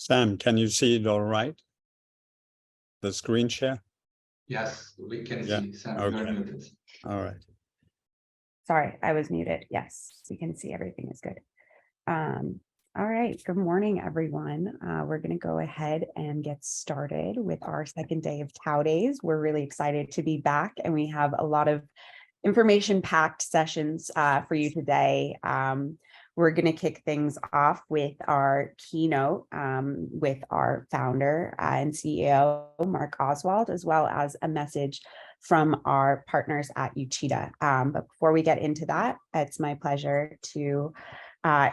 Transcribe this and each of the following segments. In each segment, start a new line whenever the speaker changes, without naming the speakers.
Sam, can you see it all right? The screen share?
Yes, we can
Yeah.
see. Sam,
Okay.
you're muted.
All right.
Sorry, I was muted. Yes, we can see everything is good. All right, good morning, everyone. We're going to go ahead and get started with our second day of TAO Days. We're really excited to be back, and we have a lot of information-packed sessions for you today. We're going to kick things off with our keynote with our founder and CEO, Mark Oswald, as well as a message from our partners at Uchida. But before we get into that, it's my pleasure to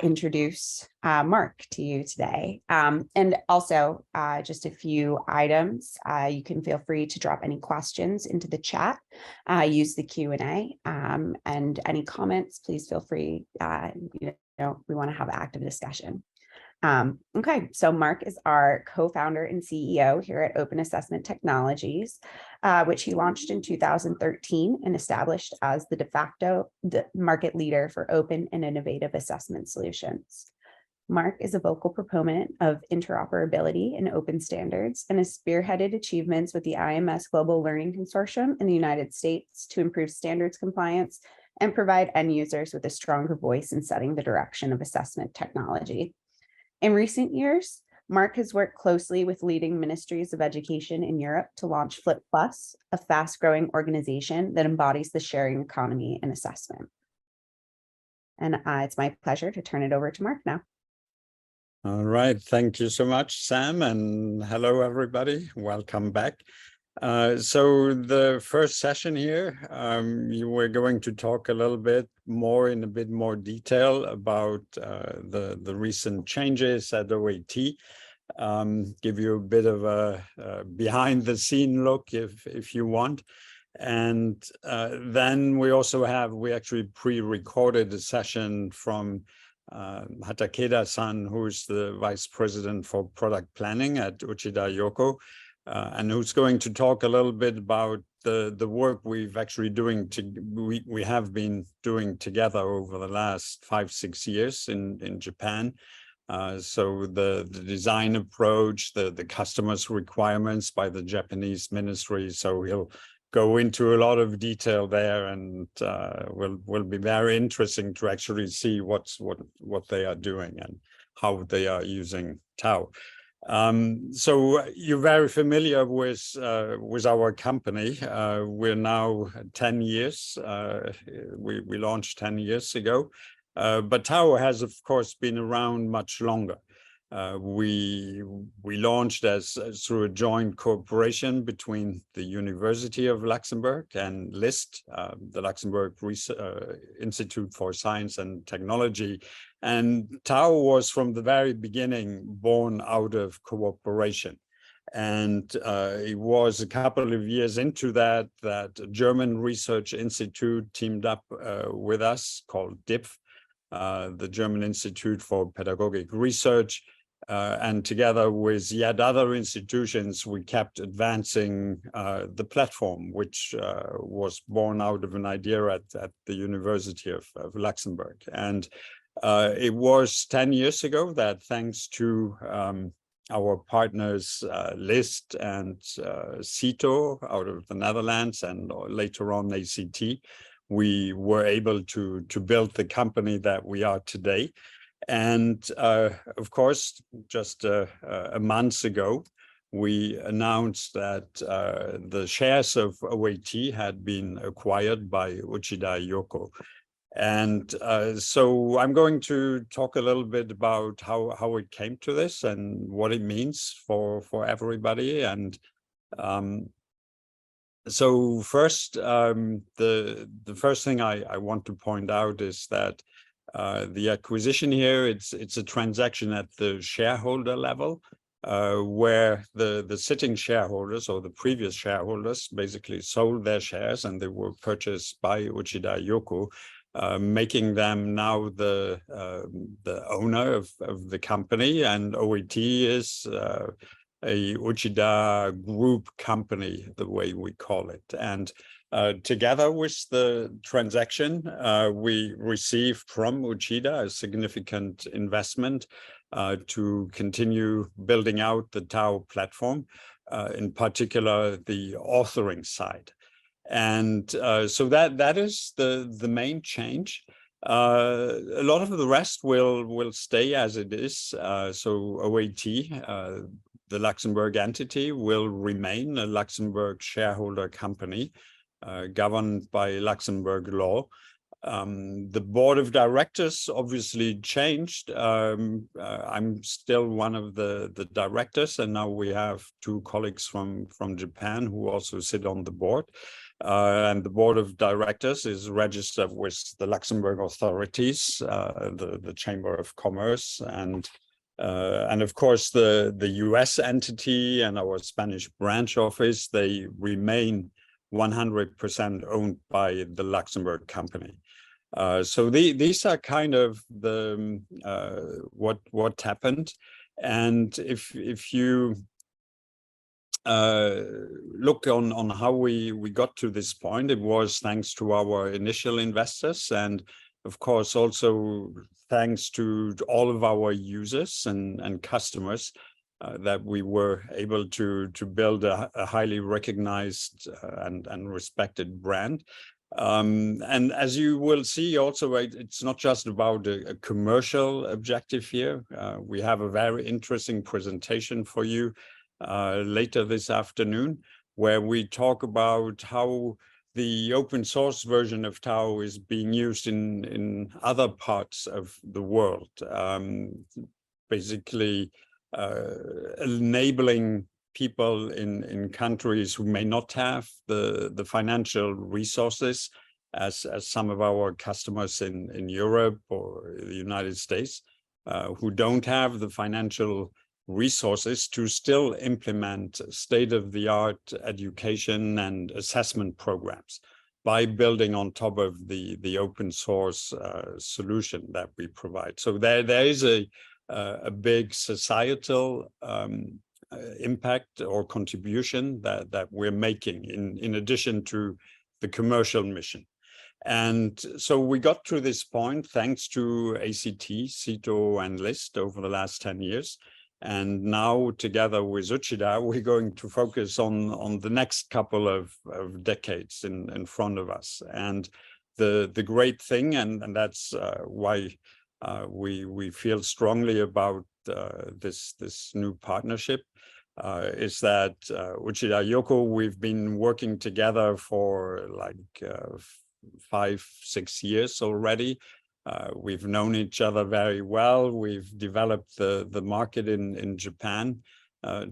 introduce Mark to you today. And also just a few items. You can feel free to drop any questions into the chat, use the Q&A, and any comments, please feel free. We want to have an active discussion. Okay, so Mark is our co-founder and CEO here at Open Assessment Technologies, which he launched in 2013 and established as the de facto market leader for open and innovative assessment solutions. Mark is a vocal proponent of interoperability and open standards and has spearheaded achievements with the IMS Global Learning Consortium in the United States to improve standards compliance and provide end users with a stronger voice in setting the direction of assessment technology. In recent years, Mark has worked closely with leading ministries of education in Europe to launch Flip Plus, a fast-growing organization that embodies the sharing economy in assessment. And it's my pleasure to turn it over to Mark now.
All right. Thank you so much, Sam. And hello, everybody. Welcome back. So the first session here, you were going to talk a little bit more in a bit more detail about the recent changes at OAT, give you a bit of a behind the scene look if you want. And then we actually pre-recorded a session from Hatakeda-san, who's the Vice President for Product Planning at Uchida Yoko. And who's going to talk a little bit about the work we've actually we have been doing together over the last 5-6 years in Japan. So the design approach, the customer's requirements by the Japanese ministry. So he'll go into a lot of detail there, and will be very interesting to actually see what they are doing and how they are using TAO. So you're very familiar with our company. We're now 10 years. We launched 10 years ago, but TAO has of course been around much longer. We launched through a joint cooperation between the University of Luxembourg and LIST, the Luxembourg Institute for Science and Technology. And TAO was from the very beginning born out of cooperation. And it was a couple of years into that a German research institute teamed up with us called DIPF, the German Institute for Pedagogic Research. And together with yet other institutions, we kept advancing the platform, which was born out of an idea at the University of Luxembourg. And it was 10 years ago that, thanks to our partners LIST and CITO out of the Netherlands, and later on ACT, we were able to build the company that we are today. And of course, just a month ago, we announced that the shares of OAT had been acquired by Uchida Yoko. And so I'm going to talk a little bit about how it came to this and what it means for everybody. And so first, the first thing I want to point out is that the acquisition here, it's a transaction at the shareholder level, where the sitting shareholders or the previous shareholders basically sold their shares and they were purchased by Uchida Yoko, making them now the owner of the company. And OAT is a Uchida group company, the way we call it. And Together with the transaction, we received from Uchida a significant investment to continue building out the TAO platform, in particular the authoring side. And so that is the main change. A lot of the rest will stay as it is. So OAT, the Luxembourg entity, will remain a Luxembourg shareholder company governed by Luxembourg law. The board of directors obviously changed. I'm still one of the directors, and now we have two colleagues from Japan who also sit on the board. And the board of directors is registered with the Luxembourg authorities, the Chamber of Commerce, and of course the US entity and our Spanish branch office. They remain 100% owned by the Luxembourg company. So these are kind of the what happened. And if you look on how we got to this point, it was thanks to our initial investors, and of course also thanks to all of our users and customers that we were able to build a highly recognized and respected brand. And as you will see also, it's not just about a commercial objective here. We have a very interesting presentation for you later this afternoon, where we talk about how the open source version of TAO is being used in other parts of the world, basically enabling people in countries who may not have the financial resources as some of our customers in Europe or the United States, who don't have the financial resources to still implement state-of-the-art education and assessment programs by building on top of the open source solution that we provide. So there is a big societal impact or contribution that we're making in addition to the commercial mission. And so we got to this point thanks to ACT, CITO, and LIST over the last 10 years. And now, together with Uchida, we're going to focus on the next couple of decades in front of us. And the great thing, and that's why we feel strongly about this new partnership, is that Uchida Yoko, we've been working together for like 5-6 years already. We've known each other very well. We've developed the market in Japan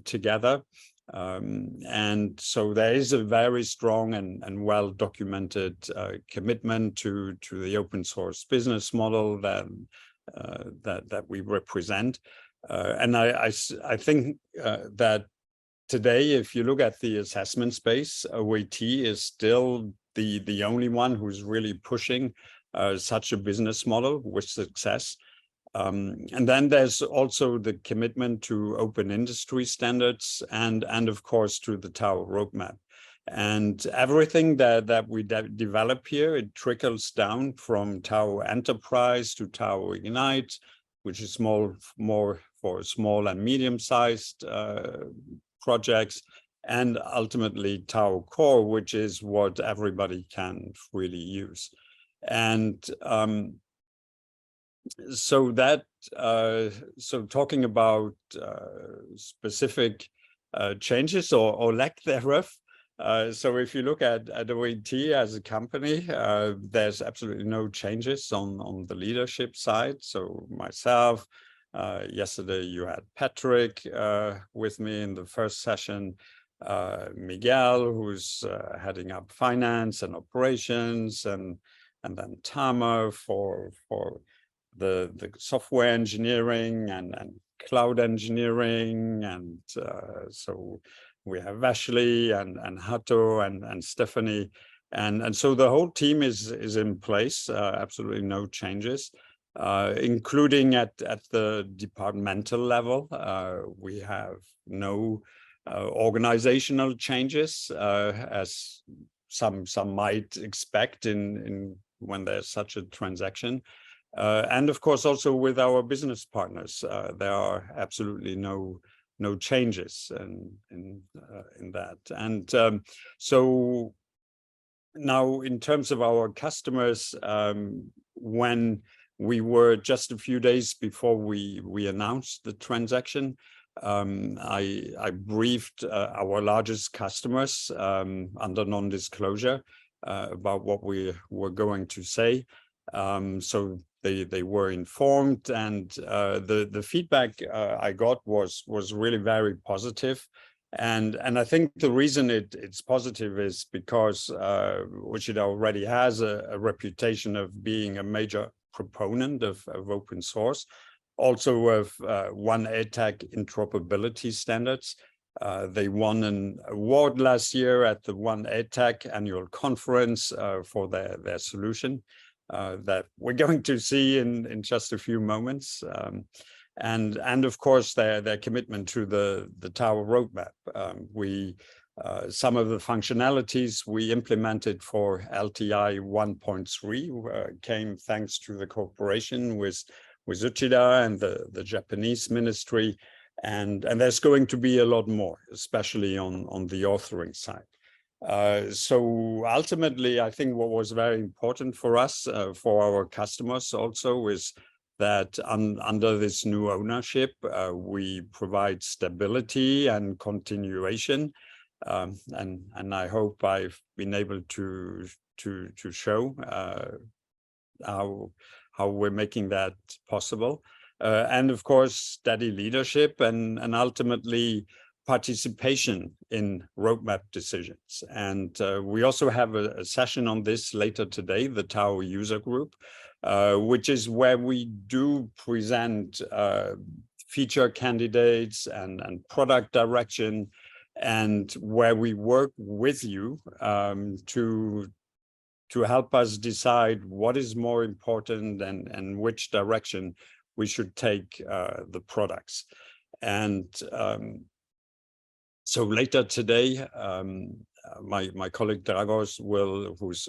together. And so there is a very strong and well-documented commitment to the open source business model that we represent. And I think that today, if you look at the assessment space, OAT is still the only one who's really pushing such a business model with success. And then there's also the commitment to open industry standards and of course to the TAO roadmap. And everything that we develop here, it trickles down from TAO Enterprise to TAO Ignite, which is more for small and medium-sized projects, and ultimately TAO Core, which is what everybody can really use. And so talking about specific changes or lack thereof. So if you look at OAT as a company, there's absolutely no changes on the leadership side. So myself, yesterday you had Patrick with me in the first session, Miguel, who's heading up finance and operations, and then Tama for the software engineering and cloud engineering, and so we have Ashley and Hato and Stephanie, and so the whole team is in place. Absolutely no changes, including at the departmental level. We have no organizational changes, as some might expect in when there's such a transaction. And of course, also with our business partners, there are absolutely no changes in that. And so now, in terms of our customers, when we were just a few days before we announced the transaction, I briefed our largest customers under non-disclosure about what we were going to say. So they were informed, and the feedback I got was really very positive. And I think the reason it's positive is because Uchida already has a reputation of being a major proponent of open source, also of One Edtech interoperability standards. They won an award last year at the One Edtech annual conference for their solution that we're going to see in just a few moments. And of course, their commitment to the TAO roadmap. Some of the functionalities we implemented for LTI 1.3 came thanks to the cooperation with Uchida and the Japanese ministry, and there's going to be a lot more, especially on the authoring side. So ultimately, I think what was very important for us, for our customers also, is that under this new ownership, we provide stability and continuation. And I hope I've been able to show how we're making that possible. And of course, steady leadership and ultimately participation in roadmap decisions. And we also have a session on this later today, the TAO user group, which is where we do present feature candidates and product direction, and where we work with you to help us decide what is more important and which direction we should take the products. And so later today, my colleague Dragos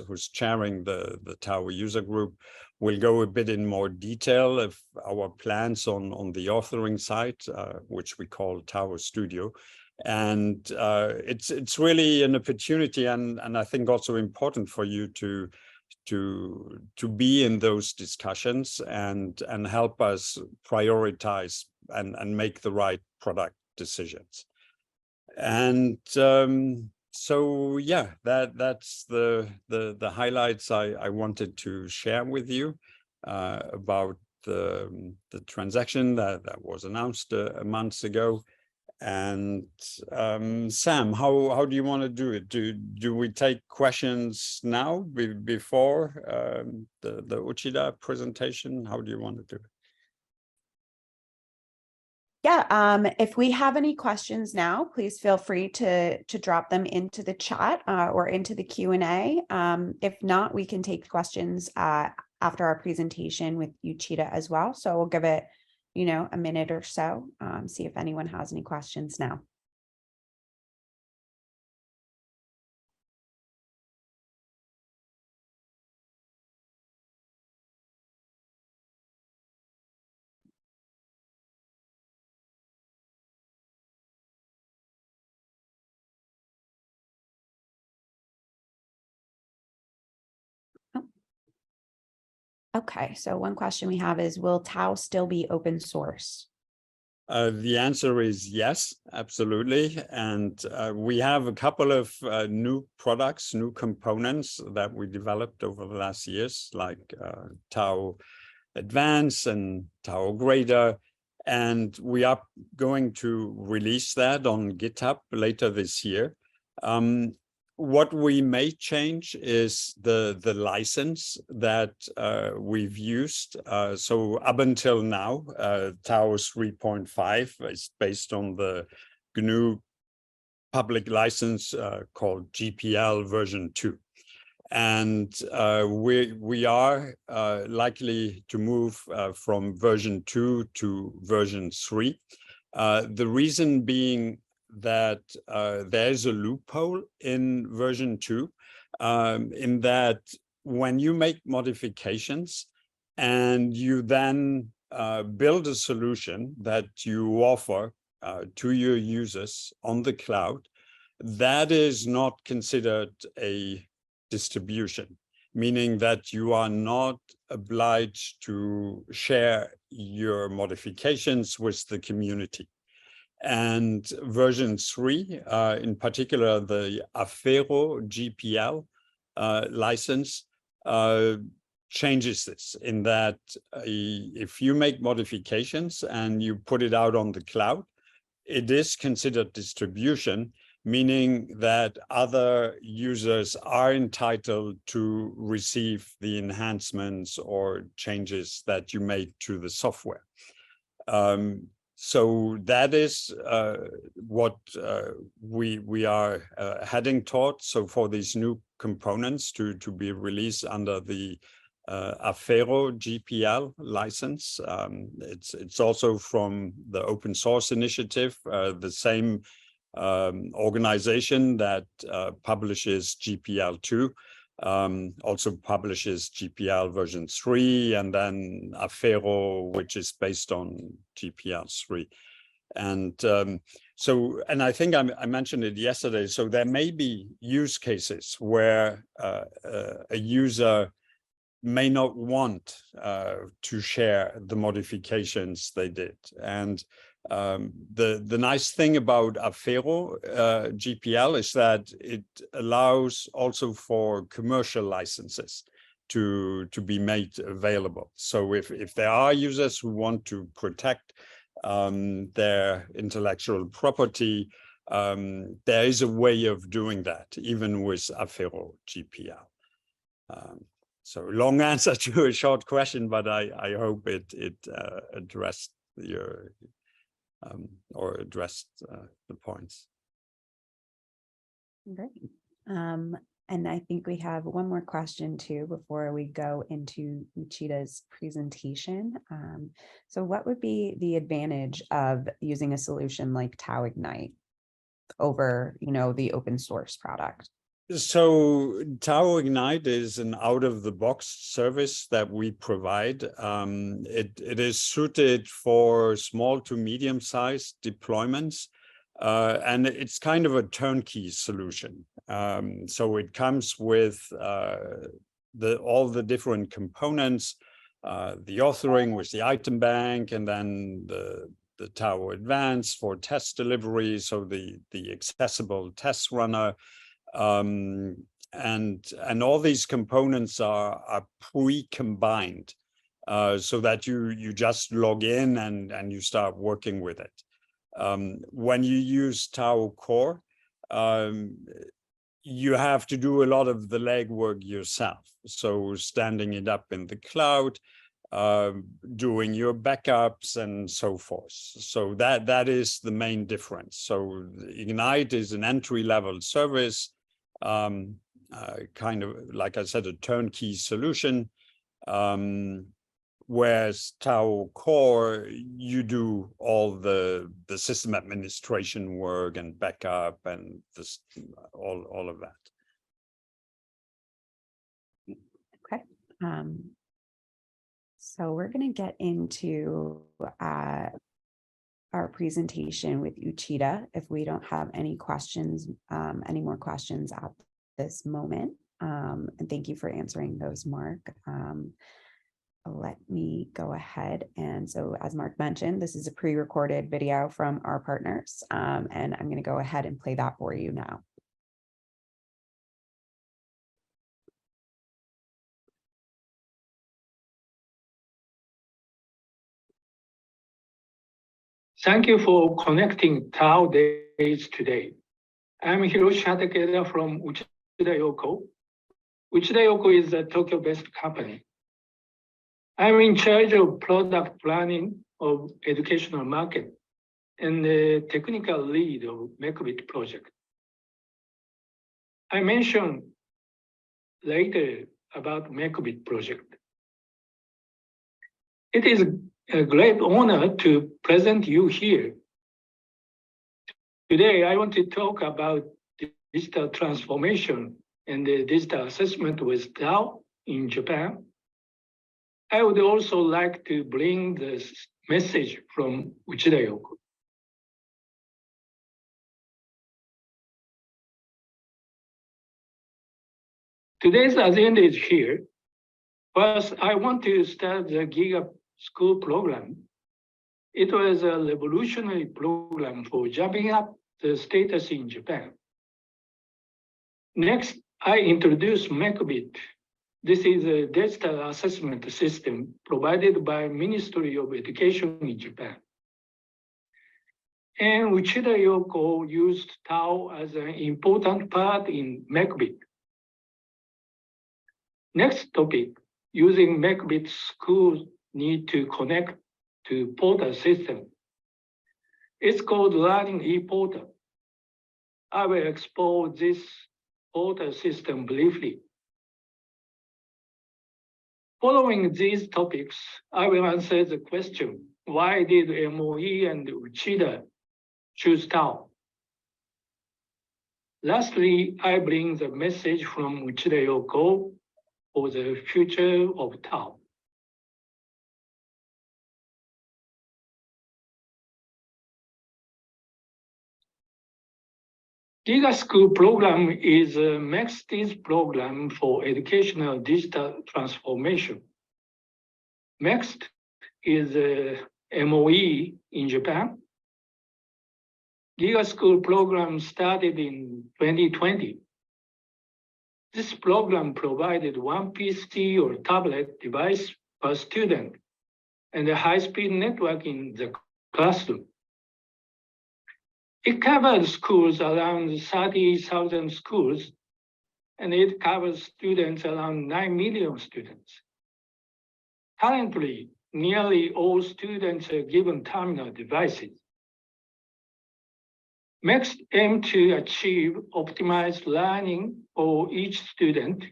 who's chairing the TAO user group, will go a bit in more detail of our plans on the authoring side, which we call TAO Studio. And it's really an opportunity, and I think also important for you to be in those discussions and help us prioritize and make the right product decisions. And so yeah, that's the highlights I wanted to share with you about the transaction that was announced a month ago. And Sam, how do you want to do it? Do we take questions now before the Uchida presentation? How do you want to do it?
Yeah, if we have any questions now, please feel free to drop them into the chat or into the Q&A. If not, we can take questions after our presentation with Uchida as well. So we'll give it, a minute or so, see if anyone has any questions now. Okay, so one question we have is, will TAO still be open source?
The answer is yes, absolutely. And we have a couple of new products, new components that we developed over the last years, like TAO Advance and TAO Grader. And we are going to release that on GitHub later this year. What we may change is the license that we've used. So up until now, TAO 3.5 is based on the GNU public license called GPL version 2. And we are likely to move from version 2 to version 3. The reason being that there's a loophole in version 2 in that when you make modifications and you then build a solution that you offer to your users on the cloud, that is not considered a distribution, meaning that you are not obliged to share your modifications with the community. And version 3, in particular, the Affero GPL license, changes this in that if you make modifications and you put it out on the cloud, it is considered distribution, meaning that other users are entitled to receive the enhancements or changes that you made to the software. So that is what we are heading towards. So for these new components to be released under the Affero GPL license, it's also from the open source initiative, the same organization that publishes GPL2. Also publishes GPL version 3, and then Affero, which is based on GPL 3. And and I think I mentioned it yesterday. So there may be use cases where a user may not want to share the modifications they did. And the nice thing about Affero GPL is that it allows also for commercial licenses to be made available. So if there are users who want to protect their intellectual property, there is a way of doing that, even with Affero GPL. So long answer to a short question, but I hope it addressed your or addressed the points.
Great. And I think we have one more question too before we go into Uchida's presentation. So what would be the advantage of using a solution like TAO Ignite over, the open source product?
So TAO Ignite is an out-of-the-box service that we provide. It is suited for small to medium-sized deployments, and it's kind of a turnkey solution. So it comes with all the different components, the authoring with the item bank, and then the TAO Advanced for test delivery, so the accessible test runner. And all these components are pre-combined so that you just log in and you start working with it. When you use TAO Core, you have to do a lot of the legwork yourself. So standing it up in the cloud, doing your backups and so forth. So that is the main difference. So Ignite is an entry-level service, kind of, like I said, a turnkey solution, whereas TAO Core, you do all the system administration work and backup and all of that.
Okay. So we're going to get into our presentation with Uchida if we don't have any questions, any more questions at this moment. And thank you for answering those, Mark. Let me go ahead. And so as Mark mentioned, this is a pre-recorded video from our partners, and I'm going to go ahead and play that for you now.
Thank you for connecting TAO Days today. I'm Hiroshi Hatakeda from Uchida Yoko. Uchida Yoko is a Tokyo-based company. I'm in charge of product planning of educational market and the technical lead of MakeBit project. I mentioned later about MakeBit project. It is a great honor to present you here. Today, I want to talk about digital transformation and the digital assessment with TAO in Japan, I would also like to bring this message from Uchida Yoko. Today's agenda is here. First, I want to start the GIGA School program. It was a revolutionary program for jumping up the status in Japan. Next, I introduce MakeBit. This is a digital assessment system provided by Ministry of Education in Japan. And Uchida Yoko used TAO as an important part in MakeBit. Next topic, using MakeBit, schools need to connect to portal system. It's called Learning e-portal. I will explore this portal system briefly. Following these topics, I will answer the question, why did MOE and Uchida choose TAO? Lastly, I bring the message from Uchida Yoko for the future of TAO. GIGA School program is a MEXT program for educational digital transformation. MEXT is a MOE in Japan. GIGA School program started in 2020. This program provided one PC or tablet device per student and a high-speed network in the classroom. It covers schools around 30,000 schools, and it covers students around 9 million students. Currently, nearly all students are given terminal devices. MEXT aims to achieve optimized learning for each student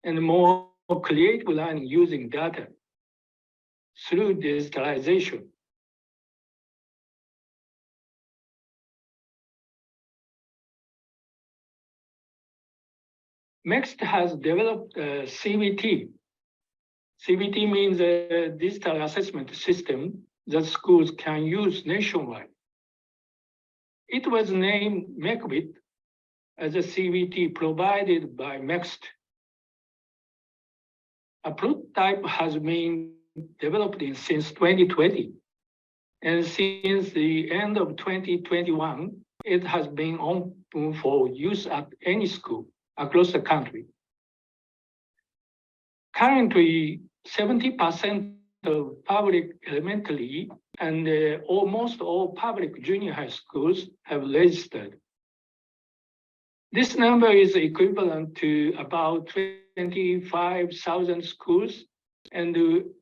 and more creative learning using data through digitalization. MEXT has developed a CBT. CBT means a digital assessment system that schools can use nationwide. It was named MakeBit as a CBT provided by MEXT. A prototype has been developed since 2020, and since the end of 2021, it has been open for use at any school across the country. Currently, 70% of public elementary and almost all public junior high schools have registered. This number is equivalent to about 25,000 schools and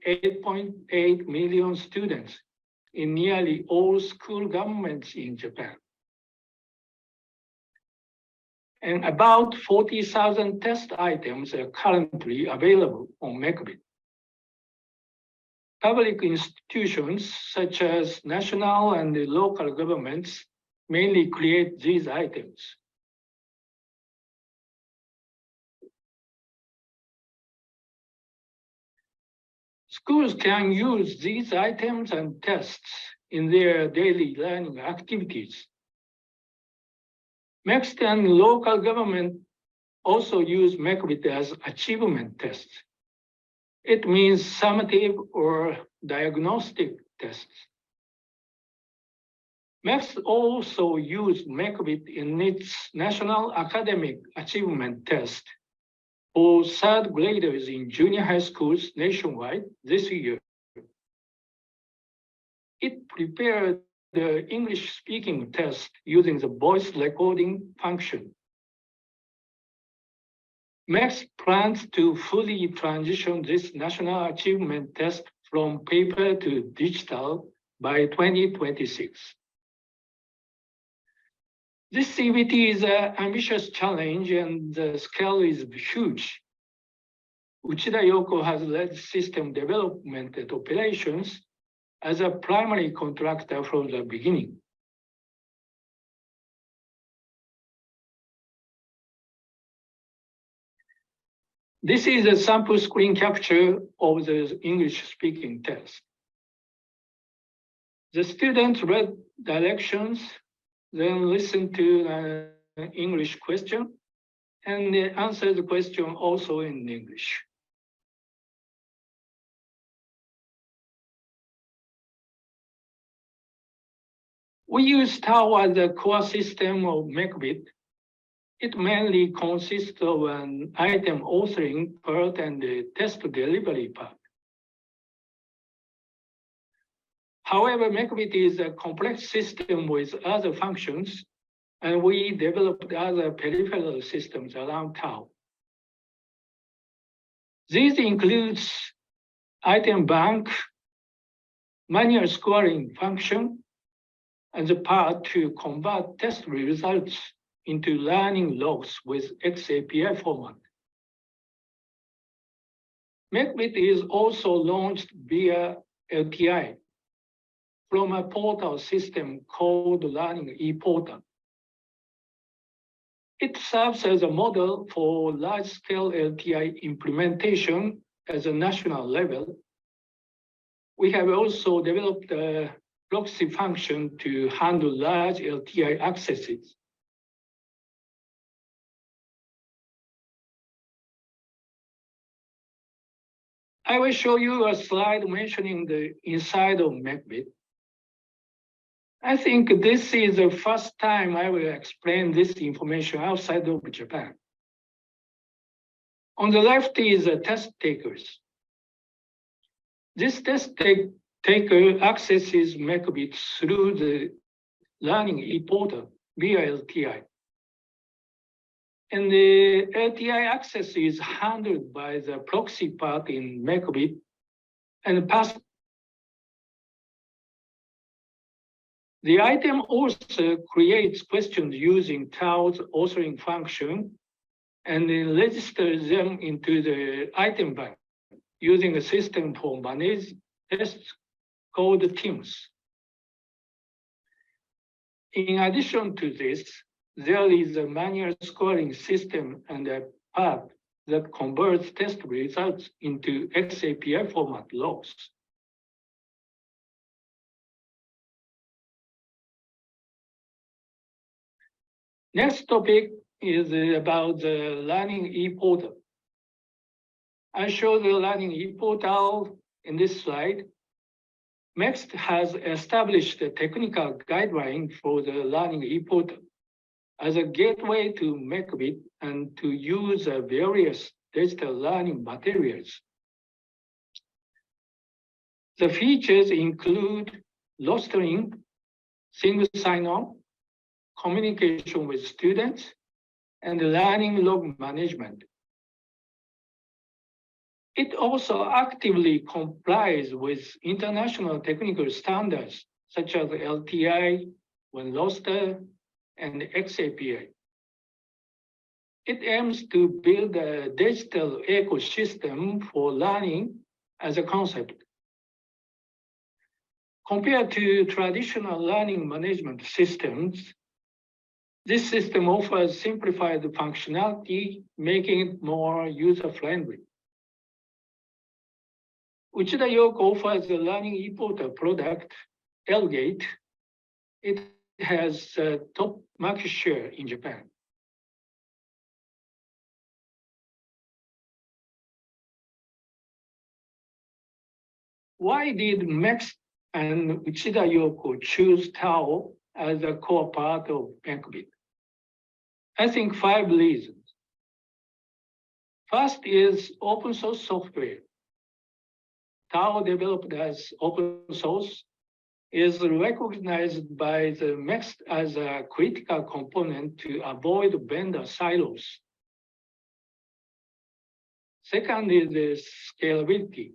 8.8 million students in nearly all school governments in Japan. And about 40,000 test items are currently available on MakeBit. Public institutions such as national and local governments mainly create these items. Schools can use these items and tests in their daily learning activities. MEXT and local government also use MakeBit as achievement tests. It means summative or diagnostic tests. MEXT also used MakeBit in its National Academic Achievement Test for third graders in junior high schools nationwide this year. It prepared the English-speaking test using the voice recording function. MEXT plans to fully transition this national achievement test from paper to digital by 2026. This CBT is an ambitious challenge and the scale is huge. Uchida Yoko has led system development and operations as a primary contractor from the beginning. This is a sample screen capture of the English speaking test. The students read directions, then listened to an English question, and they answered the question also in English. We use TAO as a core system of MacBit. It mainly consists of an item authoring part and the test delivery part. However, MacBit is a complex system with other functions, and we developed other peripheral systems around TAO. These includes item bank, manual scoring function, and the part to convert test results into learning logs with XAPI format. MacBit is also launched via LTI from a portal system called Learning ePortal. It serves as a model for large-scale LTI implementation at a national level. We have also developed a proxy function to handle large LTI accesses. I will show you a slide mentioning the inside of MacBit. I think this is the first time I will explain this information outside of Japan. On the left is the test takers. This test taker accesses MacBit through the Learning ePortal via LTI. And the LTI access is handled by the proxy part in MacBit and passed. The item author creates questions using TAO's authoring function and then registers them into the item bank using a system for managed tests called Teams. In addition to this, there is a manual scoring system and a part that converts test results into XAPI format logs. Next topic is about the Learning ePortal. I show the Learning ePortal in this slide. MEXT has established a technical guideline for the Learning ePortal as a gateway to MacBit and to use various digital learning materials. The features include rostering, single sign-on, communication with students, and learning log management. It also actively complies with international technical standards such as LTI, roster, and XAPI. It aims to build a digital ecosystem for learning as a concept. Compared to traditional learning management systems, this system offers simplified functionality, making it more user-friendly. Uchida Yoko offers the Learning ePortal product, L-Gate. It has a top market share in Japan. Why did MEXT and Uchida Yoko choose TAO as a core part of MacBit? I think 5 reasons. First is open source software. TAO developed as open source is recognized by the MEXT as a critical component to avoid vendor silos. Second is the scalability.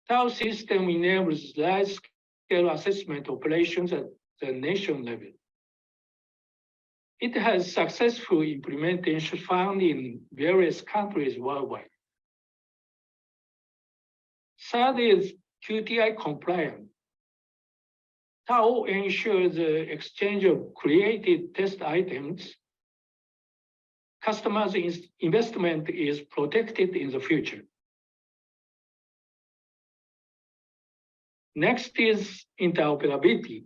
TAO system enables large-scale assessment operations at the nation level. It has successful implementations found in various countries worldwide. Third is QTI compliant. TAO ensures the exchange of created test items customers' investment is protected in the future. Next is interoperability.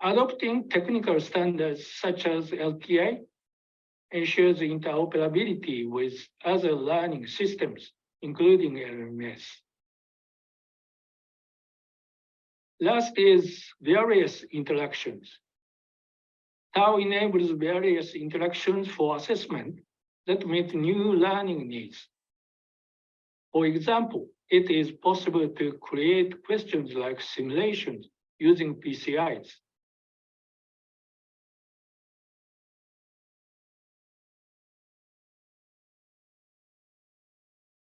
Adopting technical standards such as LTI ensures interoperability with other learning systems, including LMS. Last is various interactions. TAO enables various interactions for assessment that meet new learning needs. For example, it is possible to create questions like simulations using PCIs.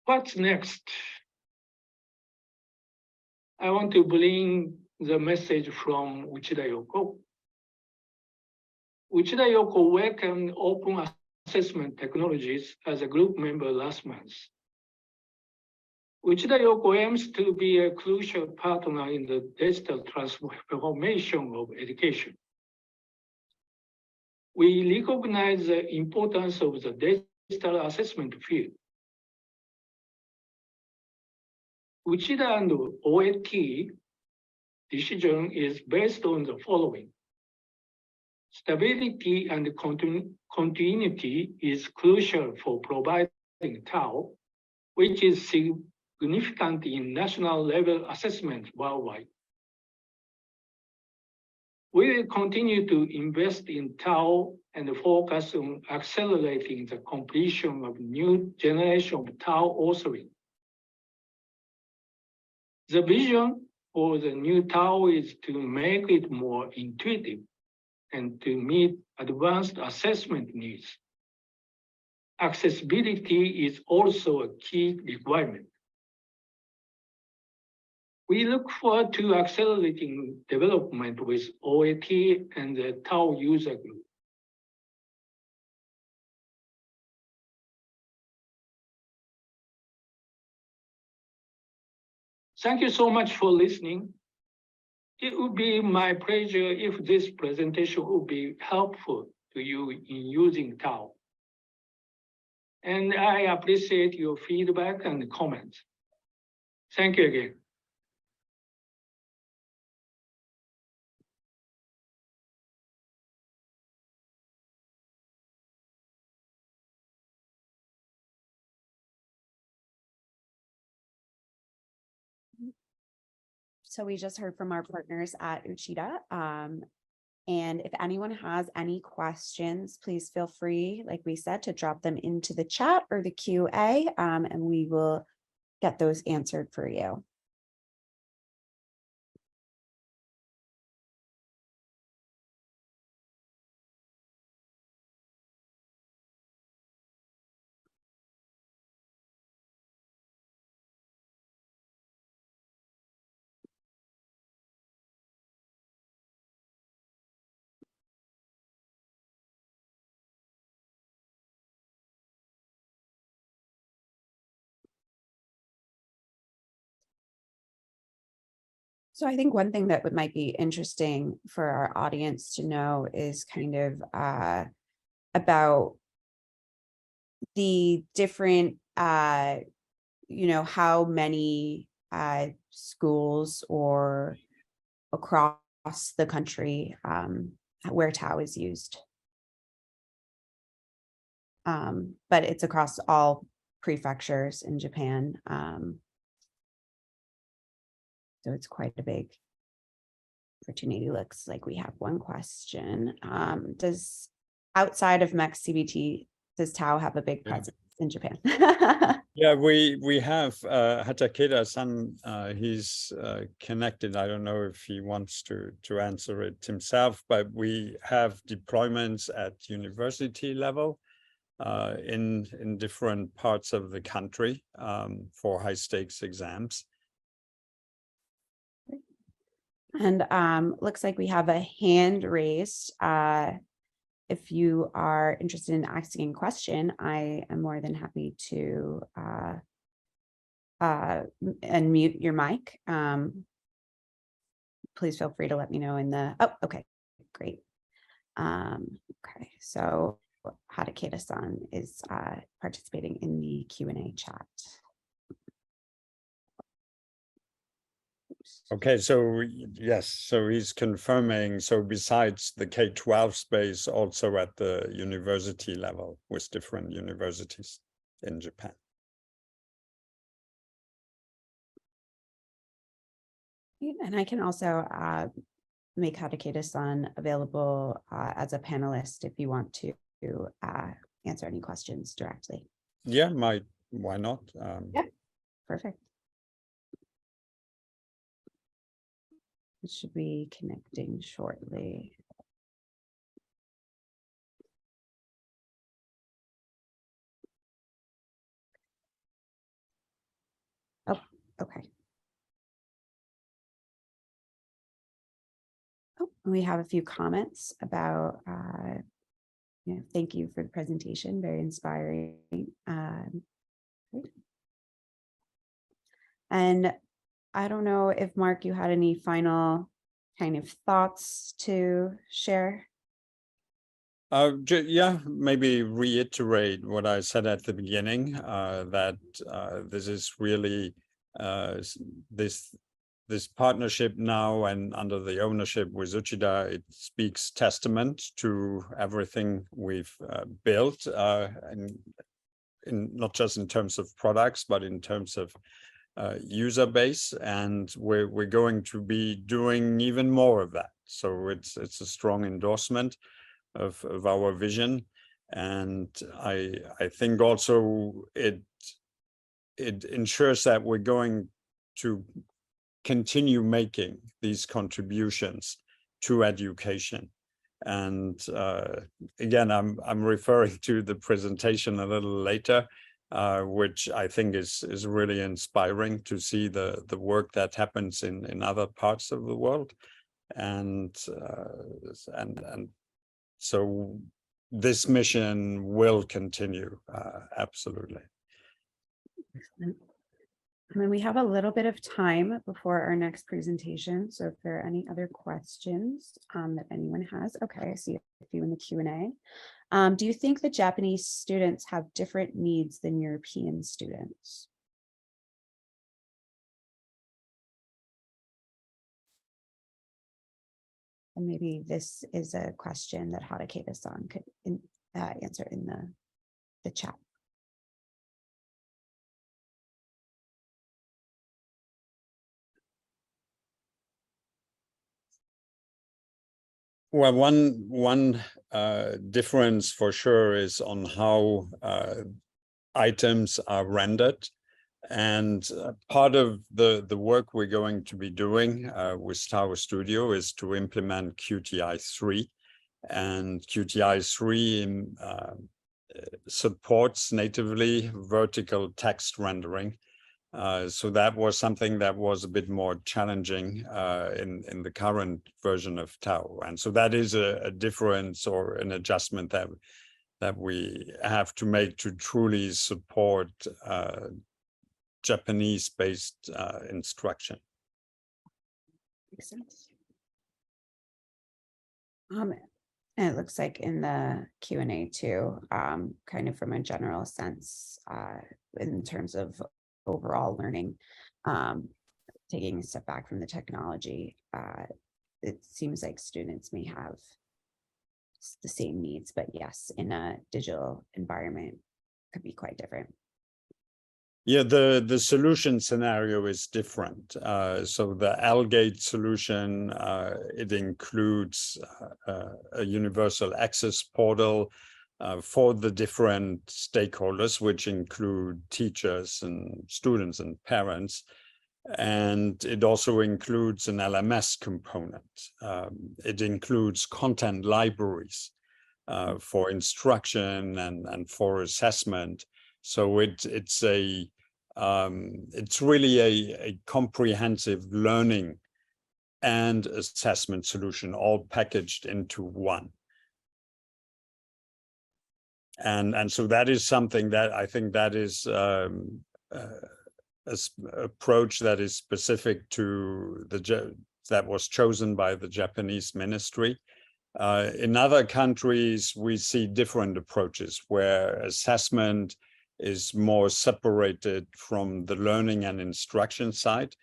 What's next? I want to bring the message from Uchida Yoko. Uchida Yoko welcomed open assessment technologies as a group member last month. Uchida Yoko aims to be a crucial partner in the digital transformation of education. We recognize the importance of the digital assessment field. Uchida and OET decision is based on the following. Stability and continuity is crucial for providing TAO, which is significant in national level assessment worldwide. We will continue to invest in TAO and focus on accelerating the completion of new generation of TAO authoring. The vision for the new TAO is to make it more intuitive and to meet advanced assessment needs. Accessibility is also a key requirement. We look forward to accelerating development with OET and the TAO user group. Thank you so much for listening. It would be my pleasure if this presentation would be helpful to you in using TAO. And I appreciate your feedback and comments. Thank you again.
So we just heard from our partners at Uchida. And if anyone has any questions, please feel free, like we said, to drop them into the chat or the QA, and we will get those answered for you. So I think one thing that might be interesting for our audience to know is kind of about the different, how many schools or across the country where TAO is used. But it's across all prefectures in Japan. So it's quite a big opportunity. Looks like we have one question. Does outside of MEX CBT, does TAO have a big presence in Japan?
Yeah, we have Hatakeda-san. He's connected. I don't know if he wants to answer it himself, but we have deployments at university level in different parts of the country for high stakes exams.
And looks like we have a hand raised. If you are interested in asking a question, I am more than happy to unmute your mic. Please feel free to let me know in the, oh, okay, great. Okay, so Hadaketa-san is participating in the Q&A chat.
Okay, so yes, so he's confirming, so besides the K-12 space, also at the university level with different universities in Japan.
And I can also make Hadaketa-san available as a panelist if you want to answer any questions directly.
Yeah, why not?
Yeah, perfect. It should be connecting shortly. Oh, okay. Oh, we have a few comments about, thank you for the presentation, very inspiring. And I don't know if Mark, you had any final kind of thoughts to share?
Yeah, maybe reiterate what I said at the beginning, that this is really this partnership now and under the ownership with Uchida, it speaks testament to everything we've built, and not just in terms of products, but in terms of user base, and we're going to be doing even more of that. So it's a strong endorsement of our vision, and I think also it ensures that we're going to continue making these contributions to education. And again, I'm referring to the presentation a little later, which I think is really inspiring to see the work that happens in other parts of the world, and so this mission will continue, absolutely.
Excellent. And then we have a little bit of time before our next presentation. So if there are any other questions that anyone has, okay, I see a few in the Q&A. Do you think the Japanese students have different needs than European students? And maybe this is a question that Hadaketa-san could answer in the chat.
Well, one difference for sure is on how items are rendered. And part of the work we're going to be doing with TAO Studio is to implement QTI 3. And QTI 3 supports natively vertical text rendering. So that was something that was a bit more challenging in the current version of TAO. And so that is a difference or an adjustment that we have to make to truly support Japanese-based instruction.
Makes sense. And it looks like in the Q&A too, kind of from a general sense, in terms of overall learning, taking a step back from the technology, it seems like students may have the same needs, but yes, in a digital environment could be quite different.
Yeah, the solution scenario is different. So the Algate solution, it includes a universal access portal for the different stakeholders, which include teachers and students and parents. And it also includes an LMS component. It includes content libraries for instruction and for assessment. So it's really a comprehensive learning and assessment solution, all packaged into one. And so that is something that I think that is an approach that is specific to that was chosen by the Japanese ministry. In other countries, we see different approaches where assessment is more separated from the learning and instruction side.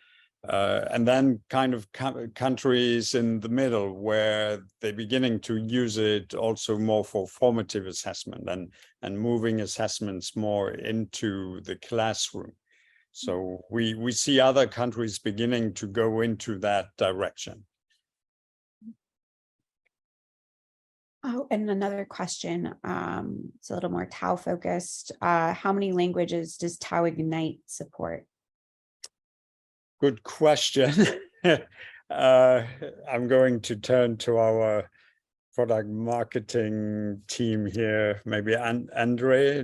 And then kind of countries in the middle where they're beginning to use it also more for formative assessment and moving assessments more into the classroom. So we see other countries beginning to go into that direction.
Oh, and another question, it's a little more TAO focused. How many languages does TAO Ignite support?
Good question. I'm going to turn to our product marketing team here. Maybe Andre,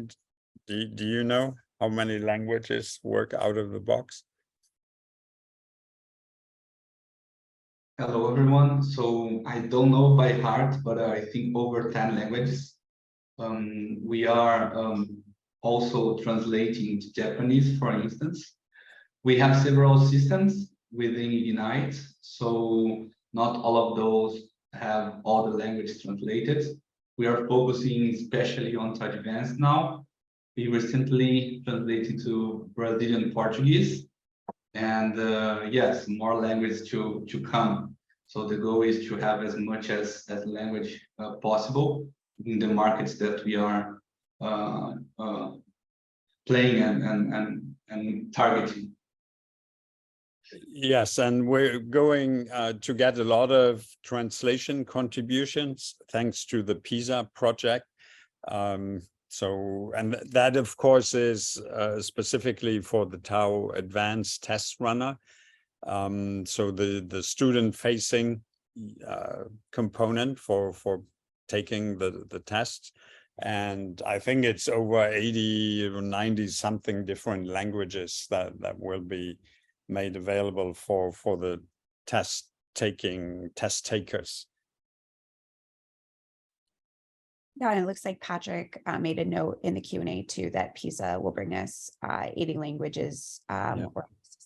do you know how many languages work out of the box?
Hello, everyone. So I don't know by heart, but I think over 10 languages. We are also translating to Japanese, for instance. We have several systems within Ignite, so not all of those have all the languages translated. We are focusing especially on advanced now. We recently translated to Brazilian Portuguese, and yes, more language to come. So the goal is to have as much as language possible in the markets that we are playing and targeting.
Yes, and we're going to get a lot of translation contributions thanks to the PISA project. And that, of course, is specifically for the TAO Advanced Test Runner. So the student-facing component for taking the tests. And I think it's over 80 or 90 something different languages that will be made available for the test takers.
Yeah, and it looks like Patrick made a note in the Q&A too that PISA will bring us 80 languages or a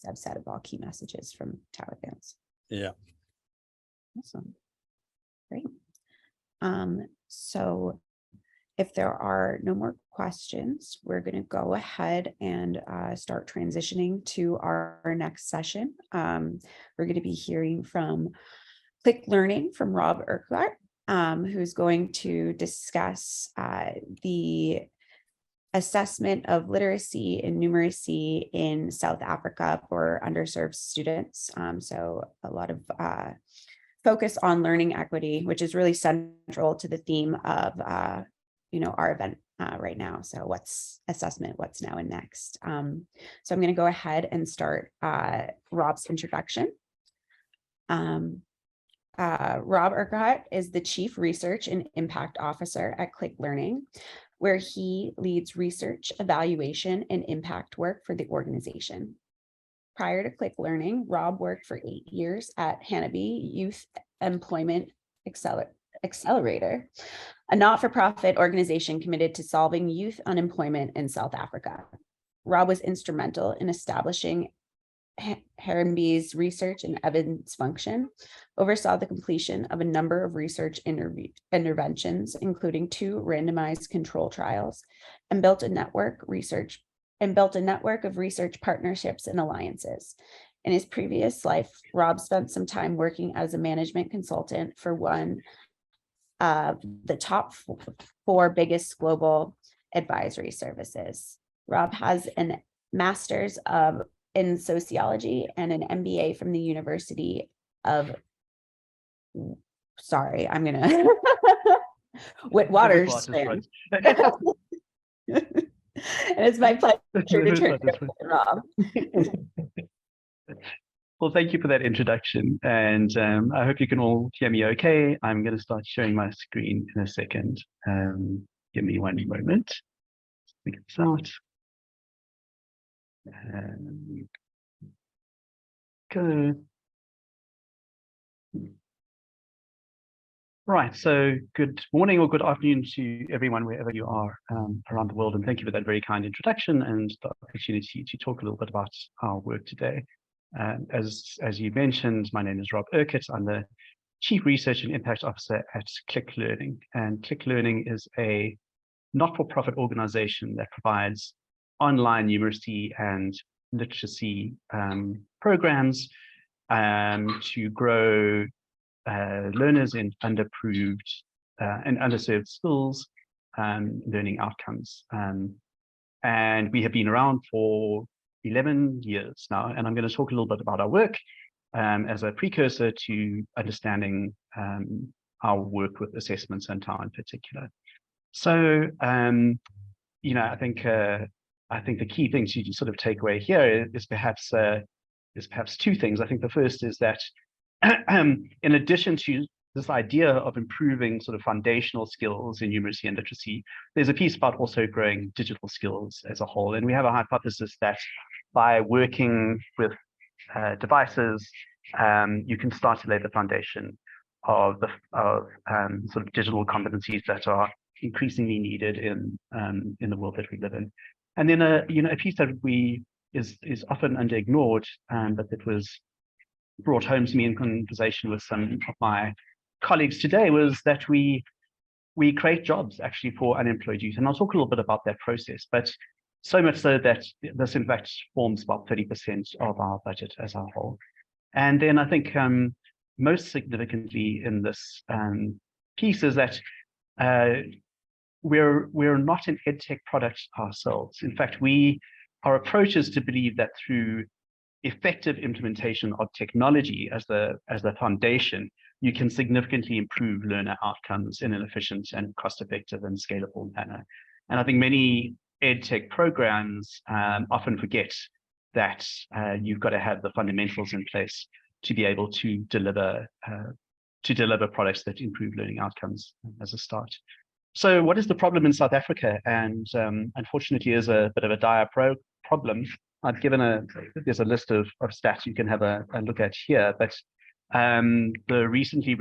subset of all key messages from TAO Advanced.
Yeah.
Awesome. Great. So if there are no more questions, we're going to go ahead and start transitioning to our next session. We're going to be hearing from Click Learning from Rob Urquhart, who's going to discuss the assessment of literacy and numeracy in South Africa for underserved students. So a lot of focus on learning equity, which is really central to the theme of our event right now. So what's assessment, what's now and next. So I'm going to go ahead and start Rob's introduction. Rob Urquhart is the Chief Research and Impact Officer at Click Learning, where he leads research, evaluation, and impact work for the organization. Prior to Click Learning, Rob worked for 8 years at Hanabi Youth Employment Accelerator, a not-for-profit organization committed to solving youth unemployment in South Africa. Rob was instrumental in establishing Hanabi's research and evidence function, oversaw the completion of a number of research interventions, including 2 randomized control trials, and built a network of research partnerships and alliances. In his previous life, Rob spent some time working as a management consultant for one of the top 4 biggest global advisory services. Rob has a master's in sociology and an MBA from the University of, Witwatersrand. And it's my pleasure to turn it over to Rob.
Well, thank you for that introduction, and I hope you can all hear me okay. I'm going to start sharing my screen in a second. Give me one moment. Figure this out. Go. Right, so good morning or good afternoon to everyone wherever you are around the world, and thank you for that very kind introduction and the opportunity to talk a little bit about our work today. As you mentioned, my name is Rob Urquhart. I'm the Chief Research and Impact Officer at Click Learning. And Click Learning is a not-for-profit organization that provides online numeracy and literacy programs to grow learners in underserved schools learning outcomes. And we have been around for 11 years now, and I'm going to talk a little bit about our work as a precursor to understanding our work with assessments and TAO in particular. So, you know, I think the key thing to sort of take away here is perhaps two things. I think the first is that in addition to this idea of improving sort of foundational skills in numeracy and literacy, there's a piece about also growing digital skills as a whole. And we have a hypothesis that by working with devices, you can start to lay the foundation of sort of digital competencies that are increasingly needed in the world that we live in. And then you know, a piece that is often under ignored, but that was brought home to me in conversation with some of my colleagues today, was that we create jobs actually for unemployed youth. And I'll talk a little bit about that process, but so much so that this in fact forms about 30% of our budget as a whole. And then I think most significantly in this piece is that we're not an Edtech product ourselves. In fact, our approach is to believe that through effective implementation of technology as the foundation, you can significantly improve learner outcomes in an efficient and cost-effective and scalable manner. And I think many Edtech programs often forget that you've got to have the fundamentals in place to be able to deliver products that improve learning outcomes as a start. So what is the problem in South Africa? And unfortunately, is a bit of a dire problem. I've given there's a list of stats you can have a look at here, but the recently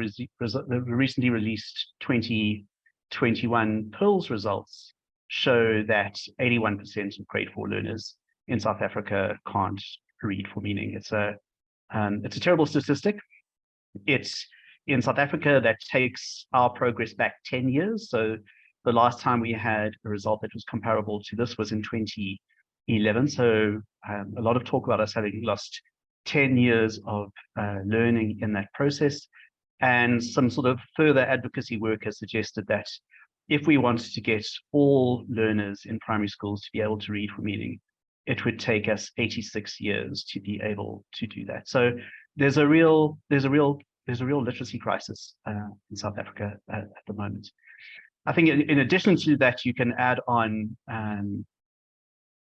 released 2021 PIRLS results show that 81% of grade 4 learners in South Africa can't read for meaning. It's a terrible statistic. It's in South Africa that takes our progress back 10 years. So the last time we had a result that was comparable to this was in 2011. So a lot of talk about us having lost 10 years of learning in that process. And some sort of further advocacy work has suggested that if we wanted to get all learners in primary schools to be able to read for meaning, it would take us 86 years to be able to do that. So there's a real literacy crisis in South Africa at the moment. I think in addition to that, you can add on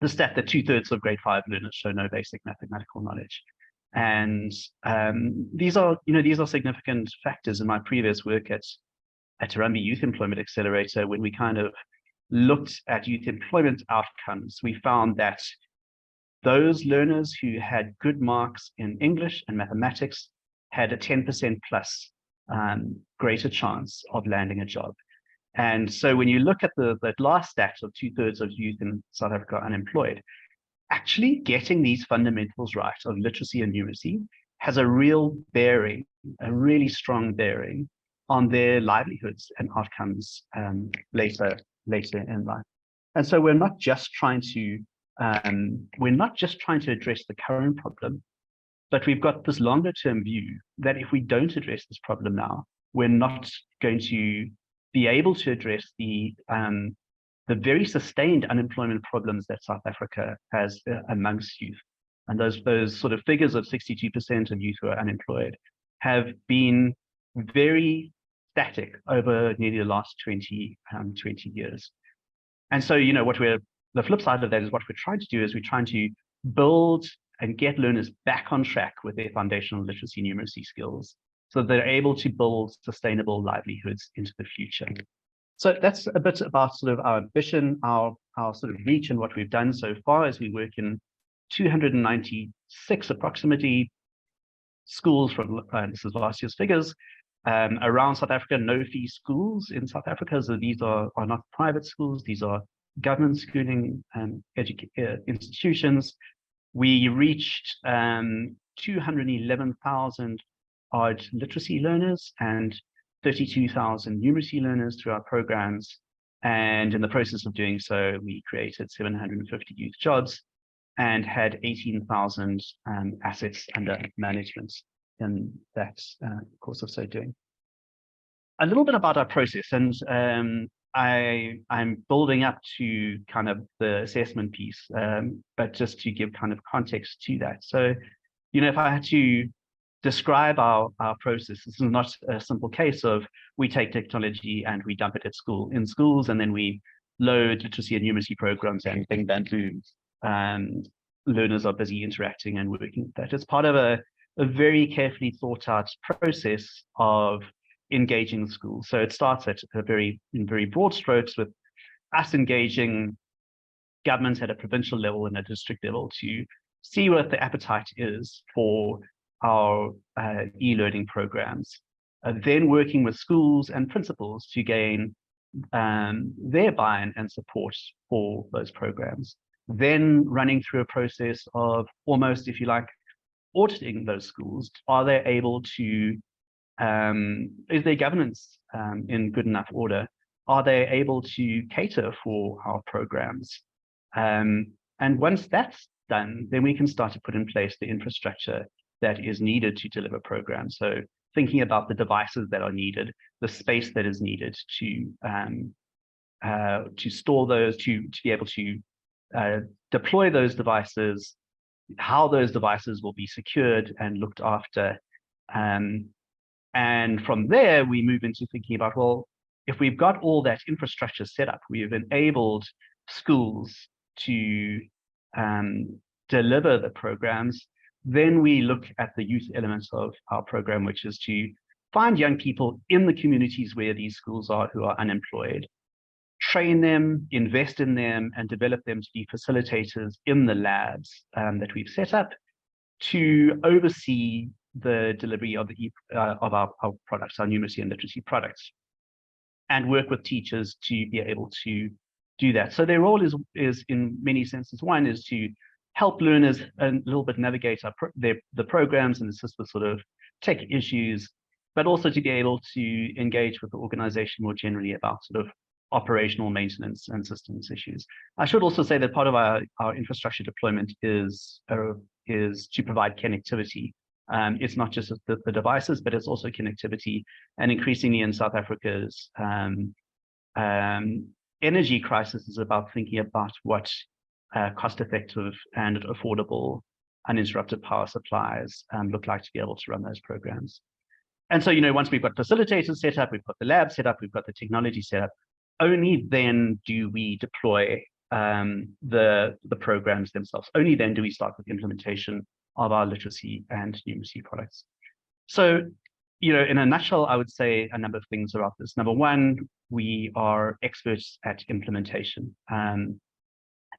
the stat that 2/3 of grade 5 learners show no basic mathematical knowledge. And these are significant factors. In my previous work at Harambee Youth Employment Accelerator, when we kind of looked at youth employment outcomes, we found that those learners who had good marks in English and mathematics had a 10% plus greater chance of landing a job. And so when you look at the last stat of 2/3 of youth in South Africa unemployed, actually getting these fundamentals right of literacy and numeracy has a real bearing, a really strong bearing on their livelihoods and outcomes later in life. And so we're not just trying to address the current problem, but we've got this longer term view that if we don't address this problem now, we're not going to be able to address the very sustained unemployment problems that South Africa has amongst youth. And those sort of figures of 62% of youth who are unemployed have been very static over nearly the last 20 years. And so, you know, the flip side of that is what we're trying to do is we're trying to build and get learners back on track with their foundational literacy numeracy skills so they're able to build sustainable livelihoods into the future. So that's a bit about sort of our ambition, our sort of reach and what we've done so far as we work in 296 approximately schools from, this is last year's figures, around South Africa, no-fee schools in South Africa. So these are not private schools, these are government schooling institutions. We reached 211,000 odd literacy learners and 32,000 numeracy learners through our programs. And in the process of doing so, we created 750 youth jobs and had 18,000 assets under management in that course of so doing. A little bit about our process, and I'm building up to kind of the assessment piece, but just to give kind of context to that. So, you know, if I had to describe our process, this is not a simple case of we take technology and we dump it at schools, and then we load literacy and numeracy programs and bing bang boom. Learners are busy interacting and working with that. It's part of a very carefully thought out process of engaging the schools. So it starts at in very broad strokes with us engaging governments at a provincial level and a district level to see what the appetite is for our e-learning programs, then working with schools and principals to gain their buy-in and support for those programs, then running through a process of almost, if you like, auditing those schools. Are they able to, is their governance in good enough order? Are they able to cater for our programs? And once that's done, then we can start to put in place the infrastructure that is needed to deliver programs. So thinking about the devices that are needed, the space that is needed to store those, to be able to deploy those devices, how those devices will be secured and looked after. And from there, we move into thinking about, well, if we've got all that infrastructure set up, we've enabled schools to deliver the programs, then we look at the youth elements of our program, which is to find young people in the communities where these schools are who are unemployed, train them, invest in them, and develop them to be facilitators in the labs that we've set up to oversee the delivery of our products, our numeracy and literacy products, and work with teachers to be able to do that. So their role is in many senses, one is to help learners a little bit navigate the programs and assist with sort of tech issues, but also to be able to engage with the organization more generally about sort of operational maintenance and systems issues. I should also say that part of our infrastructure deployment is to provide connectivity. It's not just the devices, but it's also connectivity. And increasingly in South Africa's energy crisis is about thinking about what cost-effective and affordable uninterrupted power supplies look like to be able to run those programs. And so, you know, once we've got facilitators set up, we've got the lab set up, we've got the technology set up, only then do we deploy the programs themselves. Only then do we start with implementation of our literacy and numeracy products. So, you know, in a nutshell, I would say a number of things about this. Number one, we are experts at implementation.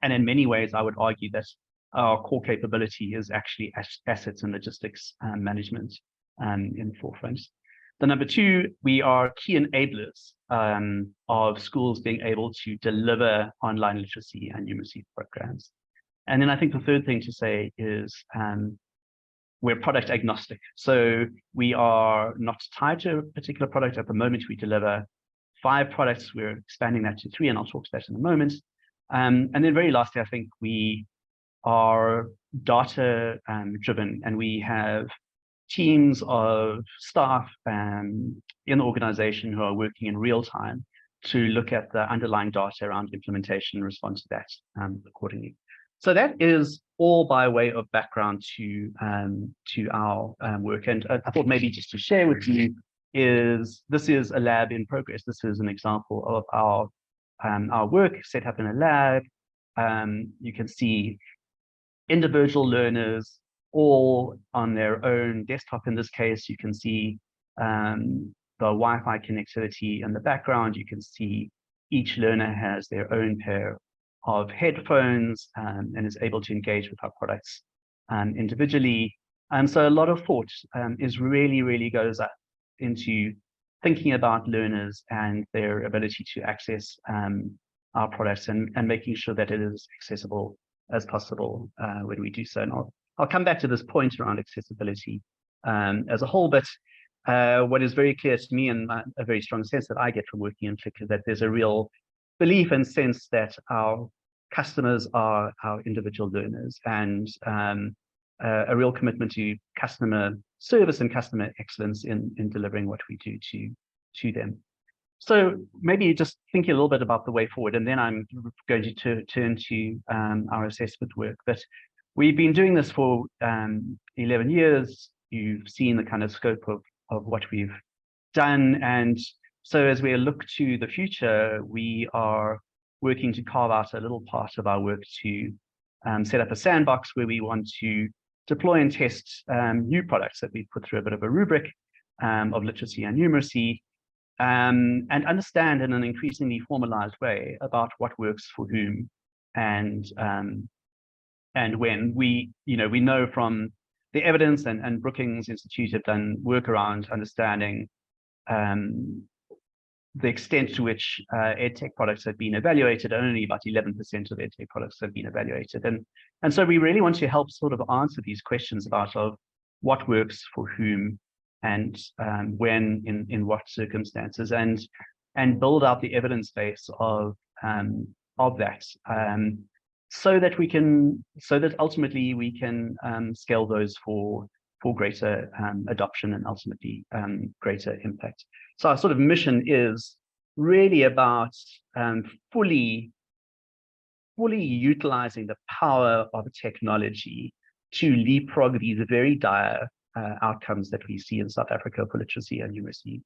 And in many ways, I would argue that our core capability is actually assets and logistics management in the forefront. The number two, we are key enablers of schools being able to deliver online literacy and numeracy programs. And then I think the third thing to say is we're product agnostic. So we are not tied to a particular product. At the moment, we deliver 5 products. We're expanding that to 3, and I'll talk to that in a moment. And then very lastly, I think we are data driven, and we have teams of staff in the organization who are working in real time to look at the underlying data around implementation and respond to that accordingly. So that is all by way of background to our work. And I thought maybe just to share with you is this is a lab in progress. This is an example of our work set up in a lab. You can see individual learners all on their own desktop. In this case, you can see the Wi-Fi connectivity in the background. You can see each learner has their own pair of headphones and is able to engage with our products individually. And so a lot of thought really goes up into thinking about learners and their ability to access our products and making sure that it is accessible as possible when we do so. And I'll come back to this point around accessibility as a whole. But what is very clear to me, and a very strong sense that I get from working in TIC, is that there's a real belief and sense that our customers are our individual learners, and a real commitment to customer service and customer excellence in delivering what we do to them. So maybe just thinking a little bit about the way forward, and then I'm going to turn to our assessment work. But we've been doing this for 11 years. You've seen the kind of scope of what we've done. And so as we look to the future, we are working to carve out a little part of our work to set up a sandbox where we want to deploy and test new products that we've put through a bit of a rubric of literacy and numeracy, and understand in an increasingly formalized way about what works for whom and when. We know from the evidence, and Brookings Institute have done work around understanding the extent to which EdTech products have been evaluated. Only about 11% of EdTech products have been evaluated. And so we really want to help sort of answer these questions about what works for whom and when, in what circumstances, and build out the evidence base of that, so that ultimately we can scale those for greater adoption and ultimately greater impact. So our sort of mission is really about fully utilizing the power of technology to leapfrog these very dire outcomes that we see in South Africa for literacy and numeracy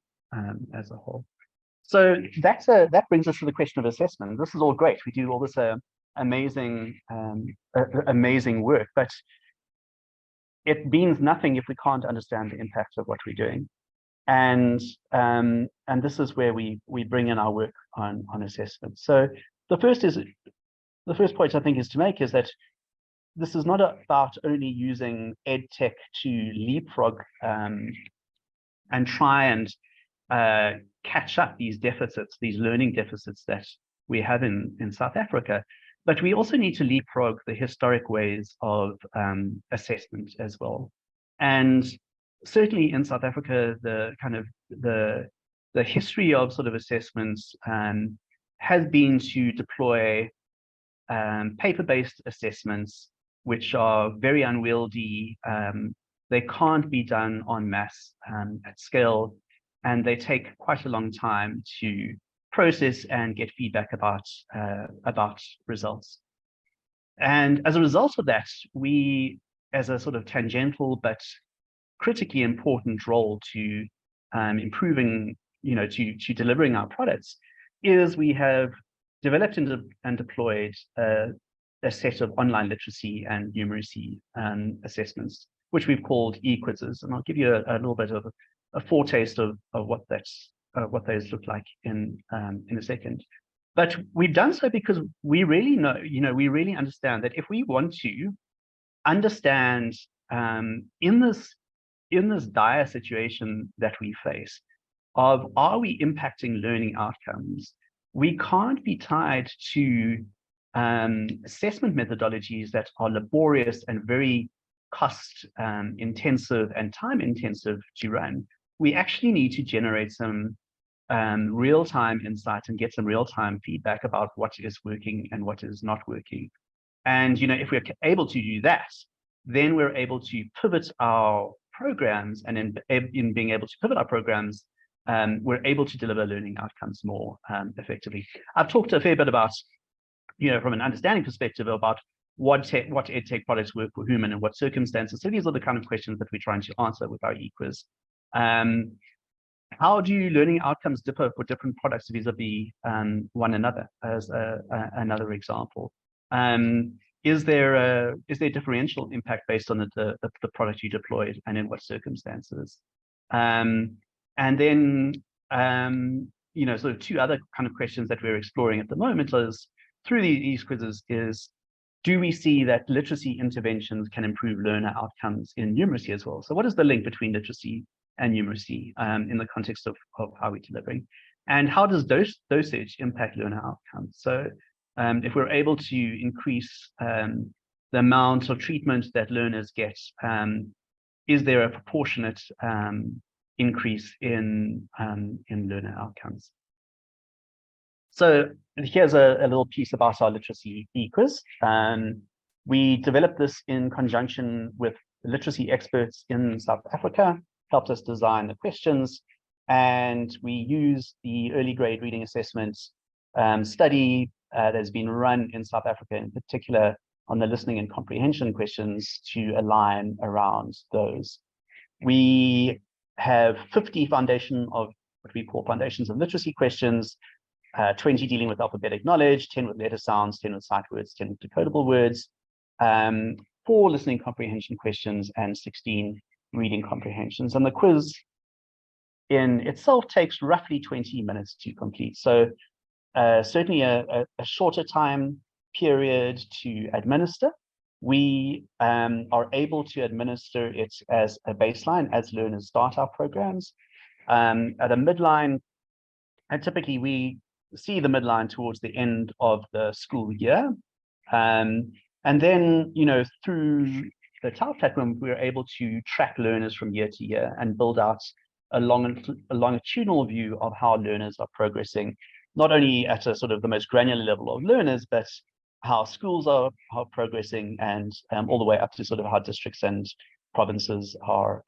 as a whole. So that brings us to the question of assessment. This is all great. We do all this amazing work, but it means nothing if we can't understand the impact of what we're doing. And this is where we bring in our work on assessment. So the first point I think is to make is that this is not about only using EdTech to leapfrog and try and catch up these deficits, these learning deficits that we have in South Africa, but we also need to leapfrog the historic ways of assessment as well. And certainly in South Africa, the history of sort of assessments has been to deploy paper-based assessments, which are very unwieldy. They can't be done en masse at scale, and they take quite a long time to process and get feedback about results. And as a result of that, we, as a sort of tangential but critically important role to improving, to delivering our products, is we have developed and deployed a set of online literacy and numeracy assessments, which we've called e-quizzes. And I'll give you a little bit of a foretaste of what those look like in a second. But we've done so because we really know, we really understand that if we want to understand in this dire situation that we face of, are we impacting learning outcomes, we can't be tied to assessment methodologies that are laborious and very cost intensive and time intensive to run. We actually need to generate some real-time insight and get some real-time feedback about what is working and what is not working. And if we're able to do that, then we're able to pivot our programs, and in being able to pivot our programs, we're able to deliver learning outcomes more effectively. I've talked a fair bit about, from an understanding perspective, about what EdTech products work for whom and in what circumstances. So these are the kind of questions that we're trying to answer with our e-quiz. How do learning outcomes differ for different products vis-a-vis one another, as another example? Is there differential impact based on the product you deployed and in what circumstances? And then, sort of two other kind of questions that we're exploring at the moment is, through these quizzes, is, do we see that literacy interventions can improve learner outcomes in numeracy as well? So what is the link between literacy and numeracy in the context of how we're delivering? And how does dosage impact learner outcomes? So if we're able to increase the amount of treatment that learners get is there a proportionate increase in learner outcomes? So here's a little piece about our literacy e-quiz. We developed this in conjunction with literacy experts in South Africa, helped us design the questions, and we use the early grade reading assessment study that has been run in South Africa, in particular on the listening and comprehension questions, to align around those. We have 50 foundation of what we call foundations of literacy questions, 20 dealing with alphabetic knowledge, 10 with letter sounds, 10 with sight words, 10 with decodable words, 4 listening comprehension questions, and 16 reading comprehensions. And the quiz in itself takes roughly 20 minutes to complete. So certainly a shorter time period to administer. We are able to administer it as a baseline as learners start our programs. At a midline, and typically we see the midline towards the end of the school year. And then, through the TAO platform, we're able to track learners from year to year and build out a longitudinal view of how learners are progressing, not only at a sort of the most granular level of learners, but how schools are progressing, and all the way up to sort of how districts and provinces are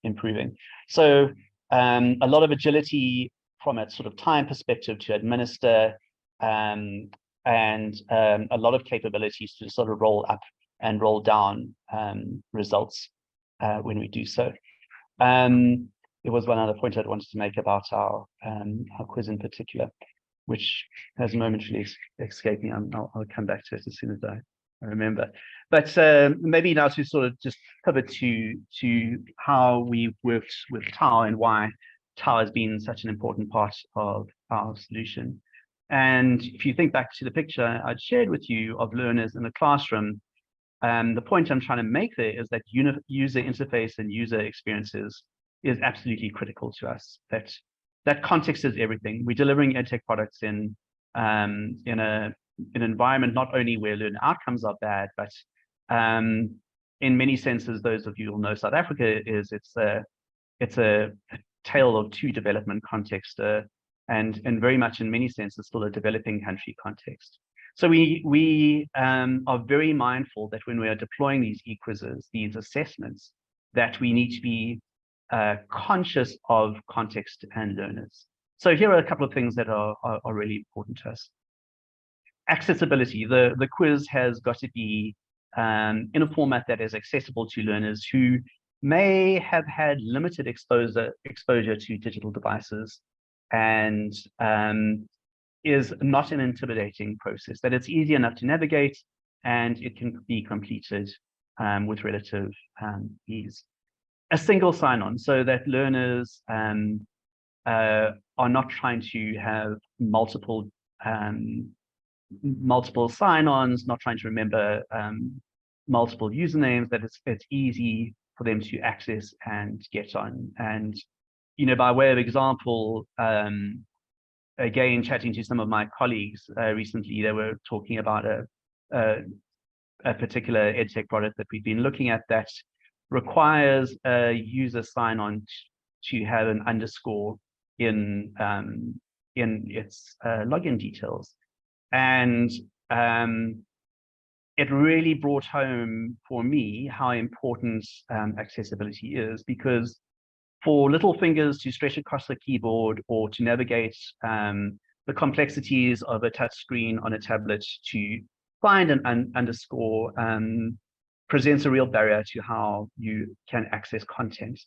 improving. So a lot of agility from a sort of time perspective to administer, and a lot of capabilities to sort of roll up and roll down results when we do so. There was one other point I'd wanted to make about our quiz in particular, which has momentarily escaped me. I'll come back to it as soon as I remember. But maybe now to sort of just pivot to how we worked with TAO and why TAO has been such an important part of our solution. And if you think back to the picture I'd shared with you of learners in the classroom, the point I'm trying to make there is that user interface and user experiences is absolutely critical to us. That context is everything. We're delivering Edtech products in an environment not only where learner outcomes are bad, but in many senses, those of you who know South Africa, it's a tale of two development contexts, and very much in many senses still a developing country context. So we are very mindful that when we are deploying these e-quizzes, these assessments, that we need to be conscious of context and learners. So here are a couple of things that are really important to us. Accessibility. The quiz has got to be in a format that is accessible to learners who may have had limited exposure to digital devices, and is not an intimidating process, that it's easy enough to navigate and it can be completed with relative ease. A single sign-on, so that learners are not trying to have multiple sign-ons, not trying to remember multiple usernames, that it's easy for them to access and get on. And by way of example, again, chatting to some of my colleagues recently, they were talking about a particular Edtech product that we've been looking at that requires a user sign-on to have an underscore in its login details. And it really brought home for me how important accessibility is, because for little fingers to stretch across the keyboard or to navigate the complexities of a touch screen on a tablet to find an underscore presents a real barrier to how you can access content.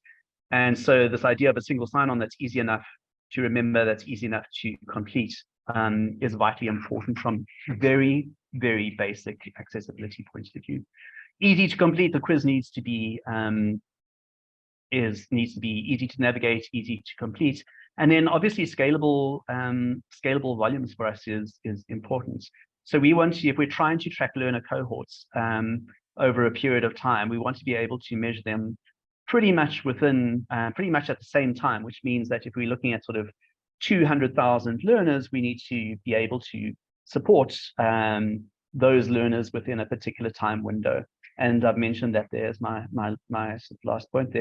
And so this idea of a single sign-on that's easy enough to remember, that's easy enough to complete, is vitally important from very, very basic accessibility point of view. Easy to complete, the quiz needs to be easy to navigate, easy to complete, and then obviously scalable volumes for us is important. So we want to, if we're trying to track learner cohorts over a period of time, we want to be able to measure them pretty much at the same time, which means that if we're looking at sort of 200,000 learners, we need to be able to support those learners within a particular time window. And I've mentioned that there's my last point.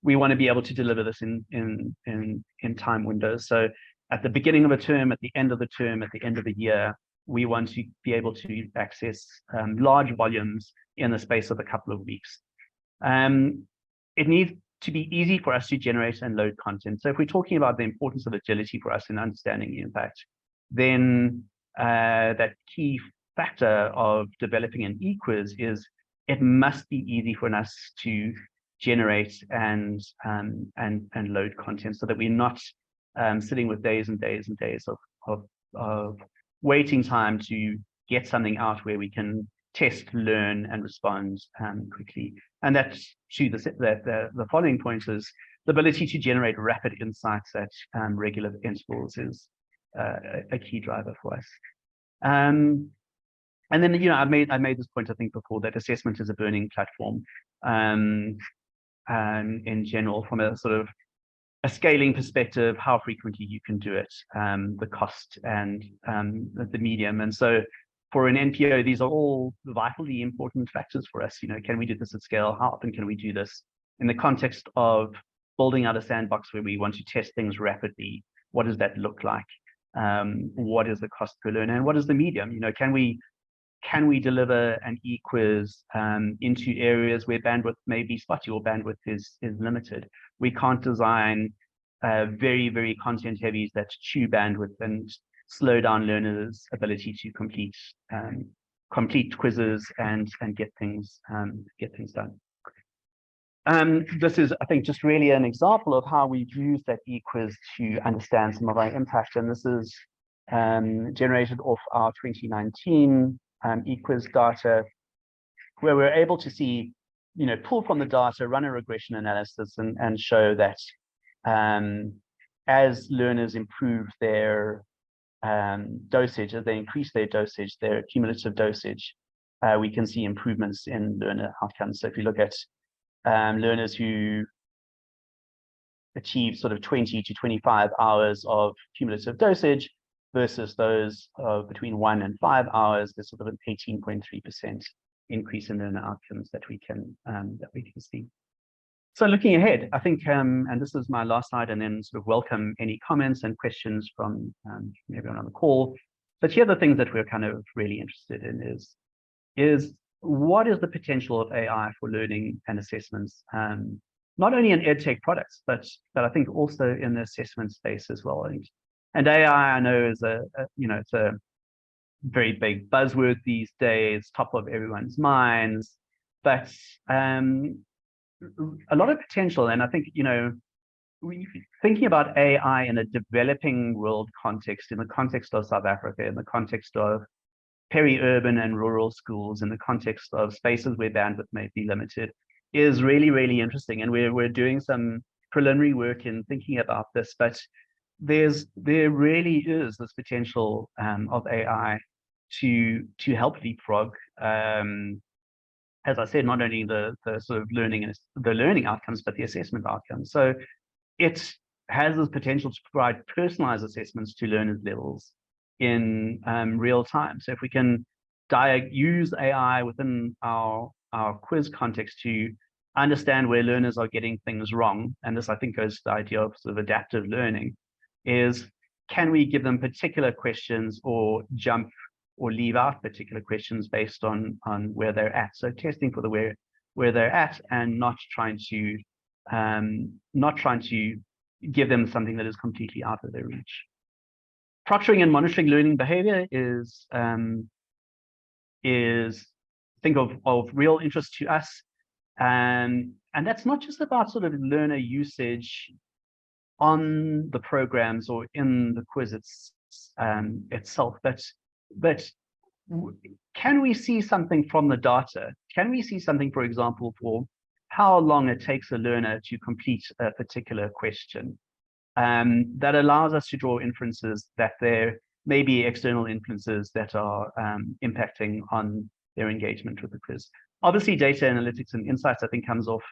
We want to be able to deliver this in time windows. So at the beginning of a term, at the end of the term, at the end of the year, we want to be able to access large volumes in the space of a couple of weeks. It needs to be easy for us to generate and load content. So if we're talking about the importance of agility for us in understanding the impact, then that key factor of developing an e-quiz is it must be easy for us to generate and load content, so that we're not sitting with days and days and days of waiting time to get something out where we can test, learn, and respond quickly. And that's to the following point is the ability to generate rapid insights at regular intervals is a key driver for us. And then, you know, I made this point, I think, before, that assessment is a burning platform in general, from a sort of a scaling perspective, how frequently you can do it, the cost, and the medium. And so for an NPO, these are all vitally important factors for us. You know, can we do this at scale? How often can we do this? In the context of building out a sandbox where we want to test things rapidly, what does that look like? What is the cost per learner, and what is the medium? You know, can we deliver an e-quiz into areas where bandwidth may be spotty or bandwidth is limited? We can't design very, very content heavies that chew bandwidth and slow down learners' ability to complete quizzes and get things done. This is, I think, just really an example of how we've used that e-quiz to understand some of our impact. And this is generated off our 2019 e-quiz data, where we're able to see, you know, pull from the data, run a regression analysis, and show that as learners improve their dosage, as they increase their dosage, their cumulative dosage, we can see improvements in learner outcomes. So if you look at learners who achieve sort of 20 to 25 hours of cumulative dosage versus those of between 1 and 5 hours, there's sort of an 18.3% increase in learner outcomes that we can see. So looking ahead, I think, and this is my last slide, and then sort of welcome any comments and questions from everyone on the call. But here are the things that we're kind of really interested in is what is the potential of AI for learning and assessments, not only in EdTech products, but I think also in the assessment space as well. And AI, I know, is it's a very big buzzword these days, top of everyone's minds, but a lot of potential. And I think, you know, thinking about AI in a developing world context, in the context of South Africa, in the context of peri-urban and rural schools, in the context of spaces where bandwidth may be limited, is really, really interesting. And we're doing some preliminary work in thinking about this, but there really is this potential of AI to help leapfrog, as I said, not only the sort of learning outcomes, but the assessment outcomes. So it has this potential to provide personalized assessments to learners' levels in real time. So if we can use AI within our quiz context to understand where learners are getting things wrong, and this, I think, goes to the idea of sort of adaptive learning, is can we give them particular questions or jump or leave out particular questions based on where they're at? So testing for the where they're at, and not trying to give them something that is completely out of their reach. Proctoring and monitoring learning behavior is think of real interest to us, and that's not just about sort of learner usage on the programs or in the quiz itself, but can we see something from the data? Can we see something, for example, for how long it takes a learner to complete a particular question, that allows us to draw inferences that there may be external influences that are impacting on their engagement with the quiz? Obviously, data analytics and insights, I think, comes off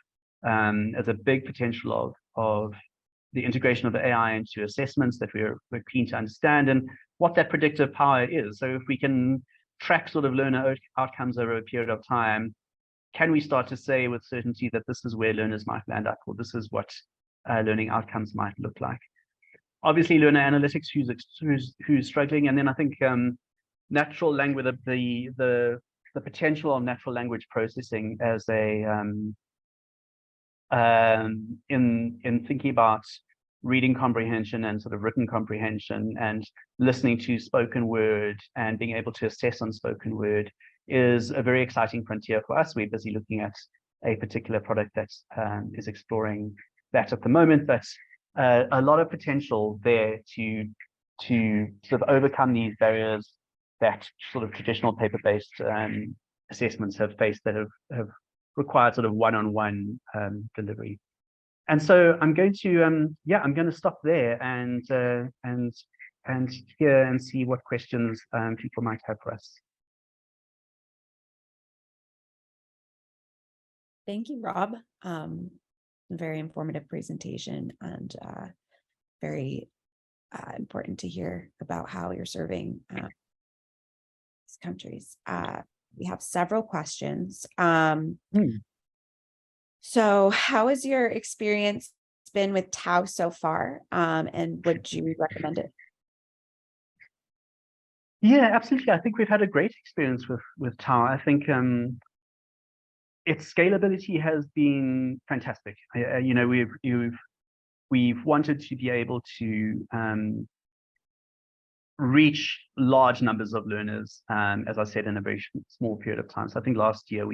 as a big potential of the integration of the AI into assessments that we're keen to understand, and what that predictive power is. So if we can track sort of learner outcomes over a period of time, can we start to say with certainty that this is where learners might land up, or this is what learning outcomes might look like? Obviously, learner analytics, who's struggling, and then I think natural language, the potential of natural language processing as a in thinking about reading comprehension and sort of written comprehension and listening to spoken word and being able to assess on spoken word is a very exciting frontier for us. We're busy looking at a particular product that is exploring that at the moment, but a lot of potential there to sort of overcome these barriers that sort of traditional paper-based assessments have faced, that have required sort of one-on-one delivery. And so I'm going to I'm going to stop there and hear and see what questions people might have for us.
Thank you, Rob. Very informative presentation, and very important to hear about how you're serving these countries. We have several questions. So how has your experience been with TAO so far? And would you recommend it?
Yeah, absolutely. I think we've had a great experience with TAO. I think its scalability has been fantastic. You know, we've wanted to be able to reach large numbers of learners, as I said, in a very small period of time. So I think last year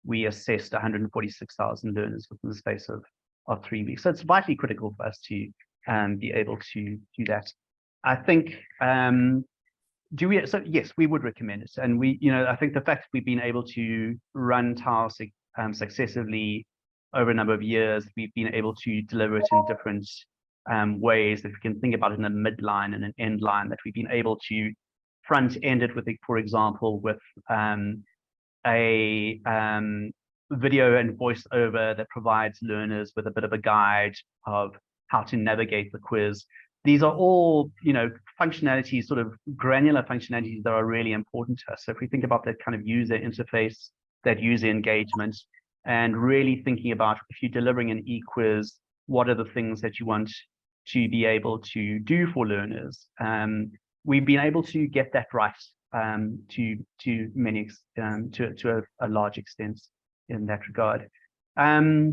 we assessed 146,000 learners within the space of 3 weeks. So it's vitally critical for us to be able to do that. I think so yes, we would recommend it. And I think the fact that we've been able to run TAO successively over a number of years, we've been able to deliver it in different ways, that we can think about it in a midline and an end line, that we've been able to front end it with, for example, with a video and voiceover that provides learners with a bit of a guide of how to navigate the quiz. These are all, functionalities, sort of granular functionalities that are really important to us. So if we think about that kind of user interface, that user engagement, and really thinking about, if you're delivering an e-quiz, what are the things that you want to be able to do for learners? We've been able to get that right to a large extent in that regard. I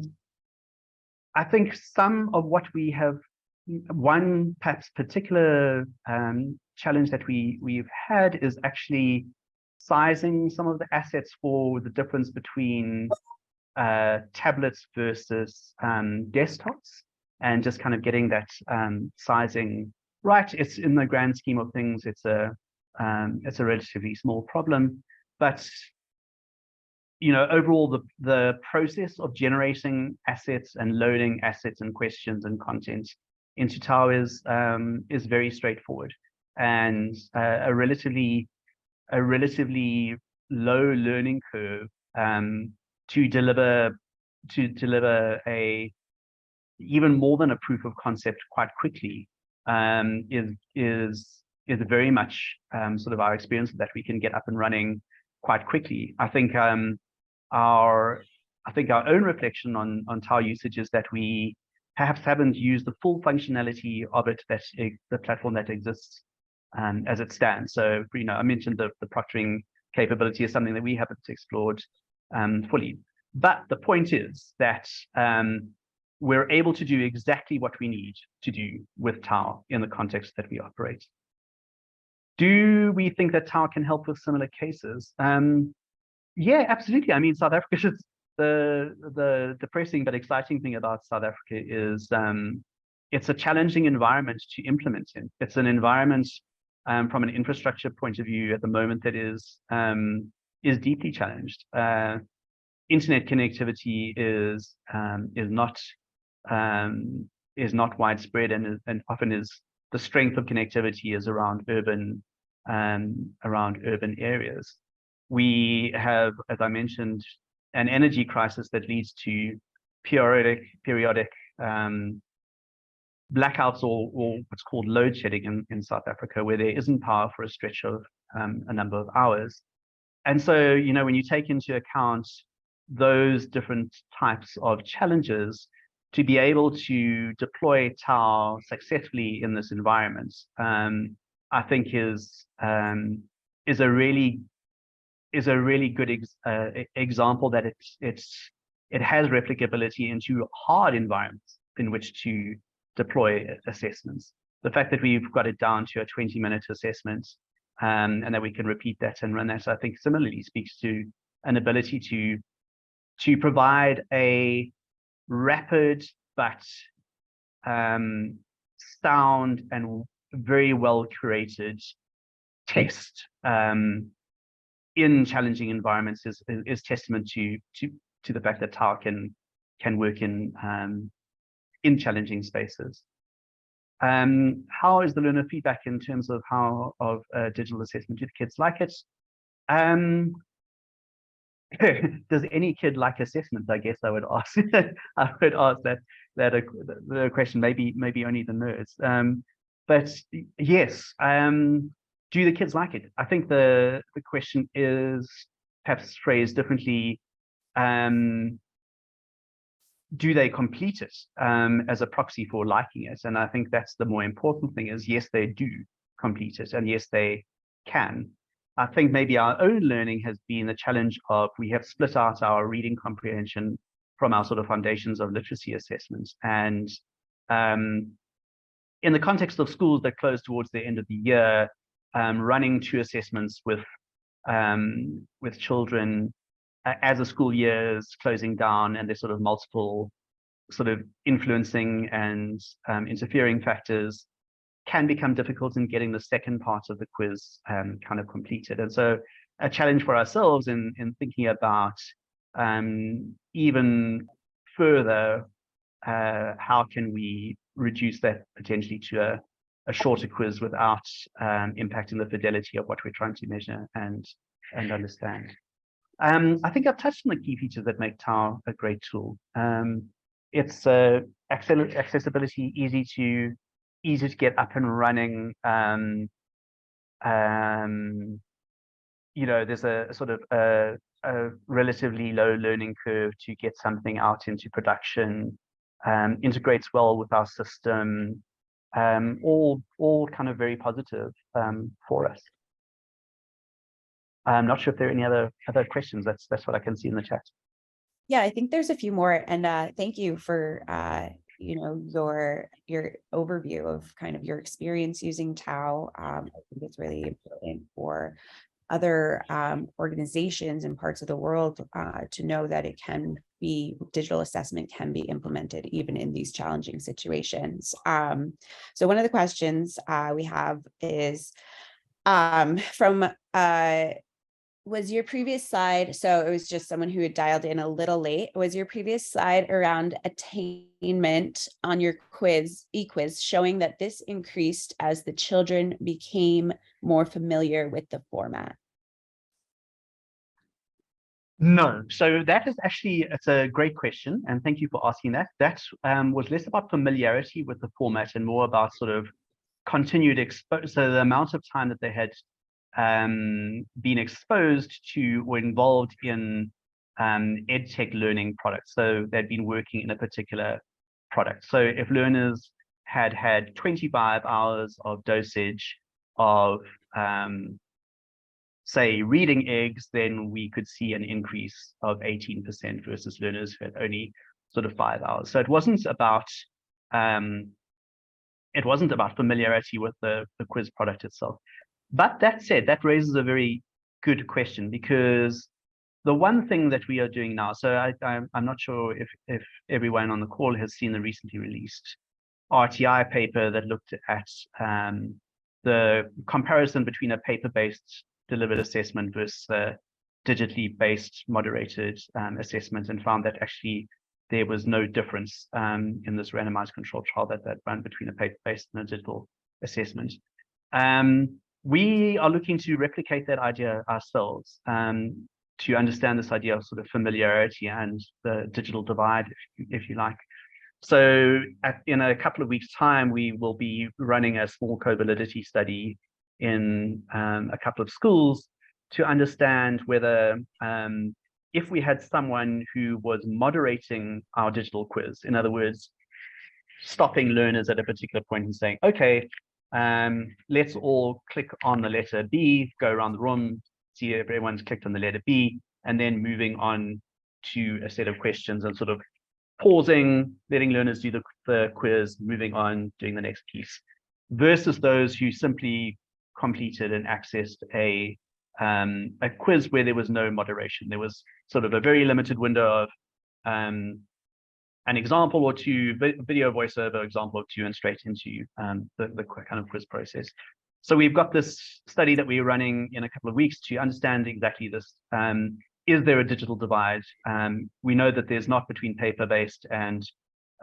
think some of what we have, one perhaps particular challenge that we've had is actually sizing some of the assets for the difference between tablets versus desktops, and just kind of getting that sizing right. It's, in the grand scheme of things, it's a relatively small problem, but overall the process of generating assets and loading assets and questions and content into TAO is very straightforward, and a relatively low learning curve to deliver even more than a proof of concept quite quickly is very much sort of our experience, that we can get up and running quite quickly. I think our own reflection on TAO usage is that we perhaps haven't used the full functionality of it, that the platform that exists as it stands. So I mentioned the proctoring capability is something that we haven't explored fully. But the point is that we're able to do exactly what we need to do with TAO in the context that we operate. Do we think that TAO can help with similar cases? Yeah, absolutely. I mean, South Africa is the depressing but exciting thing about South Africa is it's a challenging environment to implement in. It's an environment from an infrastructure point of view at the moment that is deeply challenged. Internet connectivity is not widespread, and often is the strength of connectivity is around urban areas. We have, as I mentioned, an energy crisis that leads to periodic blackouts or what's called load shedding in South Africa, where there isn't power for a stretch of a number of hours. And so, when you take into account those different types of challenges to be able to deploy TAO successfully in this environment, I think is a really good example that it has replicability into hard environments in which to deploy assessments. The fact that we've got it down to a 20-minute assessment, and that we can repeat that and run that, I think similarly speaks to an ability to provide a rapid but sound and very well curated test in challenging environments is testament to the fact that TAO can work in challenging spaces. How is the learner feedback in terms of digital assessment? Do the kids like it? Does any kid like assessment? I guess I would ask. I would ask the question. Maybe only the nerds. But yes. Do the kids like it? I think the question is perhaps phrased differently. Do they complete it as a proxy for liking it? And I think that's the more important thing is, yes, they do complete it, and yes, they can. I think maybe our own learning has been the challenge of we have split out our reading comprehension from our sort of foundations of literacy assessments. And in the context of schools that close towards the end of the year, running 2 assessments with children as the school year is closing down, and there's sort of multiple sort of influencing and interfering factors, can become difficult in getting the second part of the quiz kind of completed. And so a challenge for ourselves in thinking about even further how can we reduce that potentially to a shorter quiz without impacting the fidelity of what we're trying to measure and understand. I think I've touched on the key features that make TAO a great tool. It's accessibility, easy to get up and running. You know, there's a sort of a relatively low learning curve to get something out into production. Integrates well with our system. All kind of very positive for us. I'm not sure if there are any other questions. That's what I can see in the chat.
Yeah, I think there's a few more, and thank you for you know, your overview of kind of your experience using TAO. I think it's really important for other organizations and parts of the world to know that digital assessment can be implemented even in these challenging situations. So one of the questions we have is from was your previous slide, so it was just someone who had dialed in a little late, was your previous slide around attainment on your e-quiz showing that this increased as the children became more familiar with the format?
No, so that is actually, it's a great question, and thank you for asking that. That was less about familiarity with the format and more about sort of continued exposure. So the amount of time that they had been exposed to or involved in Edtech learning products. So they'd been working in a particular product. So if learners had 25 hours of dosage of say reading eggs, then we could see an increase of 18% versus learners who had only sort of 5 hours. So it wasn't about familiarity with the quiz product itself. But that said, that raises a very good question, because the one thing that we are doing now, so I'm not sure if everyone on the call has seen the recently released RTI paper that looked at the comparison between a paper-based delivered assessment versus digitally based moderated assessment, and found that actually there was no difference in this randomized controlled trial that ran between a paper-based and a digital assessment. We are looking to replicate that idea ourselves to understand this idea of sort of familiarity and the digital divide, if you like. So in a couple of weeks' time, we will be running a small co-validity study in a couple of schools to understand whether if we had someone who was moderating our digital quiz, in other words, stopping learners at a particular point and saying, okay, let's all click on the letter B, go around the room, see if everyone's clicked on the letter B, and then moving on to a set of questions and sort of pausing, letting learners do the quiz, moving on, doing the next piece, versus those who simply completed and accessed a quiz where there was no moderation. There was sort of a very limited window of an example or two, video voiceover example or two, and straight into the kind of quiz process. So we've got this study that we're running in a couple of weeks to understand exactly this. Is there a digital divide? We know that there's not between paper-based and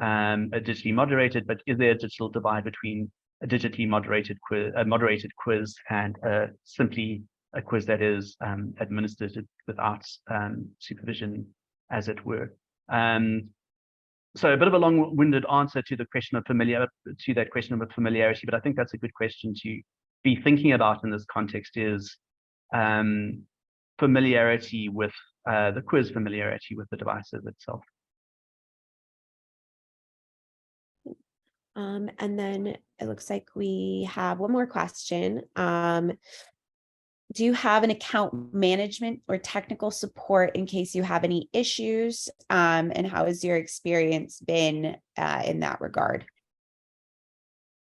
a digitally moderated, but is there a digital divide between a digitally moderated quiz, a moderated quiz, and simply a quiz that is administered without supervision, as it were? So a bit of a long-winded answer to the question of familiarity, but I think that's a good question to be thinking about in this context, is familiarity with the quiz, familiarity with the devices itself.
And then it looks like we have one more question. Do you have an account management or technical support in case you have any issues? And how has your experience been in that regard?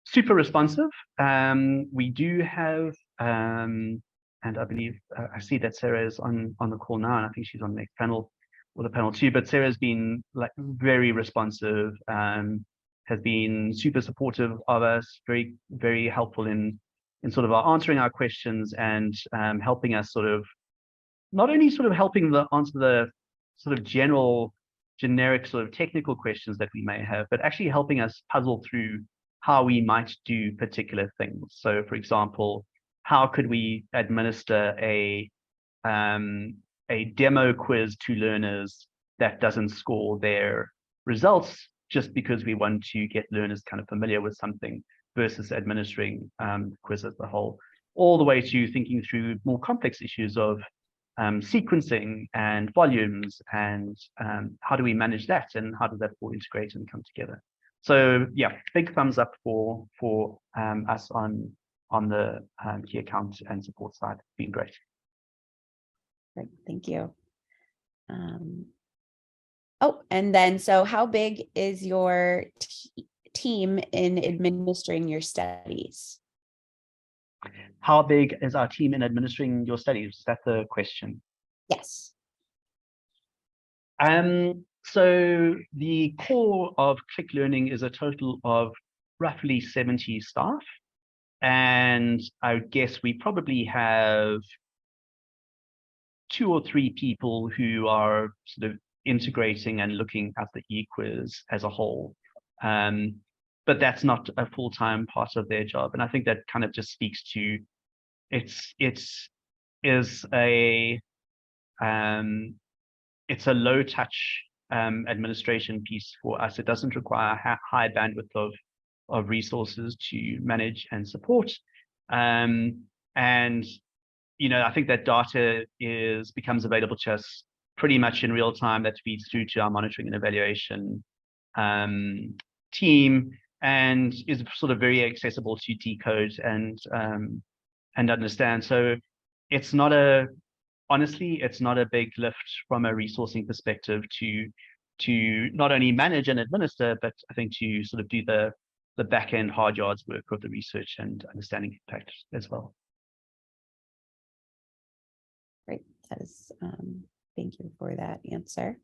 Super responsive. We do have, and I believe I see that Sarah is on the call now, and I think she's on the next panel or the panel too. But Sarah's been like very responsive, has been super supportive of us, very, very helpful in sort of answering our questions and helping us sort of not only sort of helping answer the sort of generic sort of technical questions that we may have, but actually helping us puzzle through how we might do particular things. So, for example, how could we administer a demo quiz to learners that doesn't score their results just because we want to get learners kind of familiar with something, versus administering quiz as a whole, all the way to thinking through more complex issues of sequencing and volumes, and how do we manage that, and how does that all integrate and come together. So yeah, big thumbs up for us on the key account and support side. It's been great.
Great, thank you. Oh, and then, so how big is your team in administering your studies?
How big is our team in administering your studies? Is that the question?
Yes.
So the core of Click Learning is a total of roughly 70 staff. And I would guess we probably have 2 or 3 people who are sort of integrating and looking at the e-quiz as a whole. But that's not a full-time part of their job. And I think that kind of just speaks to it's a low touch administration piece for us. It doesn't require a high bandwidth of resources to manage and support. And you know, I think that data becomes available to us pretty much in real time. That feeds through to our monitoring and evaluation team, and is sort of very accessible to decode and understand. So it's not honestly, it's not a big lift from a resourcing perspective to not only manage and administer, but I think to sort of do the back end hard yards work of the research and understanding impact as well.
Great, that is, thank you for that answer.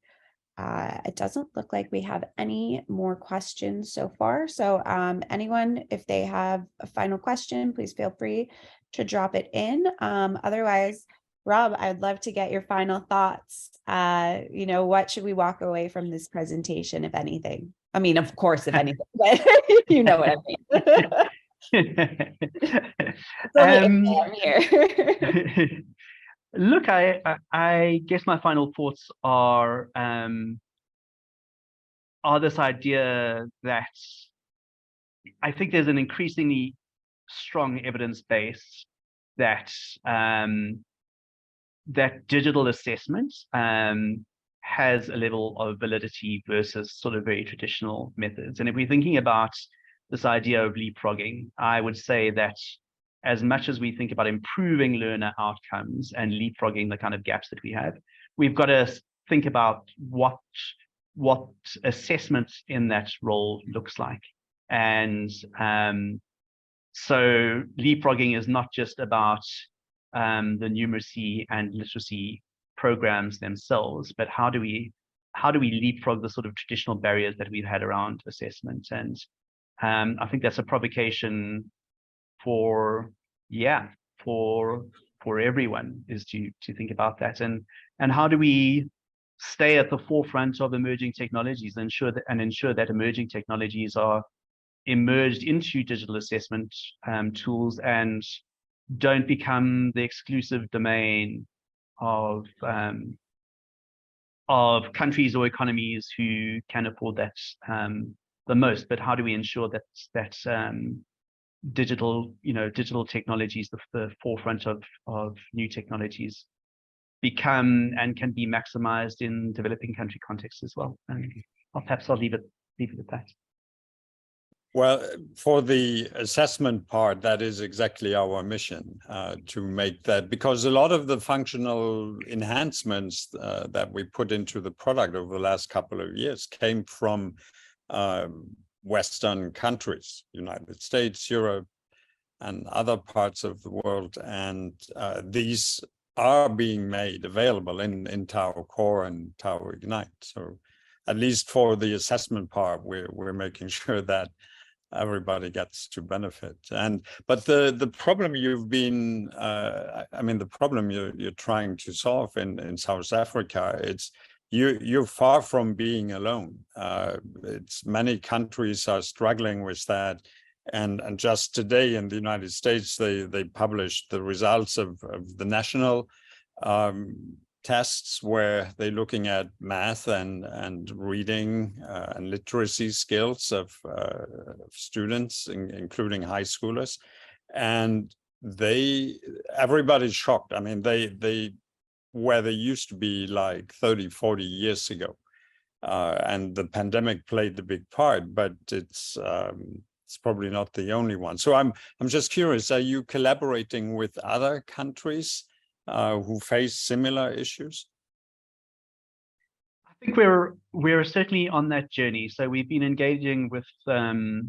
It doesn't look like we have any more questions so far. So anyone, if they have a final question, please feel free to drop it in. Otherwise, Rob, I'd love to get your final thoughts. You know, what should we walk away from this presentation, if anything? I mean, of course, if anything, but you know what I mean. I'm here.
Look, I guess my final thoughts are this idea that I think there's an increasingly strong evidence base that that digital assessment has a level of validity versus sort of very traditional methods. And if we're thinking about this idea of leapfrogging, I would say that as much as we think about improving learner outcomes and leapfrogging the kind of gaps that we have, we've got to think about what assessment in that role looks like. And so leapfrogging is not just about the numeracy and literacy programs themselves, but how do we leapfrog the sort of traditional barriers that we've had around assessment? And I think that's a provocation for everyone, is to think about that, and how do we stay at the forefront of emerging technologies and ensure that emerging technologies are emerged into digital assessment tools and don't become the exclusive domain of countries or economies who can afford that the most. But how do we ensure that digital technologies, the forefront of new technologies, become and can be maximized in developing country contexts as well? And perhaps I'll leave it at that.
Well, for the assessment part, that is exactly our mission, to make that, because a lot of the functional enhancements that we put into the product over the last couple of years came from Western countries, United States, Europe, and other parts of the world. And these are being made available in TAO Core and TAO Ignite. So at least for the assessment part, we're making sure that everybody gets to benefit. But the problem you've been, the problem you're trying to solve in South Africa, it's you're far from being alone. It's many countries are struggling with that. And just today in the United States, they published the results of the national tests, where they're looking at math and reading and literacy skills of students, including high schoolers. And everybody's shocked. I mean, they where they used to be like 30, 40 years ago. And the pandemic played the big part, but it's probably not the only one. So I'm just curious, are you collaborating with other countries who face similar issues?
I think we're certainly on that journey. So we've been engaging with the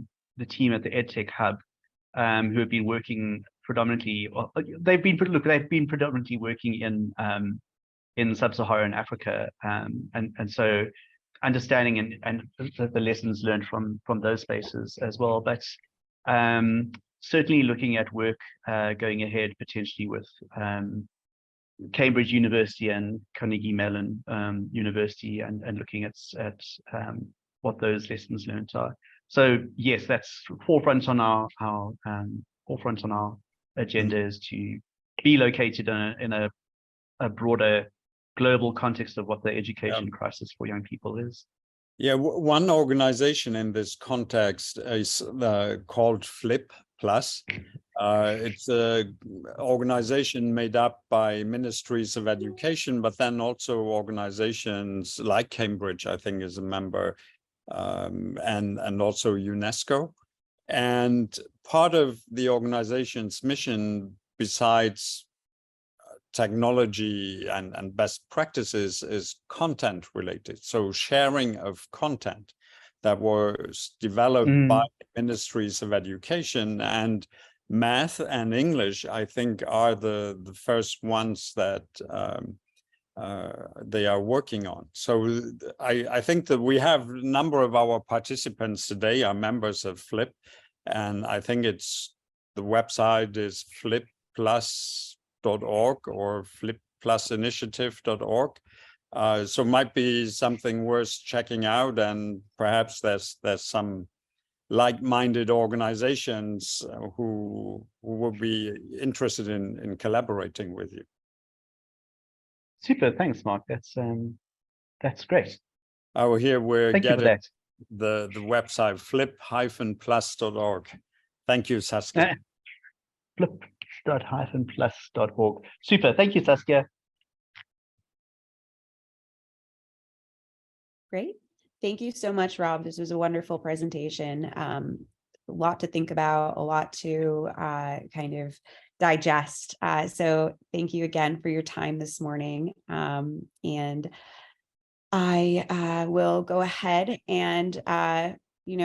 team at the Edtech Hub, who have been working predominantly. They've been predominantly working in sub-Saharan Africa, and so understanding and the lessons learned from those spaces as well. But certainly looking at work going ahead potentially with Cambridge University and Carnegie Mellon University, and looking at what those lessons learned are. So yes, that's forefront on our agenda, is to be located in a broader global context of what the education crisis for young people is.
Yeah, one organization in this context is called Flip Plus. It's an organization made up by ministries of education, but then also organizations like Cambridge, I think, is a member, and also UNESCO. And part of the organization's mission, besides technology and best practices, is content related. So sharing of content that was developed by ministries of education, and math and English, I think, are the first ones that they are working on. So I think that we have a number of our participants today are members of Flip, and I think the website is flipplus.org or flipplusinitiative.org. So might be something worth checking out, and perhaps there's some like-minded organizations who will be interested in collaborating with you.
Super, thanks, Mark. That's great.
Oh, here we're
Thank
getting
you for
the website flip-plus.org. Thank you, Saskia.
Flip.-plus.org. Super, thank you, Saskia.
Great. Thank you so much, Rob. This was a wonderful presentation. A lot to think about, a lot to kind of digest. So thank you again for your time this morning. And I will go ahead and,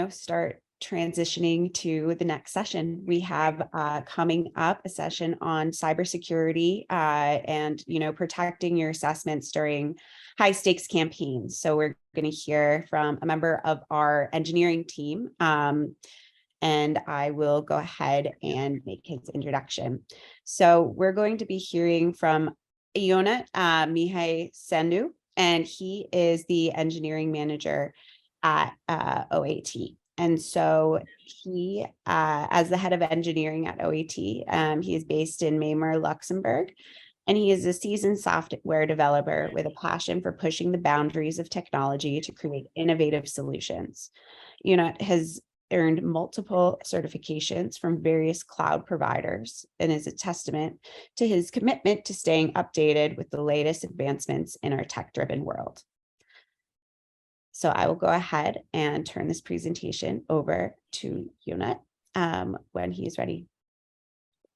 start transitioning to the next session. We have coming up a session on cybersecurity and, protecting your assessments during high stakes campaigns. So we're going to hear from a member of our engineering team. And I will go ahead and make his introduction. So we're going to be hearing from Iona Mihai Sendu, and he is the engineering manager at OAT. And so he, as the head of engineering at OAT, he is based in Weimar, Luxembourg, and he is a seasoned software developer with a passion for pushing the boundaries of technology to create innovative solutions. Iona has earned multiple certifications from various cloud providers and is a testament to his commitment to staying updated with the latest advancements in our tech-driven world. So I will go ahead and turn this presentation over to Iona when he's ready.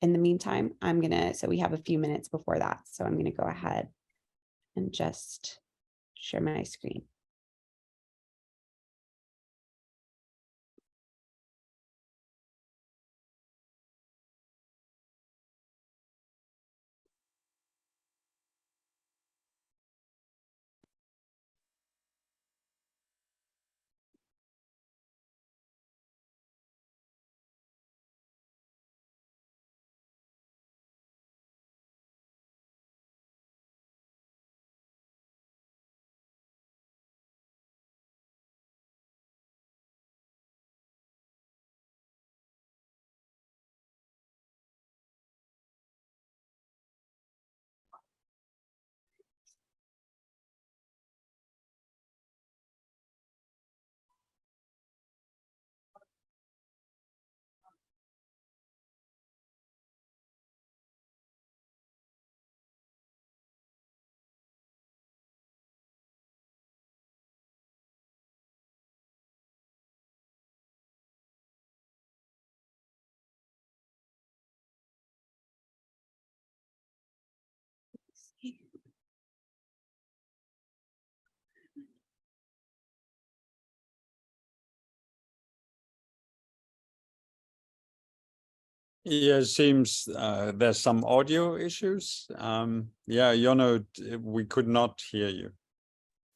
In the meantime, so we have a few minutes before that. So I'm gonna go ahead and just share my screen.
Yeah, it seems there's some audio issues. Yeah, Jono, we could not hear you.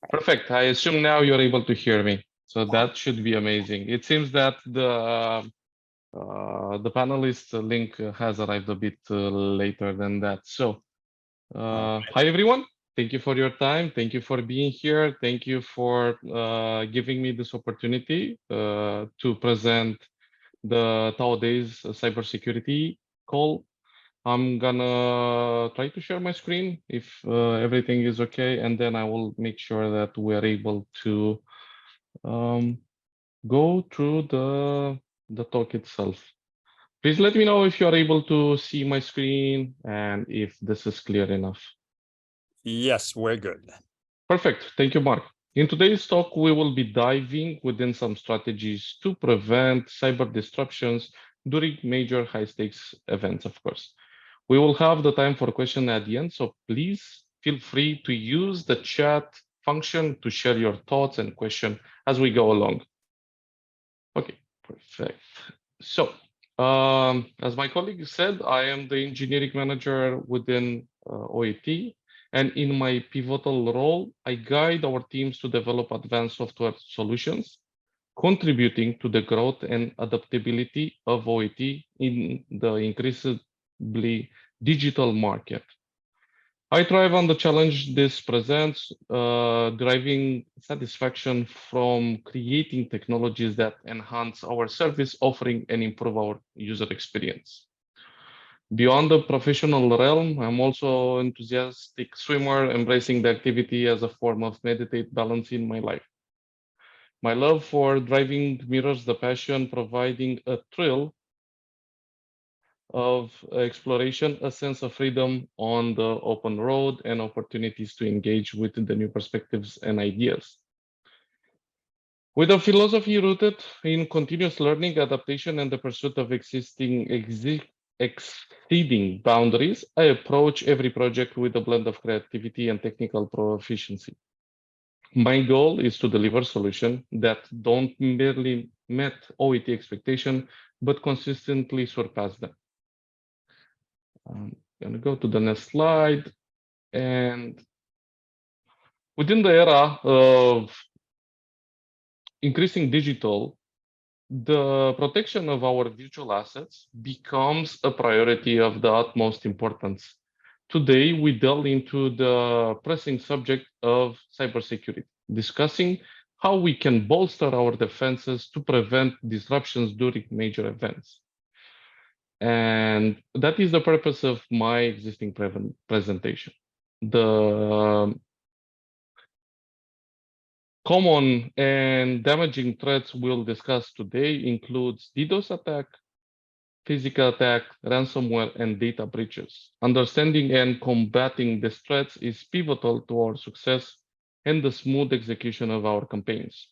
Perfect. I assume now you're able to hear me. So that should be amazing. It seems that the panelist link has arrived a bit later than that. So hi, everyone. Thank you for your time. Thank you for being here. Thank you for giving me this opportunity to present the TAO Days cybersecurity call. I'm gonna try to share my screen if everything is okay, and then I will make sure that we're able to go through the talk itself. Please let me know if you're able to see my screen and if this is clear enough.
Yes, we're good.
Perfect. Thank you, Mark. In today's talk, we will be diving within some strategies to prevent cyber disruptions during major high-stakes events, of course. We will have the time for questions at the end, so please feel free to use the chat function to share your thoughts and questions as we go along. Okay, perfect. So, as my colleague said, I am the engineering manager within OAT. And in my pivotal role, I guide our teams to develop advanced software solutions, contributing to the growth and adaptability of OAT in the increasingly digital market. I thrive on the challenge this presents, deriving satisfaction from creating technologies that enhance our service offering and improve our user experience. Beyond the professional realm, I'm also an enthusiastic swimmer, embracing the activity as a form of meditate balance in my life. My love for driving mirrors the passion, providing a thrill of exploration, a sense of freedom on the open road, and opportunities to engage with the new perspectives and ideas. With a philosophy rooted in continuous learning, adaptation, and the pursuit of exceeding boundaries, I approach every project with a blend of creativity and technical proficiency. My goal is to deliver solutions that don't merely meet OET expectation, but consistently surpass them. I'm going to go to the next slide. And within the era of increasing digital, the protection of our virtual assets becomes a priority of the utmost importance. Today, we delve into the pressing subject of cybersecurity, discussing how we can bolster our defenses to prevent disruptions during major events. And that is the purpose of my existing presentation. The common and damaging threats we'll discuss today includes DDoS attack, physical attack, ransomware, and data breaches. Understanding and combating these threats is pivotal to our success and the smooth execution of our campaigns.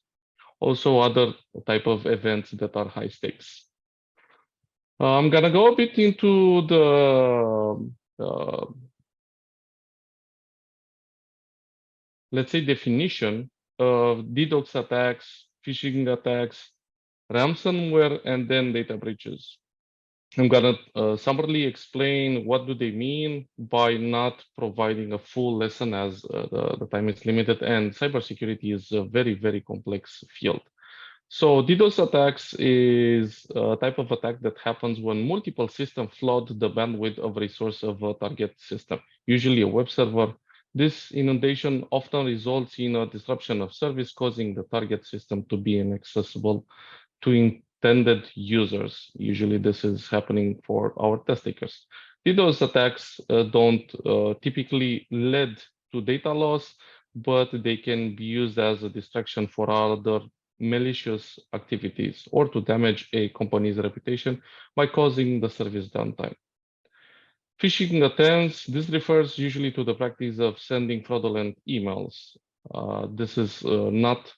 Also, other type of events that are high stakes. I'm gonna go a bit into the let's say definition of DDoS attacks, phishing attacks, ransomware, and then data breaches. I'm gonna summarily explain what do they mean by not providing a full lesson as the time is limited, and cybersecurity is a very, very complex field. So DDoS attacks is a type of attack that happens when multiple systems flood the bandwidth of resource of a target system, usually a web server. This inundation often results in a disruption of service, causing the target system to be inaccessible to intended users. Usually this is happening for our test takers. DDoS attacks don't typically lead to data loss, but they can be used as a distraction for other malicious activities or to damage a company's reputation by causing the service downtime. Phishing attempts, this refers usually to the practice of sending fraudulent emails. This is not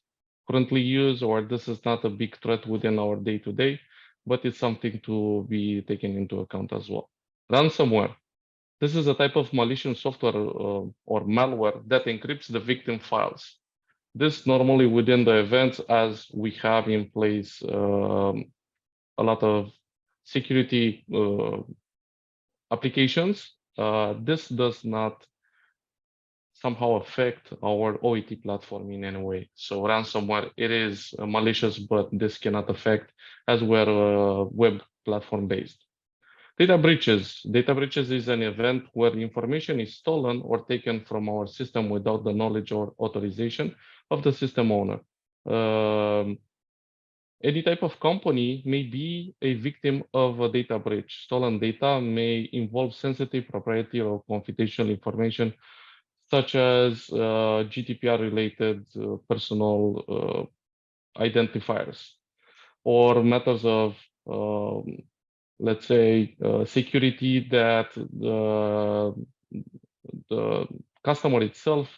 currently used, or this is not a big threat within our day-to-day, but it's something to be taken into account as well. Ransomware. This is a type of malicious software or malware that encrypts the victim files. This normally within the events, as we have in place a lot of security applications, this does not somehow affect our OET platform in any way. So ransomware, it is malicious, but this cannot affect as we're web platform based. Data breaches. Data breaches is an event where information is stolen or taken from our system without the knowledge or authorization of the system owner. Any type of company may be a victim of a data breach. Stolen data may involve sensitive, proprietary, or confidential information, such as GDPR-related personal identifiers, or matters of let's say, security that the customer itself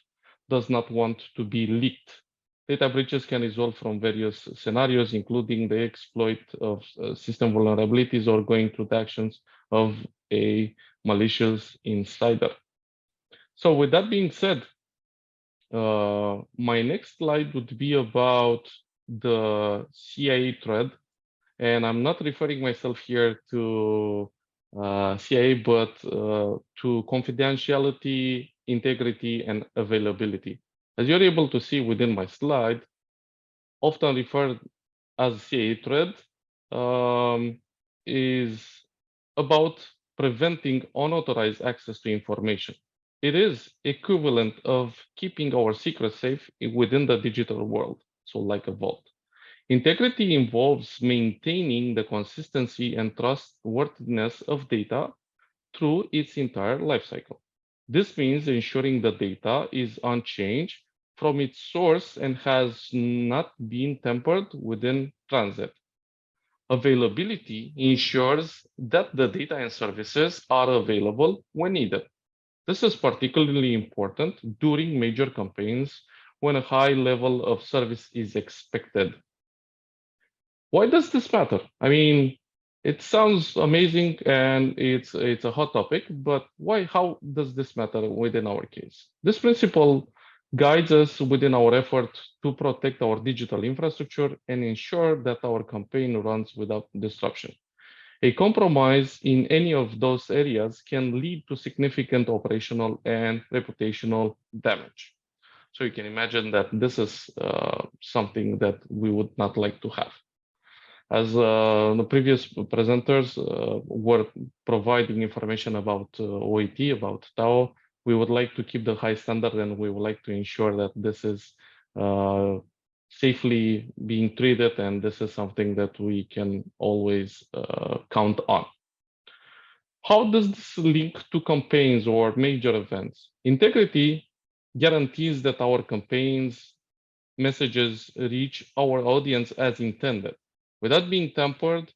does not want to be leaked. Data breaches can result from various scenarios, including the exploit of system vulnerabilities or going through the actions of a malicious insider. So with that being said, my next slide would be about the CIA thread. And I'm not referring myself here to CIA, but to confidentiality, integrity, and availability. As you're able to see within my slide, often referred as CIA thread, is about preventing unauthorized access to information. It is equivalent of keeping our secrets safe within the digital world, so like a vault. Integrity involves maintaining the consistency and trustworthiness of data through its entire lifecycle. This means ensuring the data is unchanged from its source and has not been tampered within transit. Availability ensures that the data and services are available when needed. This is particularly important during major campaigns when a high level of service is expected. Why does this matter? I mean, it sounds amazing and it's a hot topic, but why? How does this matter within our case? This principle guides us within our effort to protect our digital infrastructure and ensure that our campaign runs without disruption. A compromise in any of those areas can lead to significant operational and reputational damage. So you can imagine that this is something that we would not like to have. As the previous presenters were providing information about OET, about TAO, we would like to keep the high standard and we would like to ensure that this is safely being treated, and this is something that we can always count on. How does this link to campaigns or major events? Integrity guarantees that our campaigns messages reach our audience as intended, without being tampered,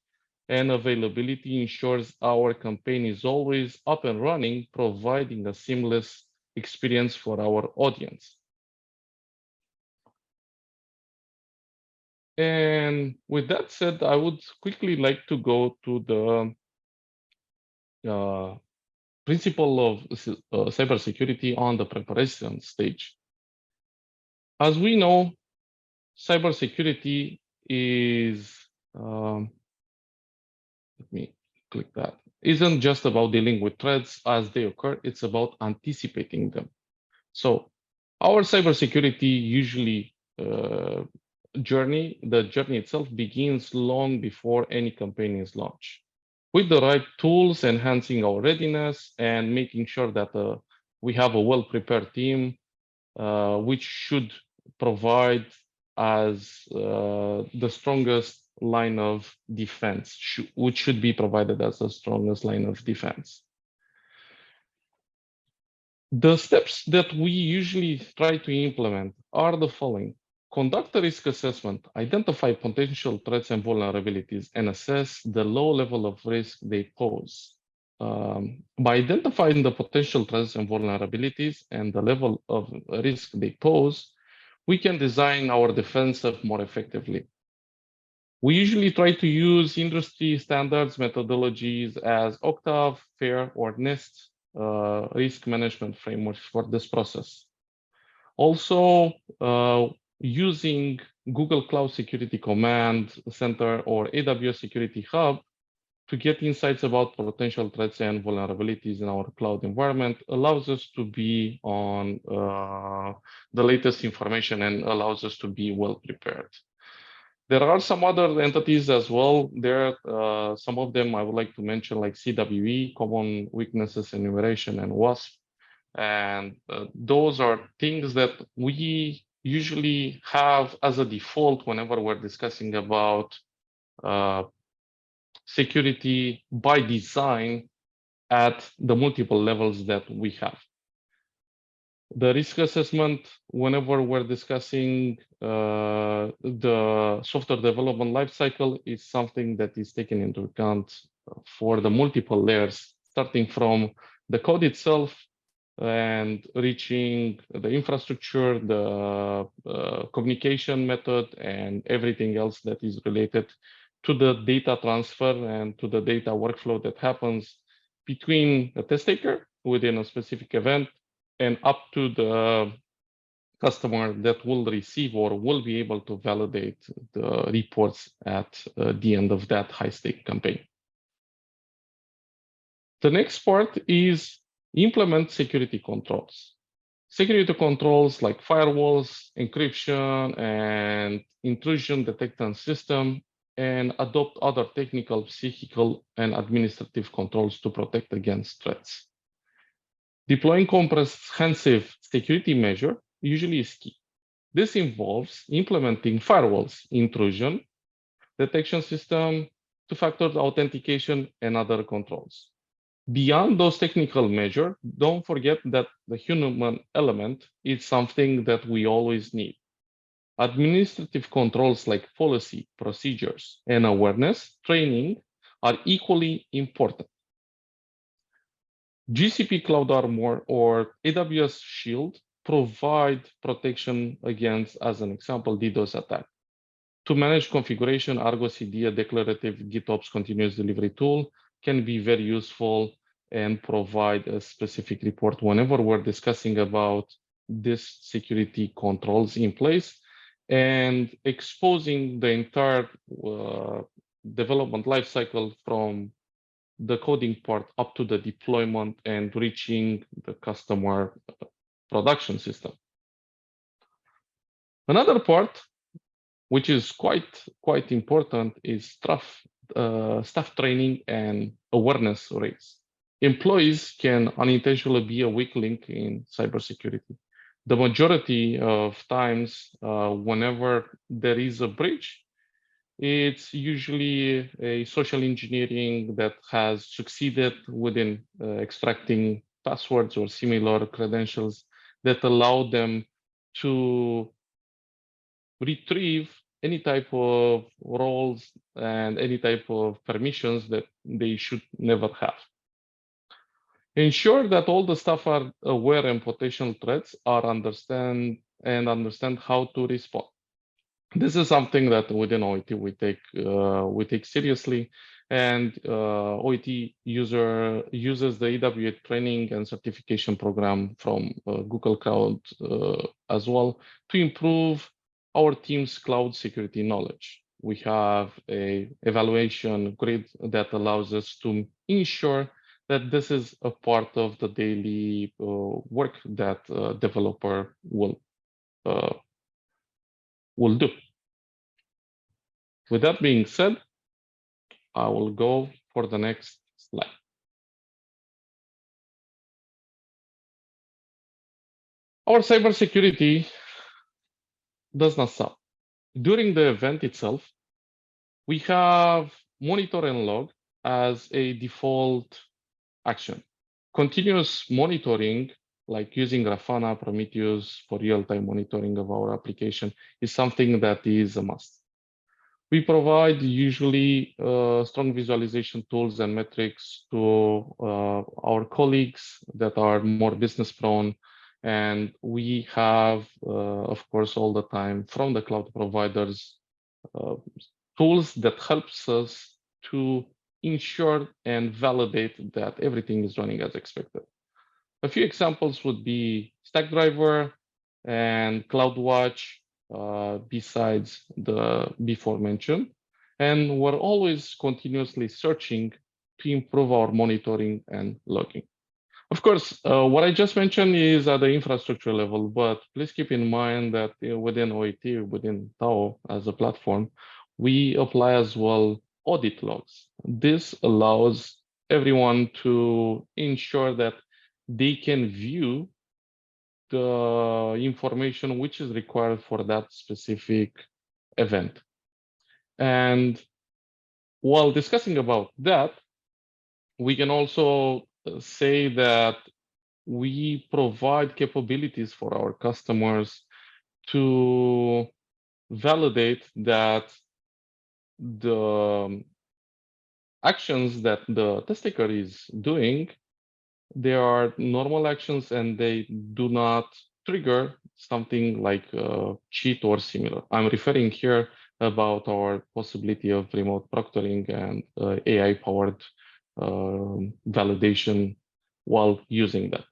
and availability ensures our campaign is always up and running, providing a seamless experience for our audience. And with that said, I would quickly like to go to the principle of cybersecurity on the preparation stage. As we know, cybersecurity is, let me click that, isn't just about dealing with threats as they occur, it's about anticipating them. So our cybersecurity usually the journey itself begins long before any campaign is launched. With the right tools, enhancing our readiness and making sure that we have a well-prepared team, which should provide as the strongest line of defense, which should be provided as the strongest line of defense. The steps that we usually try to implement are the following. Conduct a risk assessment, identify potential threats and vulnerabilities, and assess the low level of risk they pose. By identifying the potential threats and vulnerabilities and the level of risk they pose, we can design our defense more effectively. We usually try to use industry standards methodologies as Octave, FAIR, or NIST risk management frameworks for this process. Also, using Google Cloud Security Command Center or AWS Security Hub to get insights about potential threats and vulnerabilities in our cloud environment allows us to be on the latest information and allows us to be well prepared. There are some other entities as well. Some of them I would like to mention, like CWE, Common Weaknesses Enumeration, and WASP. And those are things that we usually have as a default whenever we're discussing about security by design at the multiple levels that we have. The risk assessment, whenever we're discussing the software development lifecycle, is something that is taken into account for the multiple layers, starting from the code itself and reaching the infrastructure, the communication method, and everything else that is related to the data transfer and to the data workflow that happens between the test taker within a specific event and up to the customer that will receive or will be able to validate the reports at the end of that high-stake campaign. The next part is implement security controls. Security controls like firewalls, encryption, and intrusion detection system, and adopt other technical, psychical, and administrative controls to protect against threats. Deploying comprehensive security measure usually is key. This involves implementing firewalls, intrusion detection system, two-factor authentication, and other controls. Beyond those technical measures, don't forget that the human element is something that we always need. Administrative controls like policy, procedures, and awareness training are equally important. GCP Cloud Armor or AWS Shield provide protection against, as an example, DDoS attack. To manage configuration, Argo CD, a declarative GitOps continuous delivery tool, can be very useful and provide a specific report whenever we're discussing about this security controls in place and exposing the entire development lifecycle from the coding part up to the deployment and reaching the customer production system. Another part, which is quite important, is staff training and awareness rates. Employees can unintentionally be a weak link in cybersecurity. The majority of times, whenever there is a breach, it's usually a social engineering that has succeeded within extracting passwords or similar credentials that allow them to retrieve any type of roles and any type of permissions that they should never have. Ensure that all the staff are aware and potential threats are understand how to respond. This is something that within OIT we take seriously, and OIT uses the AWS training and certification program from Google Cloud as well to improve our team's cloud security knowledge. We have a evaluation grid that allows us to ensure that this is a part of the daily work that a developer will do. With that being said, I will go for the next slide. Our cybersecurity does not stop. During the event itself, we have monitor and log as a default action. Continuous monitoring, like using Grafana, Prometheus for real-time monitoring of our application, is something that is a must. We provide usually strong visualization tools and metrics to our colleagues that are more business prone. And we have, of course, all the time from the cloud providers, tools that helps us to ensure and validate that everything is running as expected. A few examples would be Stackdriver and CloudWatch, besides the before mentioned. And we're always continuously searching to improve our monitoring and logging. Of course, what I just mentioned is at the infrastructure level, but please keep in mind that within OIT, within TAO as a platform, we apply as well audit logs. This allows everyone to ensure that they can view the information which is required for that specific event. And while discussing about that, we can also say that we provide capabilities for our customers to validate that the actions that the test taker is doing, they are normal actions and they do not trigger something like cheat or similar. I'm referring here about our possibility of remote proctoring and AI-powered validation while using that.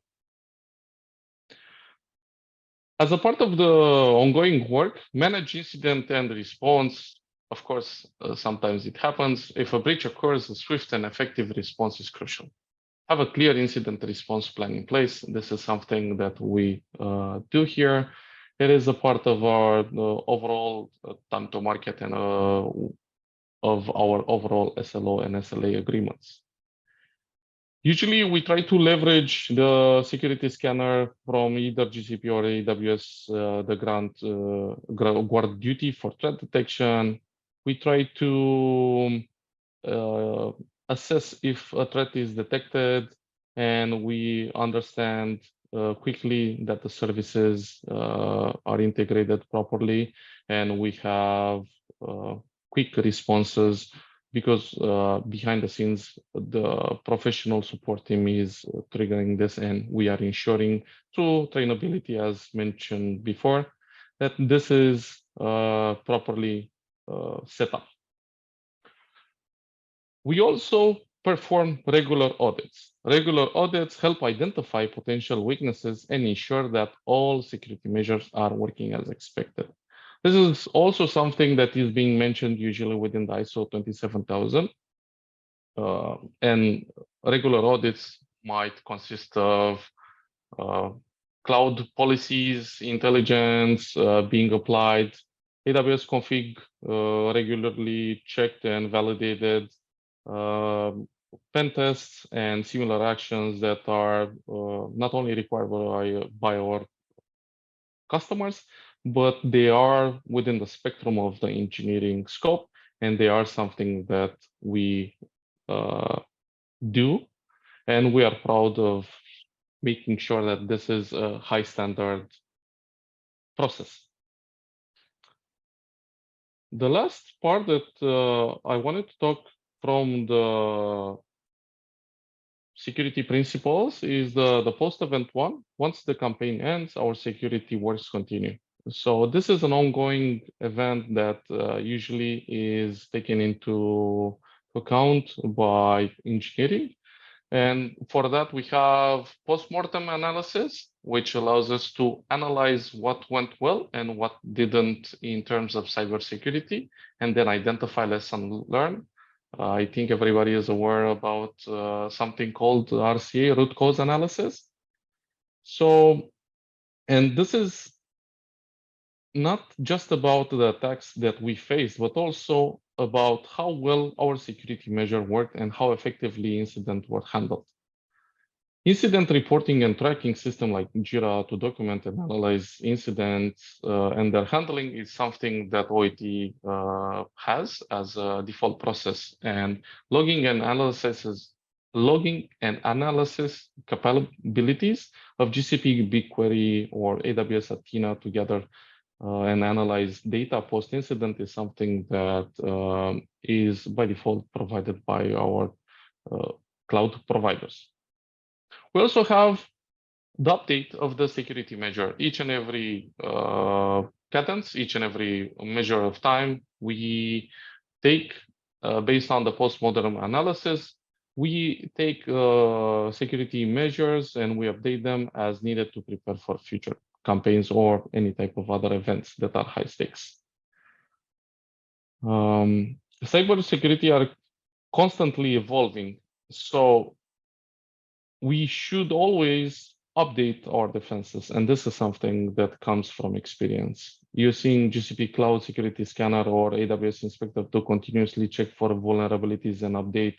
As a part of the ongoing work, manage incident and response. Of course, sometimes it happens. If a breach occurs, a swift and effective response is crucial. Have a clear incident response plan in place. This is something that we do here. It is a part of our overall time to market and of our overall SLO and SLA agreements. Usually, we try to leverage the security scanner from either GCP or AWS, the guard duty for threat detection. We try to assess if a threat is detected, and we understand quickly that the services are integrated properly, and we have quick responses because behind the scenes, the professional support team is triggering this, and we are ensuring through trainability, as mentioned before, that this is properly set up. We also perform regular audits. Regular audits help identify potential weaknesses and ensure that all security measures are working as expected. This is also something that is being mentioned usually within the ISO 27000. And regular audits might consist of cloud policies, intelligence being applied, AWS config regularly checked and validated, pen tests and similar actions that are not only required by our customers, but they are within the spectrum of the engineering scope, and they are something that we do, and we are proud of making sure that this is a high standard process. The last part that I wanted to talk from the security principles is the post-event one. Once the campaign ends, our security works continue. So this is an ongoing event that usually is taken into account by engineering. And for that, we have post-mortem analysis, which allows us to analyze what went well and what didn't in terms of cybersecurity, and then identify lessons learned. I think everybody is aware about something called RCA, root cause analysis. So, and this is not just about the attacks that we faced, but also about how well our security measure worked and how effectively incidents were handled. Incident reporting and tracking system like Jira to document and analyze incidents and their handling is something that OIT has as a default process. And logging and analysis capabilities of GCP, BigQuery, or AWS Athena together and analyze data post-incident is something that is by default provided by our cloud providers. We also have the update of the security measure. Each and every cadence, each and every measure of time, we take based on the post-mortem analysis, we take security measures and we update them as needed to prepare for future campaigns or any type of other events that are high stakes. Cybersecurity are constantly evolving, so we should always update our defenses, and this is something that comes from experience. Using GCP Cloud Security Scanner or AWS Inspector to continuously check for vulnerabilities and update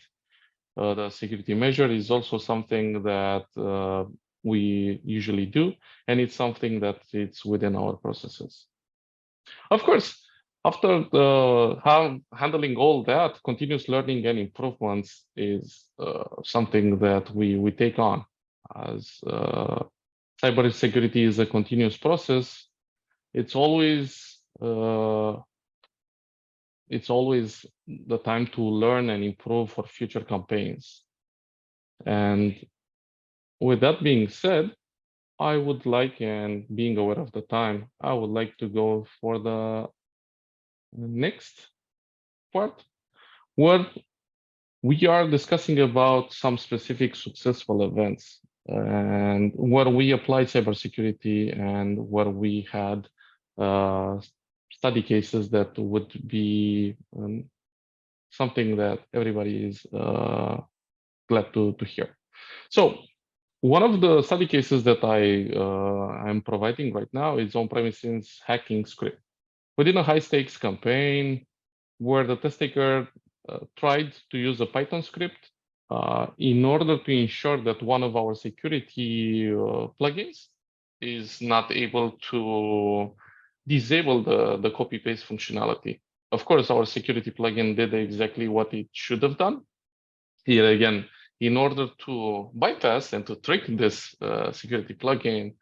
the security measure is also something that we usually do, and it's something that it's within our processes. Of course, after handling all that, continuous learning and improvements is something that we take on. As cybersecurity is a continuous process, it's always the time to learn and improve for future campaigns. And with that being said, I would like, and being aware of the time, I would like to go for the next part, where we are discussing about some specific successful events and where we applied cybersecurity and where we had study cases that would be something that everybody is glad to hear. So one of the study cases that I am providing right now is on-premises hacking script. Within a high-stakes campaign where the test taker tried to use a Python script in order to ensure that one of our security plugins is not able to disable the copy-paste functionality. Of course, our security plugin did exactly what it should have done. Here again, in order to bypass and to trick this security plugin,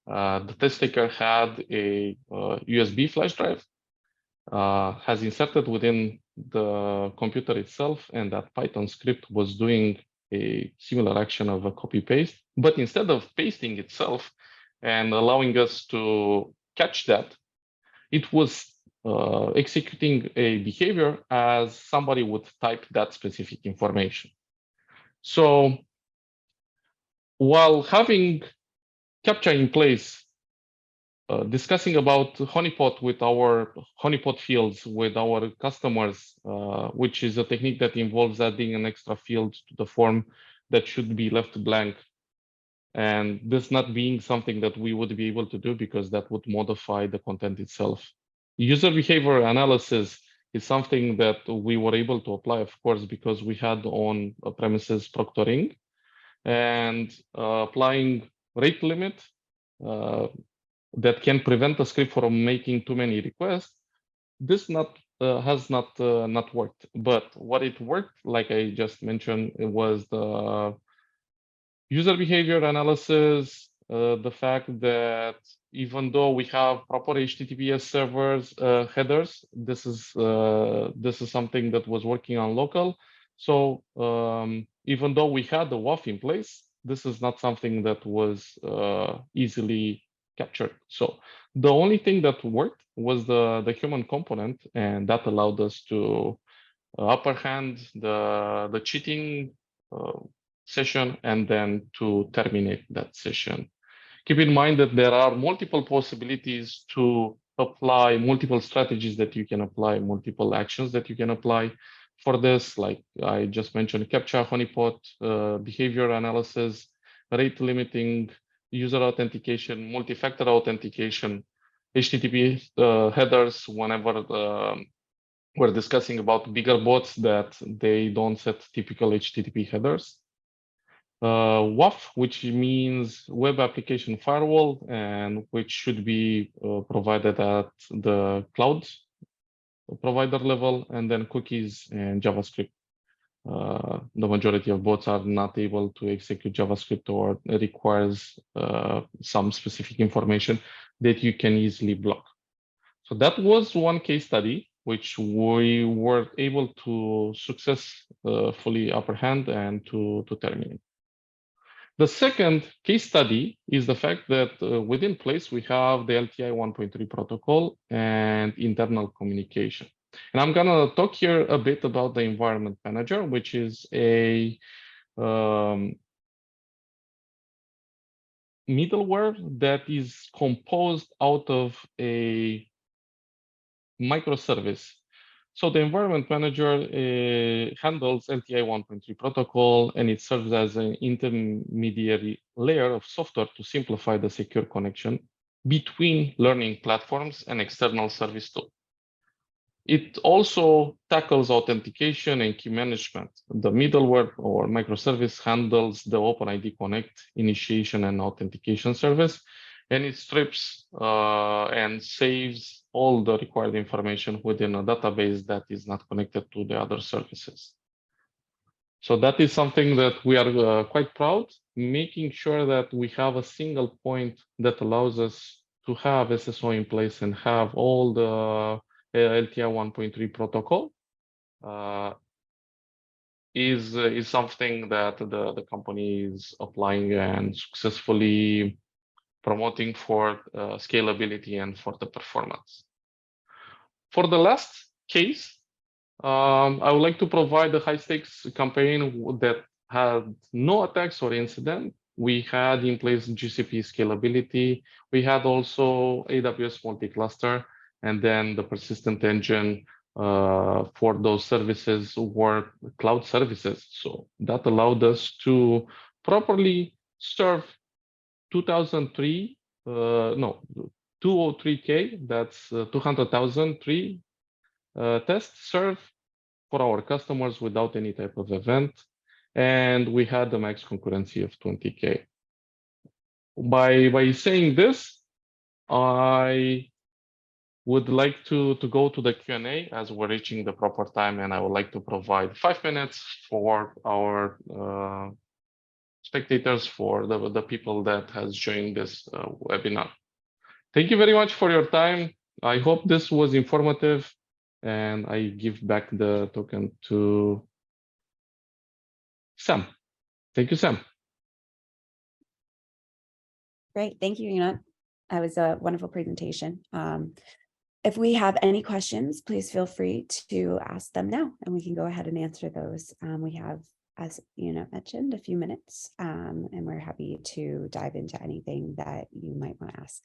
the test taker had a USB flash drive, has inserted within the computer itself, and that Python script was doing a similar action of a copy paste. But instead of pasting itself and allowing us to catch that, it was executing a behavior as somebody would type that specific information. So while having CAPTCHA in place, discussing about honeypot with our honeypot fields with our customers, which is a technique that involves adding an extra field to the form that should be left blank. And this not being something that we would be able to do because that would modify the content itself. User behavior analysis is something that we were able to apply, of course, because we had on premises proctoring and applying rate limit that can prevent the script from making too many requests. This has not worked. But what it worked, like I just mentioned, it was the user behavior analysis, the fact that even though we have proper HTTPS servers headers, this is something that was working on local. So even though we had the WAF in place, this is not something that was easily captured. So the only thing that worked was the human component, and that allowed us to upper hand the cheating session and then to terminate that session. Keep in mind that there are multiple possibilities to apply, multiple strategies that you can apply, multiple actions that you can apply for this, like I just mentioned, CAPTCHA, honeypot, behavior analysis, rate limiting, user authentication, multi-factor authentication, HTTP headers whenever we're discussing about bigger bots that they don't set typical HTTP headers. WAF, which means web application firewall, and which should be provided at the cloud provider level, and then cookies and JavaScript. The majority of bots are not able to execute JavaScript, or it requires some specific information that you can easily block. So that was one case study which we were able to successfully upper hand and to terminate. The second case study is the fact that within place we have the LTI 1.3 protocol and internal communication. And I'm gonna talk here a bit about the environment manager, which is a middleware that is composed out of a microservice. So the environment manager handles LTI 1.3 protocol, and it serves as an intermediary layer of software to simplify the secure connection between learning platforms and external service tools. It also tackles authentication and key management. The middleware or microservice handles the OpenID Connect initiation and authentication service, and it strips and saves all the required information within a database that is not connected to the other services. So that is something that we are quite proud, making sure that we have a single point that allows us to have SSO in place and have all the LTI 1.3 protocol is something that the company is applying and successfully promoting for scalability and for the performance. For the last case, I would like to provide a high stakes campaign that had no attacks or incident. We had in place GCP scalability. We had also AWS multi-cluster, and then the persistent engine for those services were cloud services. So that allowed us to properly serve 203K, that's 200,003 tests served for our customers without any type of event. And we had the max concurrency of 20K. By saying this, I would like to go to the Q&A as we're reaching the proper time, and I would like to provide 5 minutes for our spectators, for the people that has joined this webinar. Thank you very much for your time. I hope this was informative. and I give back the token to Sam. Thank you, Sam.
Great, thank you, Keynote. That was a wonderful presentation. If we have any questions, please feel free to ask them now, and we can go ahead and answer those. We have, as mentioned, a few minutes, and we're happy to dive into anything that you might want to ask.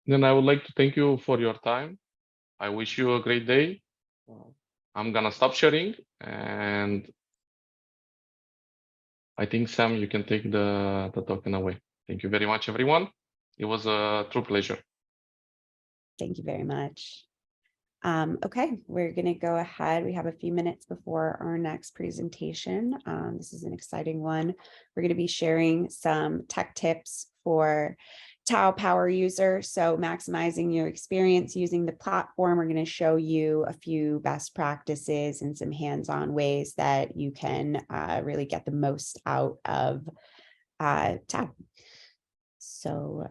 Then I would like to thank you for your time. I wish you a great day. I'm gonna stop sharing, and I think, Sam, you can take the token away. Thank you very much, everyone. It was a true pleasure.
Thank you very much. Okay, we're going to go ahead. We have a few minutes before our next presentation. This is an exciting one. We're going to be sharing some tech tips for TAO power user. So maximizing your experience using the platform. We're going to show you a few best practices and some hands-on ways that you can really get the most out of TAO. So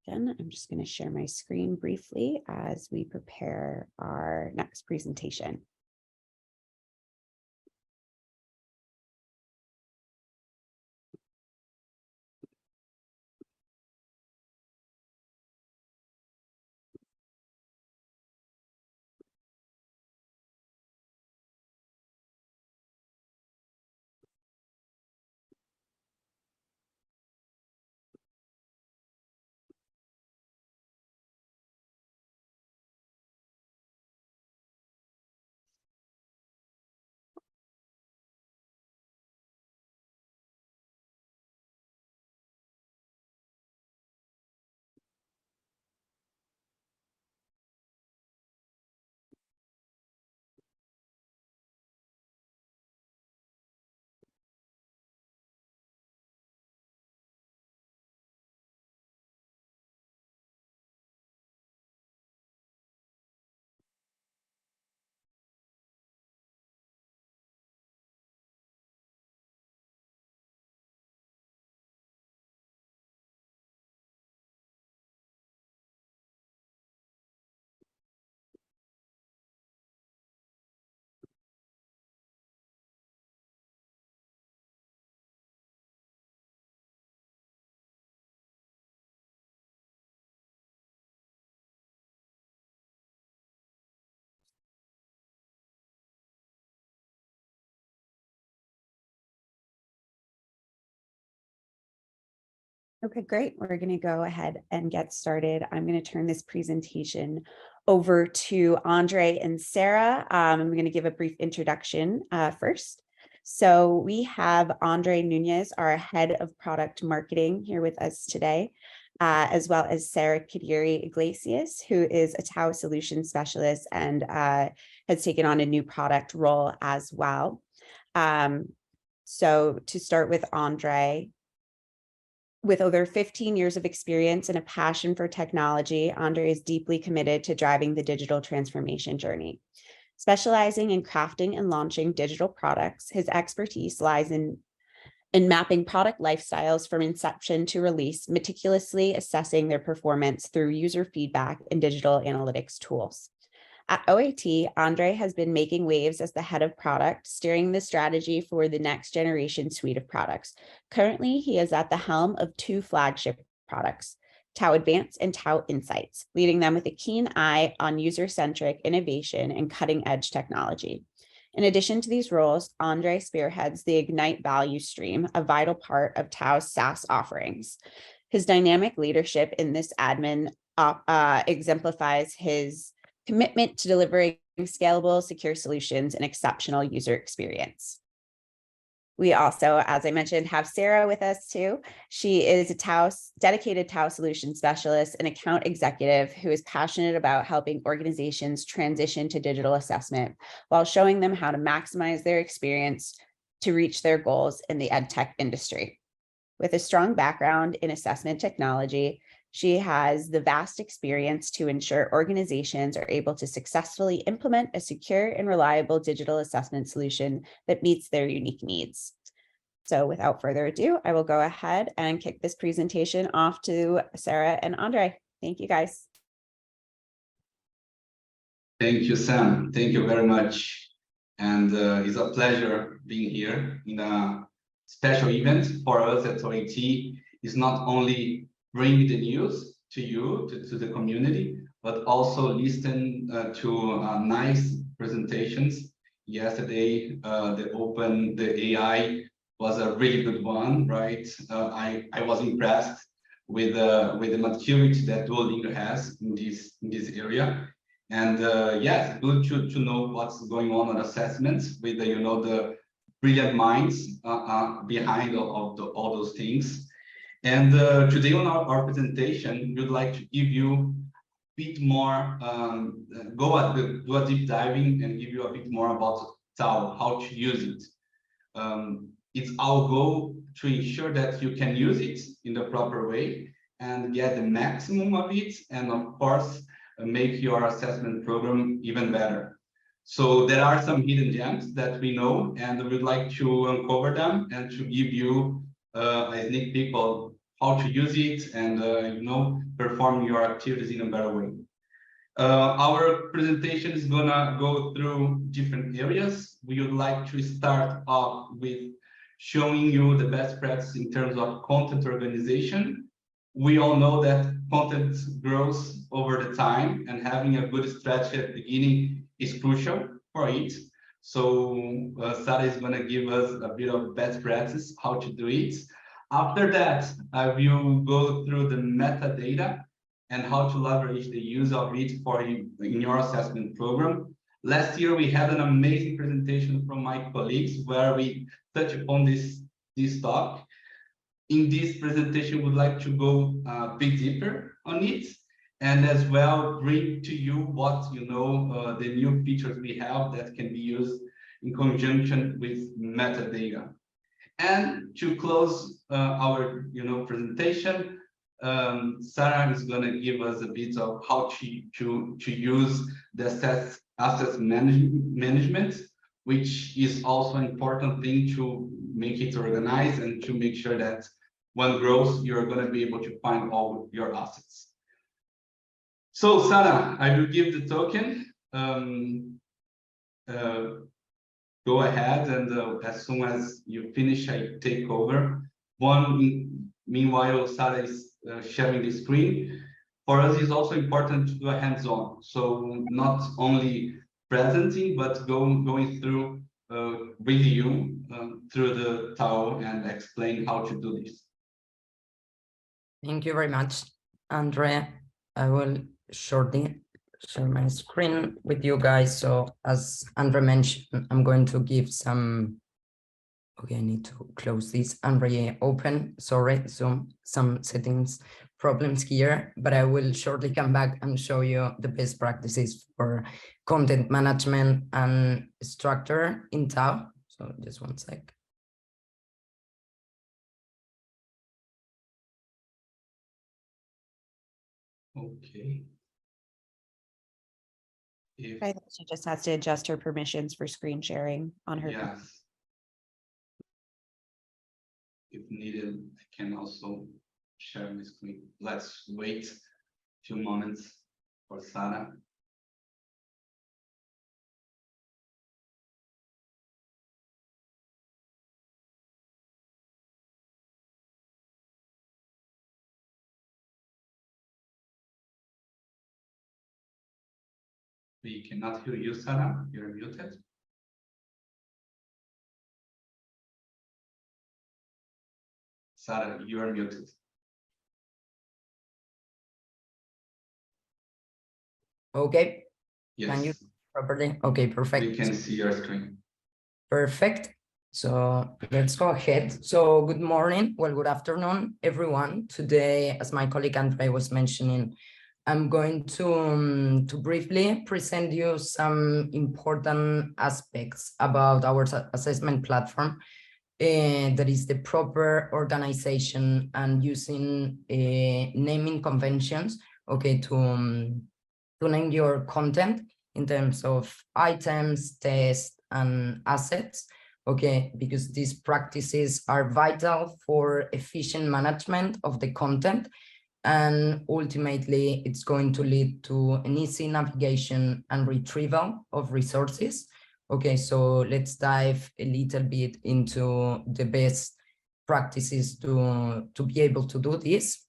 again, I'm just going to share my screen briefly as we prepare our next presentation. Okay, great. We're going to go ahead and get started. I'm going to turn this presentation over to Andre and Sarah. I'm going to give a brief introduction first. So we have Andre Nunez, our head of product marketing, here with us today, as well as Sarah Kadiri Iglesias, who is a TAO solution specialist and has taken on a new product role as well. So to start with Andre, with over 15 years of experience and a passion for technology, Andre is deeply committed to driving the digital transformation journey. Specializing in crafting and launching digital products, his expertise lies in mapping product lifestyles from inception to release, meticulously assessing their performance through user feedback and digital analytics tools. At OAT, Andre has been making waves as the head of product, steering the strategy for the next generation suite of products. Currently, he is at the helm of two flagship products, TAO Advance and TAO Insights, leading them with a keen eye on user-centric innovation and cutting-edge technology. In addition to these roles, Andre spearheads the Ignite value stream, a vital part of TAO's SaaS offerings. His dynamic leadership in this admin exemplifies his commitment to delivering scalable, secure solutions and exceptional user experience. We also, as I mentioned, have Sarah with us too. She is a dedicated TAO solution specialist and account executive who is passionate about helping organizations transition to digital assessment while showing them how to maximize their experience to reach their goals in the EdTech industry. With a strong background in assessment technology, she has the vast experience to ensure organizations are able to successfully implement a secure and reliable digital assessment solution that meets their unique needs. So without further ado, I will go ahead and kick this presentation off to Sarah and Andre. Thank you, guys.
Thank you, Sam. Thank you very much. And it's a pleasure being here in a special event for us at OIT. It's not only bring the news to you, to the community, but also listen to nice presentations. Yesterday, the AI was a really good one, right? I was impressed with the maturity that Duolingo has in this area. And yes, good to know what's going on assessments with the brilliant minds behind all those things. And today on our presentation, we'd like to give you a bit more, do a deep diving and give you a bit more about TAO, how to use it. It's our goal to ensure that you can use it in the proper way and get the maximum of it, and of course, make your assessment program even better. So there are some hidden gems that we know, and we'd like to uncover them and to give you a sneak peek of how to use it and perform your activities in a better way. Our presentation is gonna go through different areas. We would like to start off with showing you the best practice in terms of content organization. We all know that content grows over the time, and having a good strategy at the beginning is crucial for it. So Sarah is going to give us a bit of best practice, how to do it. After that, I will go through the metadata and how to leverage the use of it in your assessment program. Last year, we had an amazing presentation from my colleagues where we touched upon this topic. In this presentation, we'd like to go a bit deeper on it, and as well bring to you what the new features we have that can be used in conjunction with metadata. And to close our presentation, Sarah is going to give us a bit of how to use the asset management, which is also an important thing to make it organized and to make sure that when grows, you're going to be able to find all your assets. So Sarah, I will give the token. Go ahead, and as soon as you finish, I take over. Meanwhile, Sarah is sharing the screen. For us, it's also important to do a hands-on. So not only presenting, but going through with you through the TAO and explain how to do this.
Thank you very much, Andre. I will shortly share my screen with you guys. So as Andre mentioned, I'm going to give some, okay, I need to close this and reopen, sorry, some settings problems here, but I will shortly come back and show you the best practices for content management and structure in TAO. So just one sec.
Okay.
I think she just has to adjust her permissions for screen sharing on her.
Yes. If needed, I can also share my screen. Let's wait a few moments for Sarah. We cannot hear you, Sarah. You're muted. Sarah, you are muted.
Okay.
Yes.
Can you properly? Okay, perfect.
We can see your screen.
Perfect. So let's go ahead. So good morning, well, good afternoon, everyone. Today, as my colleague Andre was mentioning, I'm going to briefly present you some important aspects about our assessment platform. That is the proper organization and using naming conventions, okay, to name your content in terms of items, tests, and assets, okay, because these practices are vital for efficient management of the content, and ultimately it's going to lead to an easy navigation and retrieval of resources. Okay, so let's dive a little bit into the best practices to be able to do this.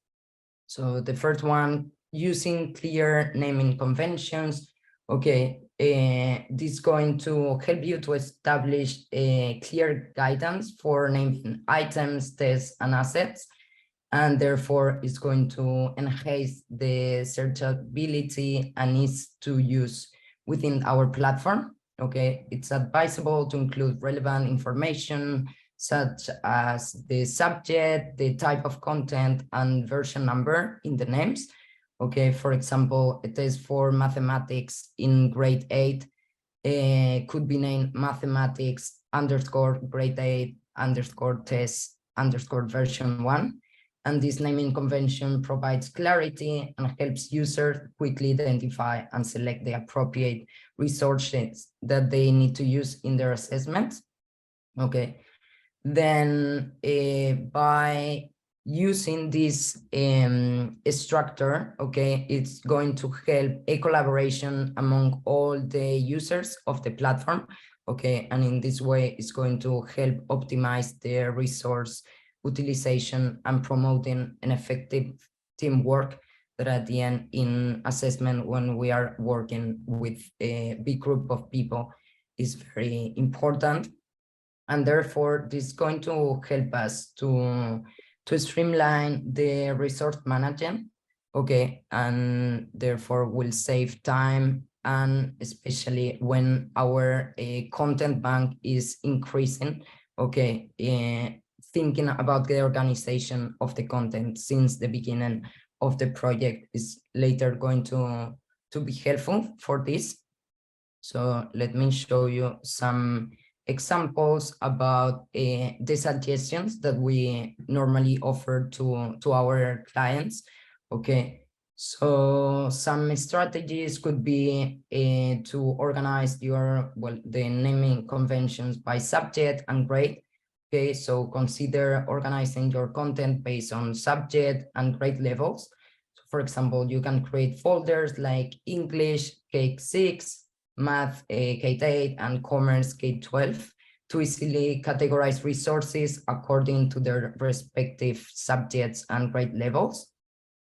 So the first one, using clear naming conventions. Okay, this is going to help you to establish a clear guidance for naming items, tests, and assets, and therefore it's going to enhance the searchability and ease to use within our platform. Okay, it's advisable to include relevant information such as the subject, the type of content, and version number in the names. Okay, for example, a test for mathematics in grade 8 could be named mathematics _ grade 8 _ test _ version 1. And this naming convention provides clarity and helps users quickly identify and select the appropriate resources that they need to use in their assessments. Okay, then by using this structure, okay, it's going to help a collaboration among all the users of the platform. Okay, and in this way, it's going to help optimize their resource utilization and promoting an effective teamwork that at the end in assessment, when we are working with a big group of people, is very important. And therefore, this is going to help us to streamline the resource management, okay, and therefore will save time, and especially when our content bank is increasing, okay, thinking about the organization of the content since the beginning of the project is later going to be helpful for this. So let me show you some examples about the suggestions that we normally offer to our clients. Okay, so some strategies could be to organize your, well, the naming conventions by subject and grade. Okay, so consider organizing your content based on subject and grade levels. So for example, you can create folders like English K6, Math K8, and Commerce K12 to easily categorize resources according to their respective subjects and grade levels.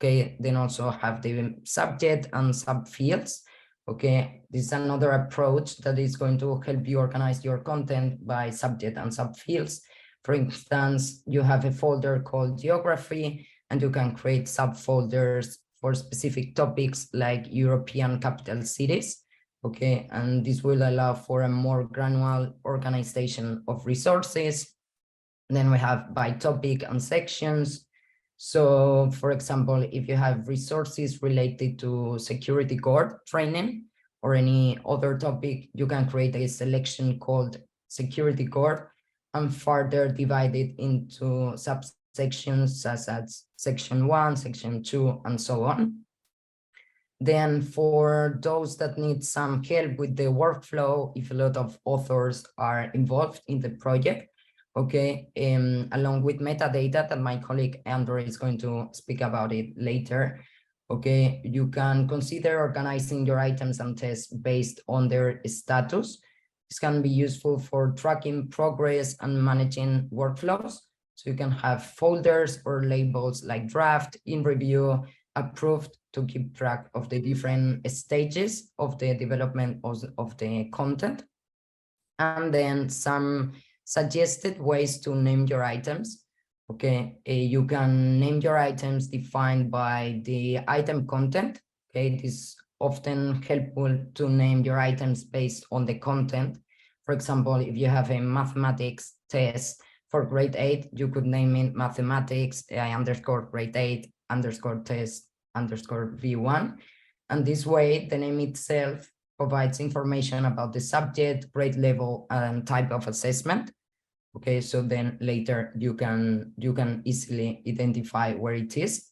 Okay, then also have the subject and subfields. Okay, this is another approach that is going to help you organize your content by subject and subfields. For instance, you have a folder called geography, and you can create subfolders for specific topics like European capital cities. Okay, and this will allow for a more granular organization of resources. Then we have by topic and sections. So for example, if you have resources related to security guard training or any other topic, you can create a selection called security guard and further divide it into subsections such as section 1, section 2, and so on. Then for those that need some help with the workflow, if a lot of authors are involved in the project, okay, along with metadata that my colleague Andrew is going to speak about it later, okay, you can consider organizing your items and tests based on their status. This can be useful for tracking progress and managing workflows. So you can have folders or labels like draft, in review, approved, to keep track of the different stages of the development of the content. And then some suggested ways to name your items. Okay, you can name your items defined by the item content. Okay, it is often helpful to name your items based on the content. For example, if you have a mathematics test. For grade 8, you could name it mathematics AI underscore grade 8 underscore test underscore V1. And this way, the name itself provides information about the subject, grade level, and type of assessment. Okay, so then later you can easily identify where it is.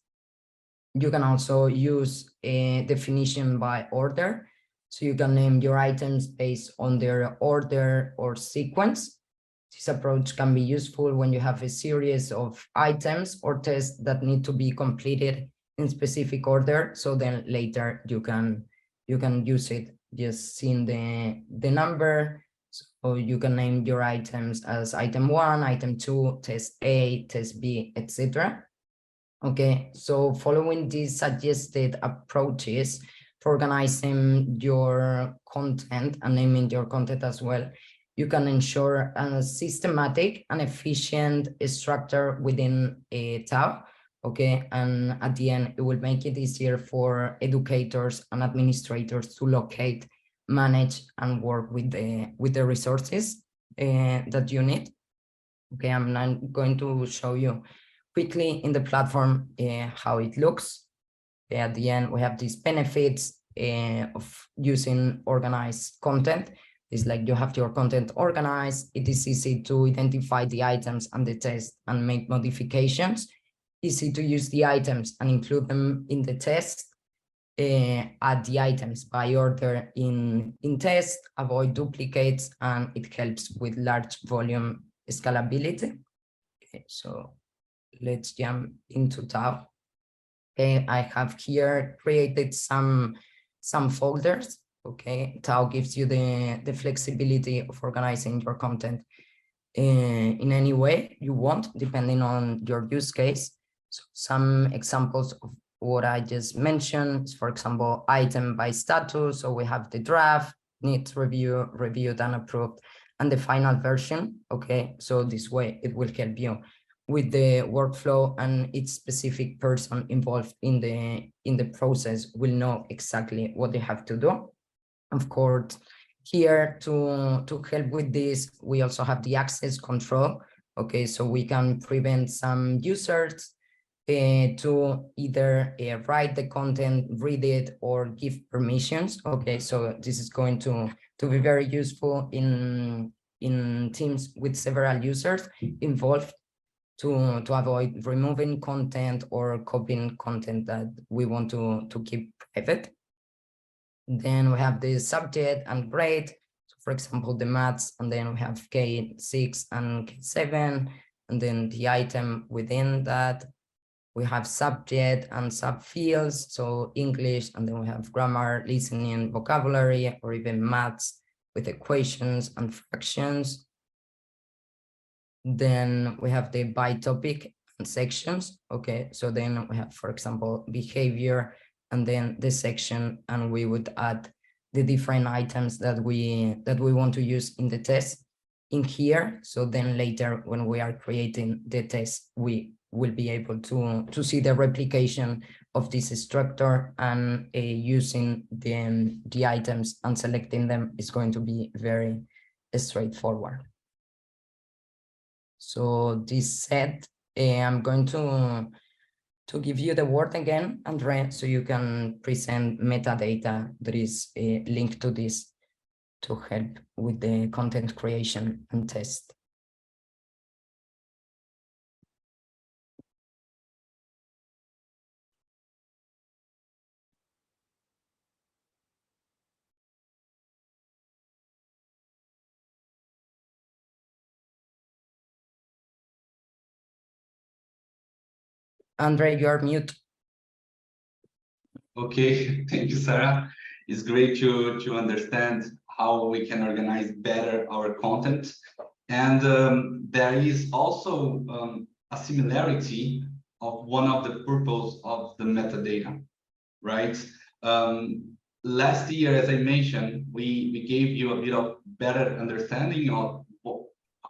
You can also use a definition by order. So you can name your items based on their order or sequence. This approach can be useful when you have a series of items or tests that need to be completed in specific order. So then later you can use it just seeing the number. So you can name your items as item 1, item 2, test A, test B, etc. Okay, so following these suggested approaches for organizing your content and naming your content as well, you can ensure a systematic and efficient structure within a TAO. Okay, and at the end, it will make it easier for educators and administrators to locate, manage, and work with the resources that you need. Okay, I'm now going to show you quickly in the platform how it looks. At the end, we have these benefits of using organized content. It's like you have your content organized. It is easy to identify the items and the test and make modifications. Easy to use the items and include them in the test. Add the items by order in test, avoid duplicates, and it helps with large volume scalability. Okay, so let's jump into TAO. Okay, I have here created some folders. Okay, TAO gives you the flexibility of organizing your content in any way you want, depending on your use case. So some examples of what I just mentioned is, for example, item by status. So we have the draft, needs review, reviewed and approved, and the final version. Okay, so this way it will help you with the workflow, and each specific person involved in the process will know exactly what they have to do. Of course, here to help with this, we also have the access control. Okay, so we can prevent some users to either write the content, read it, or give permissions. Okay, so this is going to be very useful in teams with several users involved, to avoid removing content or copying content that we want to keep private. Then we have the subject and grade. So for example, the maths, and then we have K6 and K7, and then the item within that. We have subject and subfields, so English, and then we have grammar, listening, vocabulary, or even maths with equations and fractions. Then we have the by topic and sections. Okay, so then we have, for example, behavior, and then the section, and we would add the different items that we want to use in the test in here. So then later, when we are creating the test, we will be able to see the replication of this structure, and using the items and selecting them is going to be very straightforward. So this said, I'm going to give you the word again, Andre, so you can present metadata that is linked to this to help with the content creation and test. Andre, you're mute.
Okay, thank you, Sarah. It's great to understand how we can organize better our content. And there is also a similarity of one of the purpose of the metadata, right? Last year, as I mentioned, we gave you a bit of better understanding of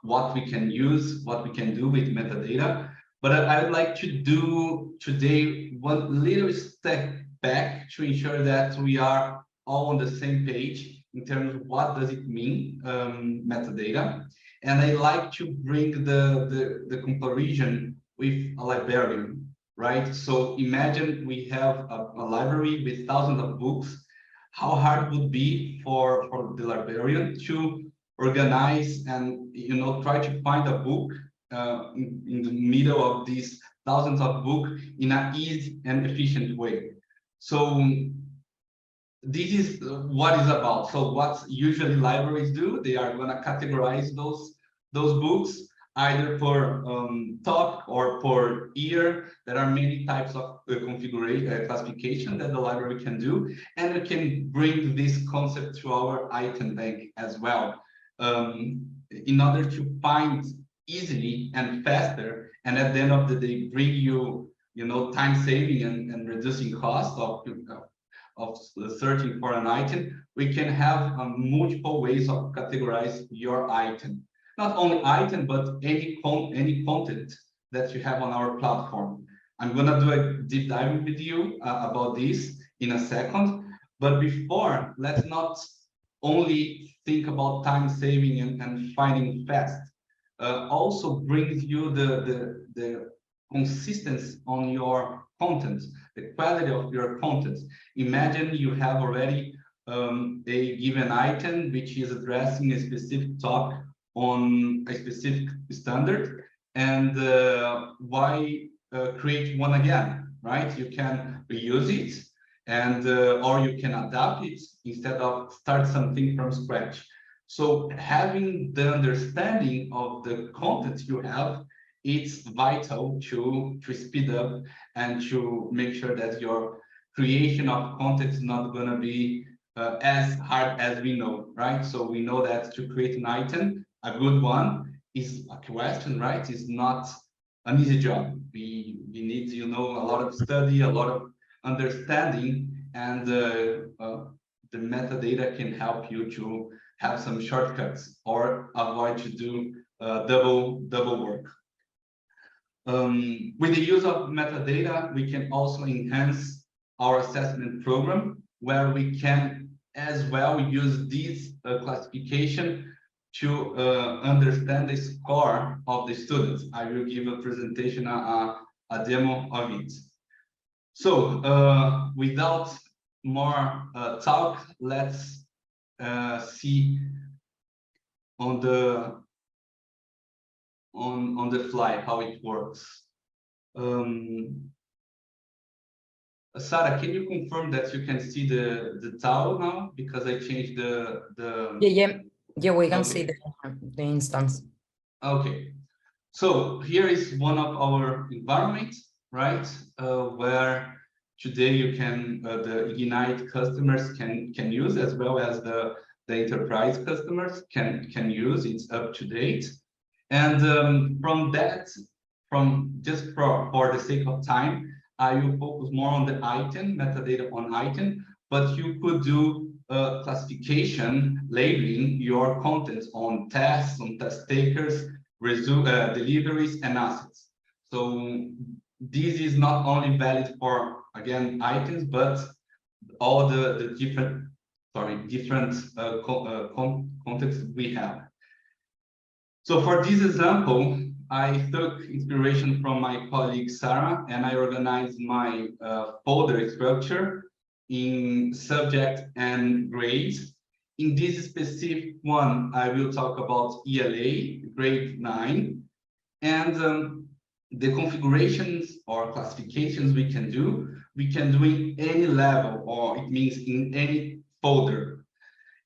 what we can use, what we can do with metadata. But I would like to do today one little step back to ensure that we are all on the same page in terms of what does it mean, metadata. And I like to bring the comparison with a librarian, right? So imagine we have a library with thousands of books. How hard would be for the librarian to organize and try to find a book in the middle of these thousands of books in an easy and efficient way. So this is what it's about. So what usually libraries do, they are going to categorize those books either per topic or per year. There are many types of configuration classification that the library can do, and we can bring this concept to our item bank as well, in order to find easily and faster, and at the end of the day bring you time saving and reducing cost of searching for an item. We can have multiple ways of categorize your item. Not only item, but any content that you have on our platform. I'm gonna do a deep dive with you about this in a second. But before, let's not only think about time saving and finding fast. Also brings you the consistency on your content, the quality of your content. Imagine you have already a given item which is addressing a specific topic on a specific standard, and why create one again, right? You can reuse it, and or you can adapt it instead of start something from scratch. So having the understanding of the content you have, it's vital to speed up and to make sure that your creation of content is not going to be as hard as we know, right? So we know that to create an item, a good one, is a question, right? It's not an easy job. We need, a lot of study, a lot of understanding, and the metadata can help you to have some shortcuts or avoid to do double work. With the use of metadata, we can also enhance our assessment program, where we can as well use this classification to understand the score of the students. I will give a presentation, a demo of it. So without more talk, let's see on the fly how it works. Sarah, can you confirm that you can see the TAO now, because I changed the
Yeah, we can
okay.
see the instance.
Okay, so here is one of our environments, right? Where today you can the Ignite customers can use, as well as the enterprise customers can use. It's up to date. And from just for the sake of time, I will focus more on the item, metadata on item, but you could do classification, labeling your content on tests, on test takers, deliveries, and assets. So this is not only valid for, again, items, but all the different contexts we have. So for this example, I took inspiration from my colleague Sarah, and I organized my folder structure in subject and grades. In this specific one, I will talk about ELA, grade 9, and the configurations or classifications we can do in any level, or it means in any folder.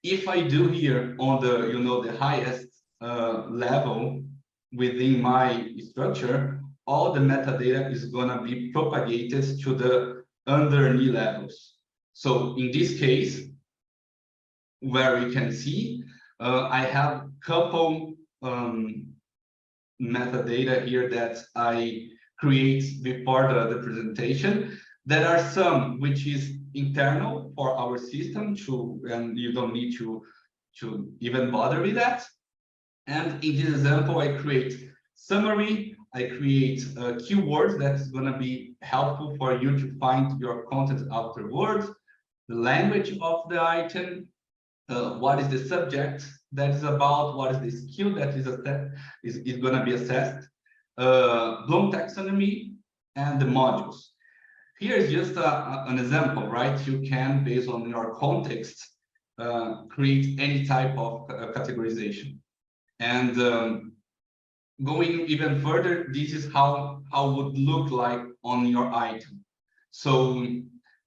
If I do here on the the highest level within my structure, all the metadata is going to be propagated to the underneath levels. So in this case, where we can see, I have couple metadata here that I create before the presentation. There are some which is internal for our system and you don't need to even bother with that. And in this example, I create summary, I create keywords that's going to be helpful for you to find your content afterwards, the language of the item, what is the subject that is about what is the skill that is going to be assessed, Bloom taxonomy, and the modules. Here is just an example, right? You can, based on your context, create any type of categorization. And going even further, this is how would look like on your item. So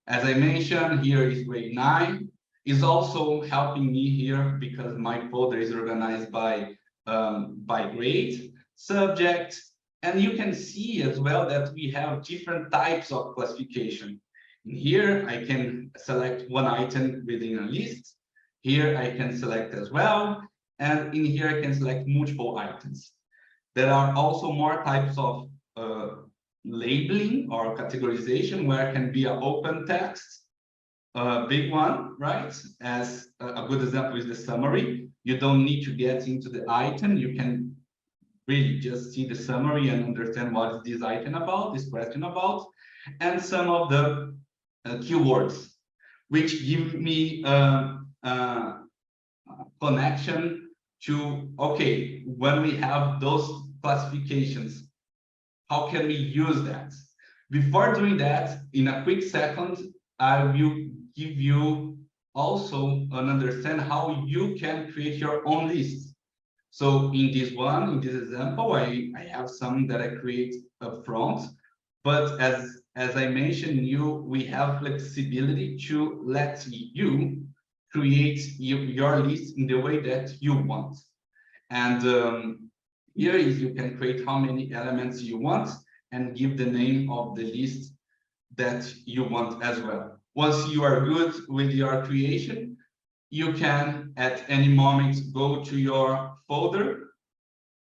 as I mentioned, here is grade 9. Is also helping me here because my folder is organized by grade, subject, and you can see as well that we have different types of classification. In here, I can select one item within a list. Here, I can select as well, and in here, I can select multiple items. There are also more types of labeling or categorization where it can be an open text. Big one, right? As a good example is the summary. You don't need to get into the item. You can really just see the summary and understand what is this item about, this question about, and some of the keywords, which give me a connection to, okay, when we have those classifications, how can we use that? Before doing that, in a quick second, I will give you also an understand how you can create your own list. So in this example, I have some that I create up front, but as I mentioned, we have flexibility to let you create your list in the way that you want. And here is you can create how many elements you want and give the name of the list that you want as well. Once you are good with your creation, you can at any moment go to your folder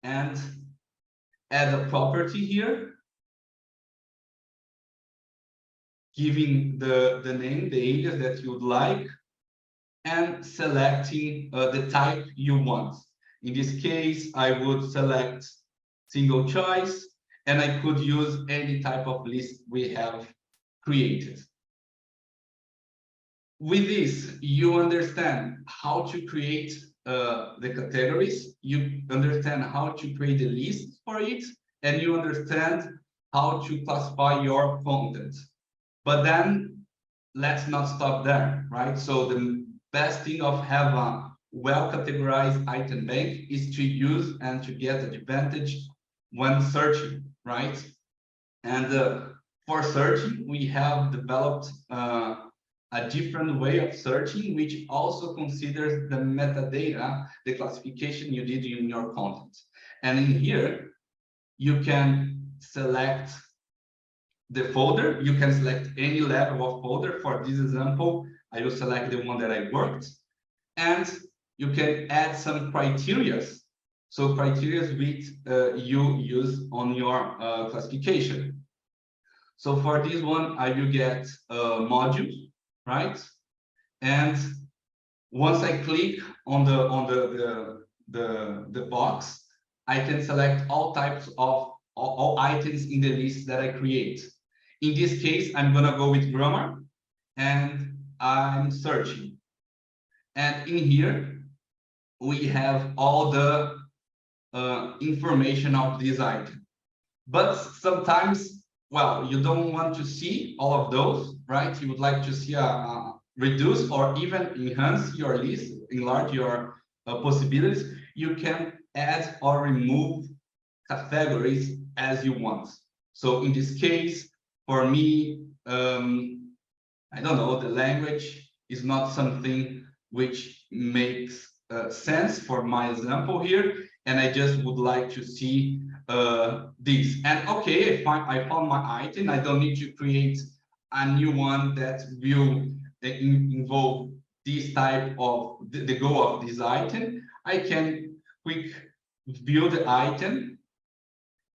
and add a property here, giving the name, the alias that you would like, and selecting the type you want. In this case, I would select single choice, and I could use any type of list we have created. With this, you understand how to create the categories, you understand how to create a list for it, and you understand how to classify your content. But then let's not stop there, right? So the best thing of have a well-categorized item bank is to use and to get advantage when searching, right? And for searching, we have developed a different way of searching, which also considers the metadata, the classification you did in your content. And in here, you can select the folder. You can select any level of folder. For this example, I will select the one that I worked. And you can add some criteria. So criteria which you use on your classification. So for this one, I will get modules, right? And once I click on the box, I can select all types of all items in the list that I create. In this case, I'm gonna go with grammar, and I'm searching. And in here, we have all the information of this item. But sometimes, well, you don't want to see all of those, right? You would like to see reduce or even enhance your list, enlarge your possibilities. You can add or remove categories as you want. So in this case, for me, I don't know, the language is not something which makes sense for my example here, and I just would like to see this. And okay, I found my item. I don't need to create a new one that will involve this type of the goal of this item. I can quick view the item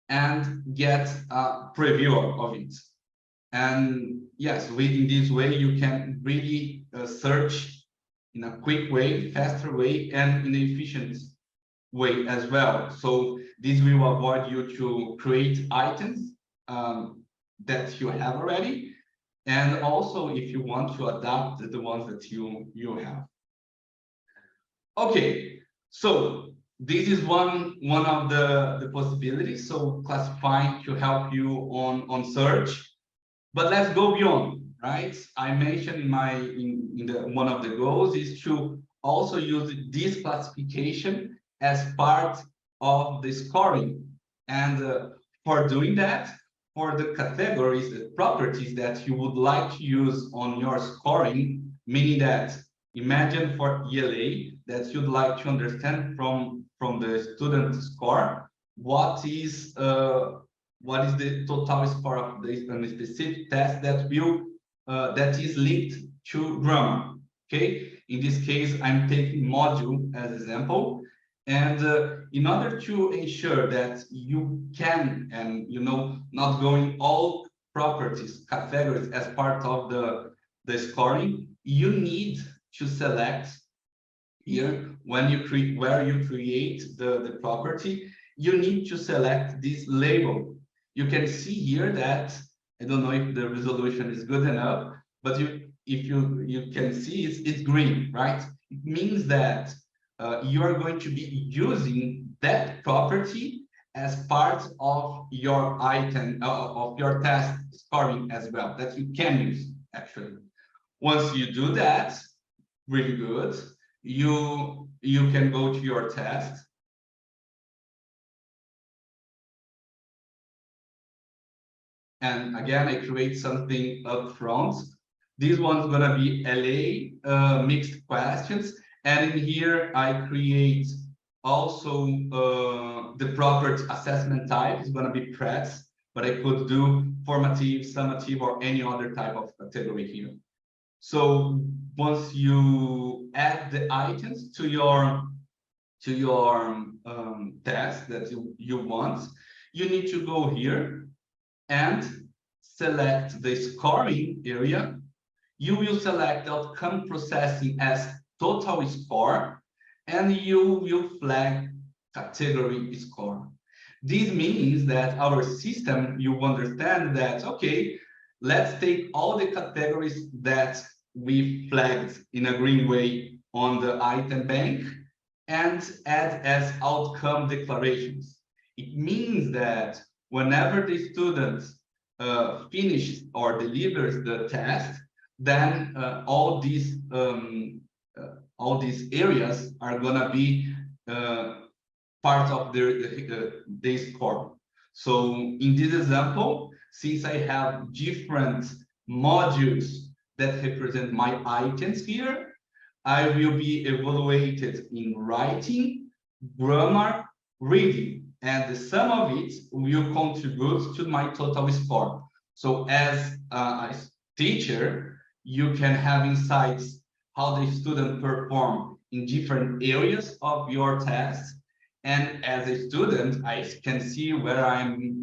and get a preview of it. And yes, in this way, you can really search in a quick way, faster way, and in an efficient way as well. So this will avoid you to create items that you have already, and also if you want to adapt the ones that you have. Okay, So this is one of the possibilities. So classifying to help you on search, but let's go beyond, right? I mentioned in the one of the goals is to also use this classification as part of the scoring, and for doing that, for the categories, the properties that you would like to use on your scoring, meaning that imagine for ELA that you'd like to understand from the student score what is the total score of this specific test that will that is linked to grammar. Okay, in this case, I'm taking module as example, and in order to ensure that you can and not going all properties categories as part of the scoring, you need to select here when you create where you create the property, you need to select this label. You can see here that I don't know if the resolution is good enough, but if you can see it's green, right? It means that you are going to be using that property as part of your item of your test scoring as well, that you can use actually. Once you do that, really good, you can go to your test. And again, I create something up front. This one's gonna be LA mixed questions. And in here, I create also the property assessment type is gonna be press, but I could do formative, summative, or any other type of category here. So once you add the items to your test that you want, you need to go here and select the scoring area. You will select outcome processing as total score, and you will flag category score. This means that our system, you understand that, okay, let's take all the categories that we flagged in a green way on the item bank and add as outcome declarations. It means that whenever the student finishes or delivers the test, then all these areas are gonna be part of the score. So in this example, since I have different modules that represent my items here, I will be evaluated in writing, grammar, reading, and the sum of it will contribute to my total score. So as a teacher, you can have insights how the student perform in different areas of your test. And as a student, I can see where I'm,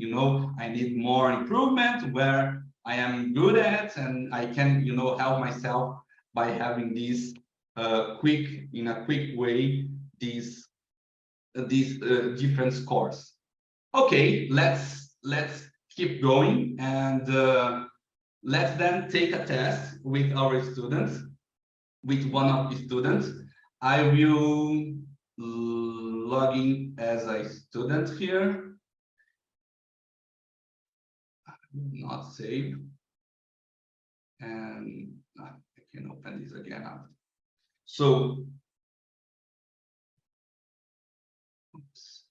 I need more improvement, where I am good at, and I can, help myself by having these in a quick way, these different scores. Okay, let's keep going, and let's then take a test with our students, with one of the students. I will log in as a student here. Not save, and I can open this again after. So, oops.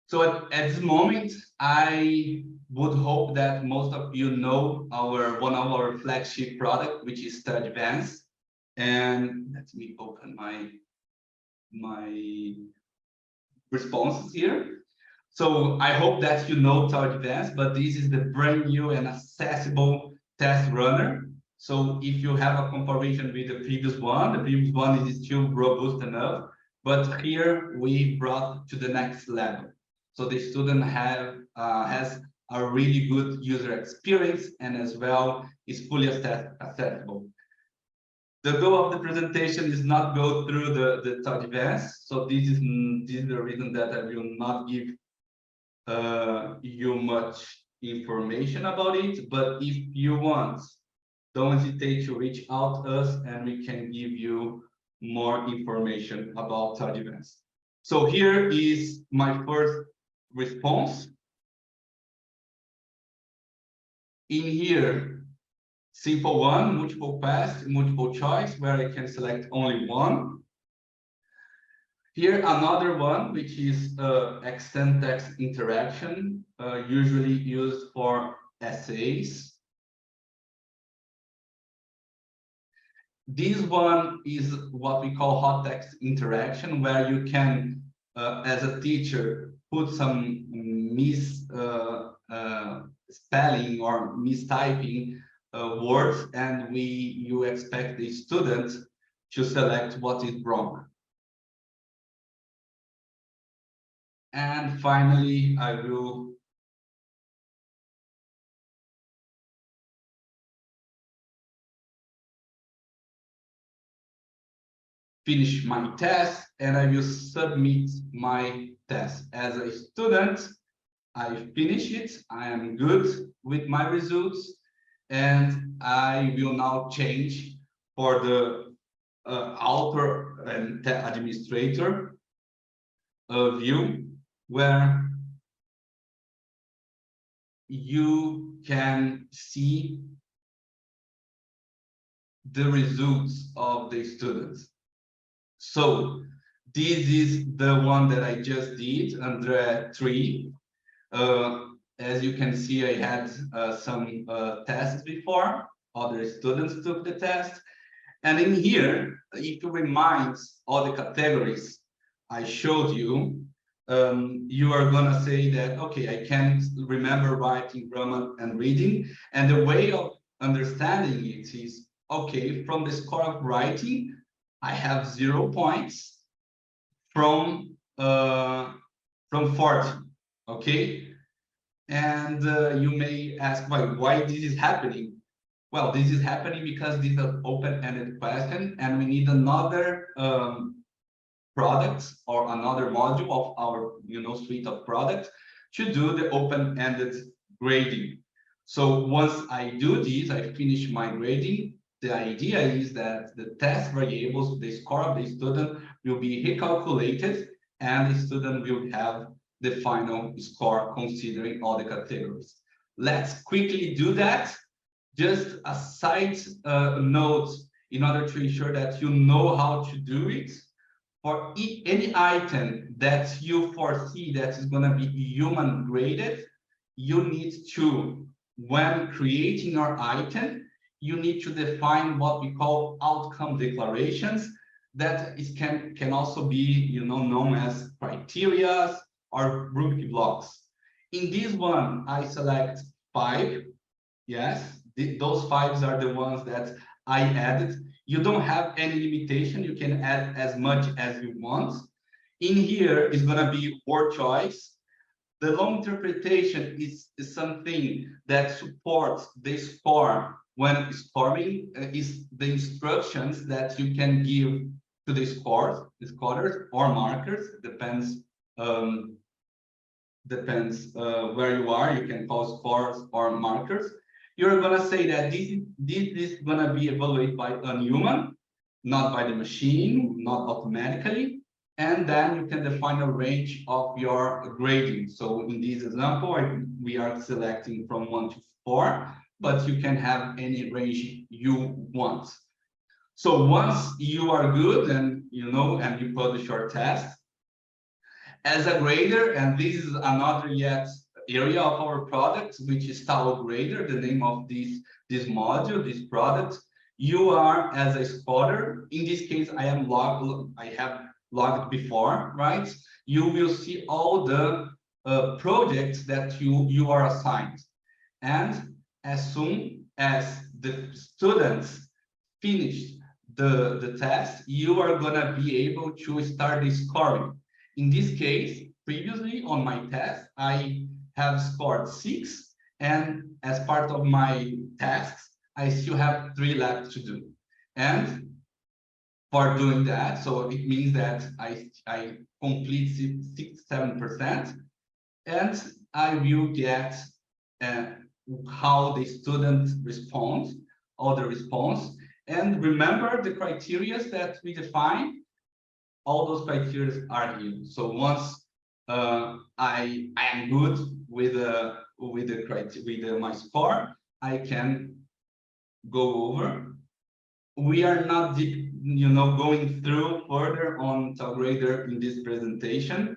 So at this moment, I would hope that most of you know one of our flagship product, which is TAO Advanced. And let me open my responses here. So I hope that you know TAO Advanced, but this is the brand new and accessible test runner. So if you have a comparison with the previous one is still robust enough, but here we brought to the next level. So the student has a really good user experience, and as well is fully accessible. The goal of the presentation is not go through the TAO Advanced. So this is the reason that I will not give you much information about it. But if you want don't hesitate to reach out to us and we can give you more information about TAO events. So here is my first response. In here, simple one, multiple pass, multiple choice, where I can select only one. Here, another one, which is extend text interaction, usually used for essays. This one is what we call hot text interaction, where you can, as a teacher, put some spelling or mistyping words, and you expect the student to select what is wrong. And finally, I will finish my test and I will submit my test. As a student, I finish it, I am good with my results, and I will now change for the author and administrator view, where you can see the results of the students. So this is the one that I just did under 3. As you can see, I had some tests before. Other students took the test. And in here, if you remind all the categories I showed you, you are going to say that, okay, I can't remember writing, grammar, and reading. And the way of understanding it is, okay, from the score of writing, I have 0 points from 40, okay? And you may ask, why this is happening? Well, this is happening because this is an open-ended question, and we need another product or another module of our suite of products to do the open-ended grading. So once I do this, I finish my grading. The idea is that the test variables, the score of the student, will be recalculated, and the student will have the final score considering all the categories. Let's quickly do that. Just a side note in order to ensure that you know how to do it. For any item that you foresee that is going to be human graded, you need to, when creating your item, you need to define what we call outcome declarations. That is can also be known as criteria or rubric blocks. In this one, I select 5. Yes, those 5s are the ones that I added. You don't have any limitation. You can add as much as you want. In here is going to be word choice. The long interpretation is something that supports the score when scoring, is the instructions that you can give to the scorers or markers, depends where you are. You can call scores or markers. You're going to say that this is going to be evaluated by a human, not by the machine, not automatically. And then you can define a range of your grading. So in this example, we are selecting from 1 to 4, but you can have any range you want. So once you are good and and you publish your test, as a grader, and this is another area of our product, which is TAO Grader, the name of this module, this product. You are, as a scorer, in this case, I have logged before, right? You will see all the projects that you are assigned. And as soon as the students finish the test, you are going to be able to start the scoring. In this case, previously on my test, I have scored 6, and as part of my tasks, I still have 3 left to do. And for doing that, so it means that I complete 67%, and I will get how the student responds all the response. And remember the criteria that we define. All those criteria are here. So once I am good with my score, I can go over. We are not going through further on TAO Grader in this presentation.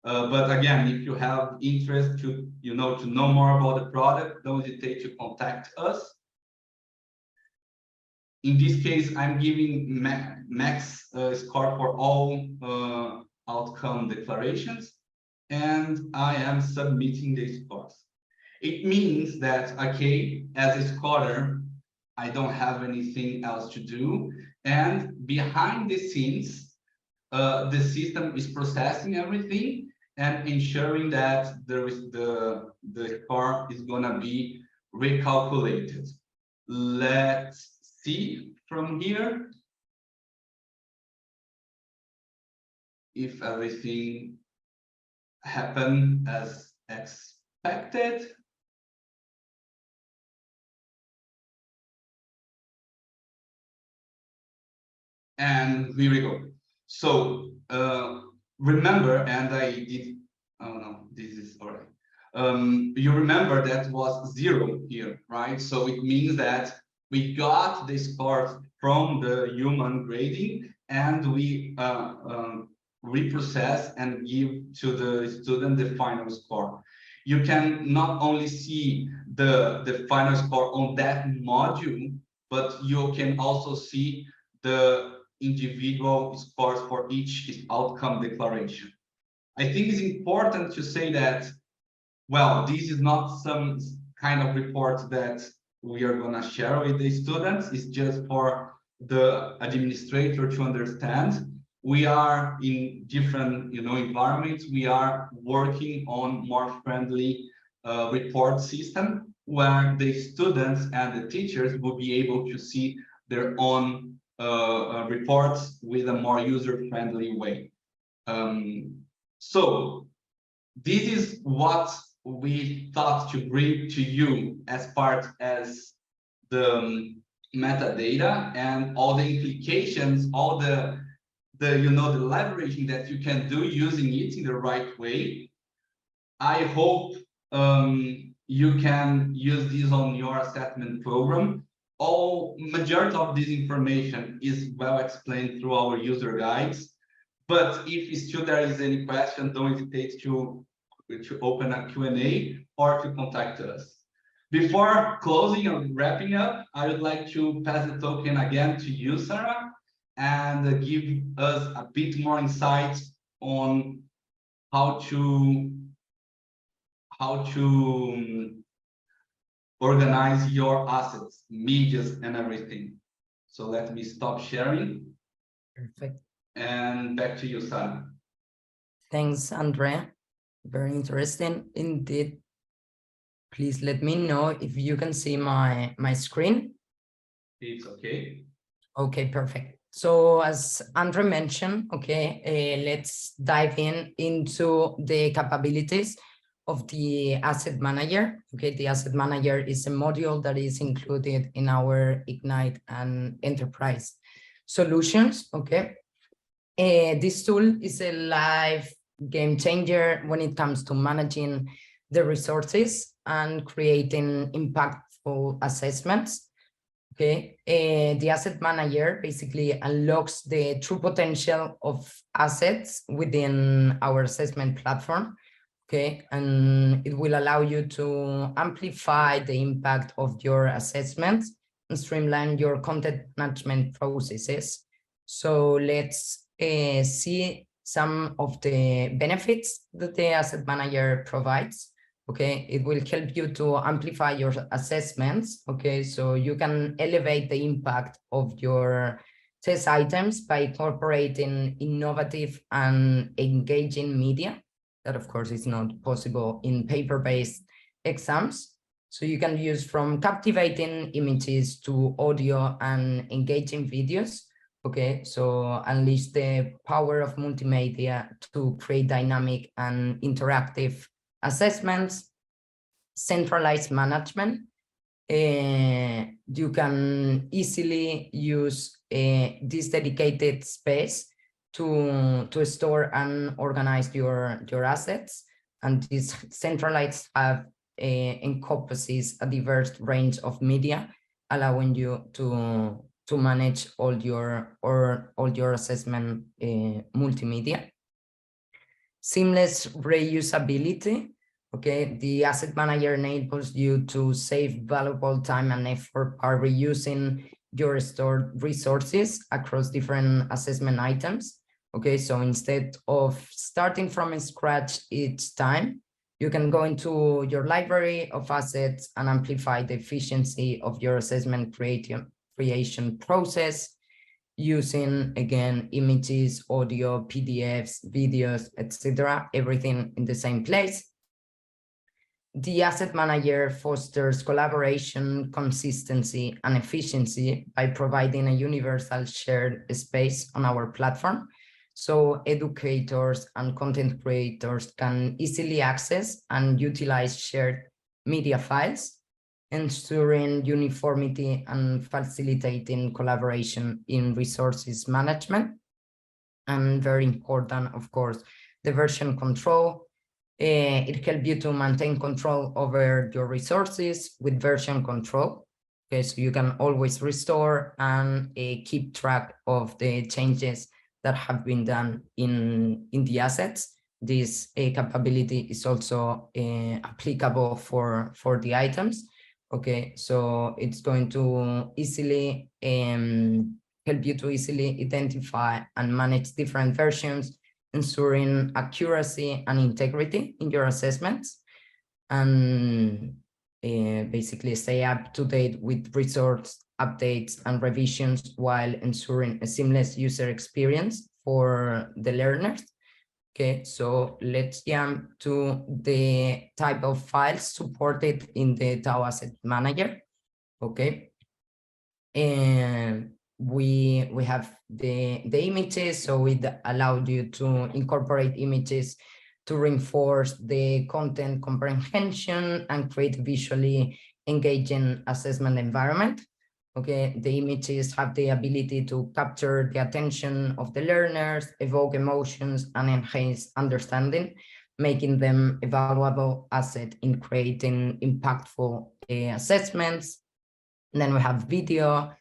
But again, if you have interest to know more about the product, don't hesitate to contact us. In this case, I'm giving max score for all outcome declarations, and I am submitting the scores. It means that, okay, as a scorer, I don't have anything else to do, and behind the scenes, the system is processing everything and ensuring that the score is gonna be recalculated. Let's see from here if everything happened as expected. And here we go. So remember, and I did, oh no, this is all right. You remember that was 0 here, right? So it means that we got the scores from the human grading, and we reprocess and give to the student the final score. You can not only see the final score on that module, but you can also see the individual scores for each outcome declaration. I think it's important to say that, well, this is not some kind of report that we are going to share with the students. It's just for the administrator to understand. We are in different environments. We are working on more friendly report system where the students and the teachers will be able to see their own reports with a more user-friendly way. So this is what we thought to bring to you as the metadata and all the implications, all the leveraging that you can do using it in the right way. I hope you can use this on your assessment program. Majority of this information is well explained through our user guides. But if still there is any question, don't hesitate to open a Q&A or to contact us. Before closing and wrapping up, I would like to pass the token again to you, Sarah, and give us a bit more insights on how to organize your assets, medias, and everything. So let me stop sharing.
Perfect.
And back to you, Sarah.
Thanks, Andrea. Very interesting indeed. Please let me know if you can see my screen.
It's okay.
Okay, perfect. So as Andre mentioned, okay, let's dive into the capabilities of the asset manager. Okay, the asset manager is a module that is included in our Ignite and Enterprise solutions. Okay, this tool is a live game changer when it comes to managing the resources and creating impactful assessments. Okay, the asset manager basically unlocks the true potential of assets within our assessment platform. Okay, and it will allow you to amplify the impact of your assessments and streamline your content management processes. So let's see some of the benefits that the asset manager provides. Okay, it will help you to amplify your assessments. Okay, so you can elevate the impact of your test items by incorporating innovative and engaging media. That, of course, is not possible in paper-based exams. So you can use from captivating images to audio and engaging videos. Okay, so unleash the power of multimedia to create dynamic and interactive assessments, centralized management, you can easily use this dedicated space to store and organize your assets. And this centralized hub encompasses a diverse range of media, allowing you to manage all your assessment multimedia. Seamless reusability. Okay, the asset manager enables you to save valuable time and effort by reusing your stored resources across different assessment items. Okay, so instead of starting from scratch each time, you can go into your library of assets and amplify the efficiency of your assessment creation process using, again, images, audio, PDFs, videos, etc., everything in the same place. The asset manager fosters collaboration, consistency, and efficiency by providing a universal shared space on our platform. So educators and content creators can easily access and utilize shared media files, ensuring uniformity and facilitating collaboration in resources management. And very important, of course, the version control. It helps you to maintain control over your resources with version control. Okay, so you can always restore and keep track of the changes that have been done in the assets. This capability is also applicable for the items. Okay, so it's going to easily help you to easily identify and manage different versions, ensuring accuracy and integrity in your assessments, and basically stay up to date with resource updates and revisions while ensuring a seamless user experience for the learners. Okay, so let's jump to the type of files supported in the TAO Asset Manager. Okay, and we have the images, so it allowed you to incorporate images to reinforce the content comprehension and create a visually engaging assessment environment. Okay, the images have the ability to capture the attention of the learners, evoke emotions, and enhance understanding, making them a valuable asset in creating impactful assessments. And then we have video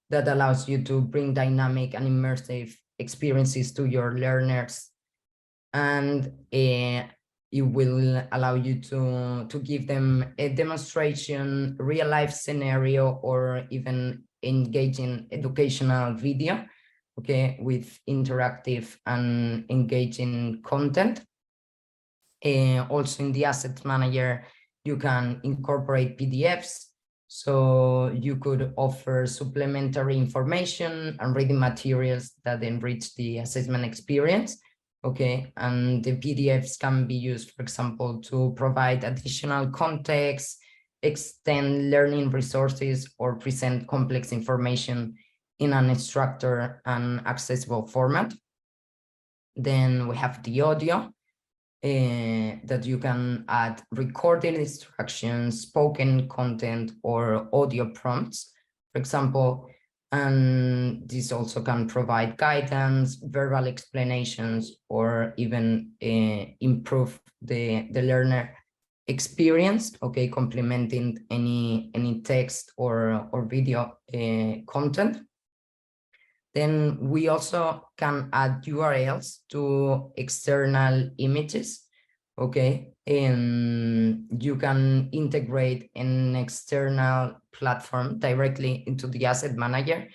that allows you to bring dynamic and immersive experiences to your learners. And it will allow you to give them a demonstration, real life scenario, or even engaging educational video, okay, with interactive and engaging content. Also in the Asset Manager, you can incorporate PDFs. So you could offer supplementary information and reading materials that enrich the assessment experience. Okay, and the PDFs can be used, for example, to provide additional context, extend learning resources, or present complex information in an structured and accessible format. Then we have the audio, that you can add recorded instructions, spoken content, or audio prompts, for example. And this also can provide guidance, verbal explanations, or even improve the learner experience, okay, complementing any text or video content. Then we also can add URLs to external images, okay? And you can integrate an external platform directly into the Asset Manager.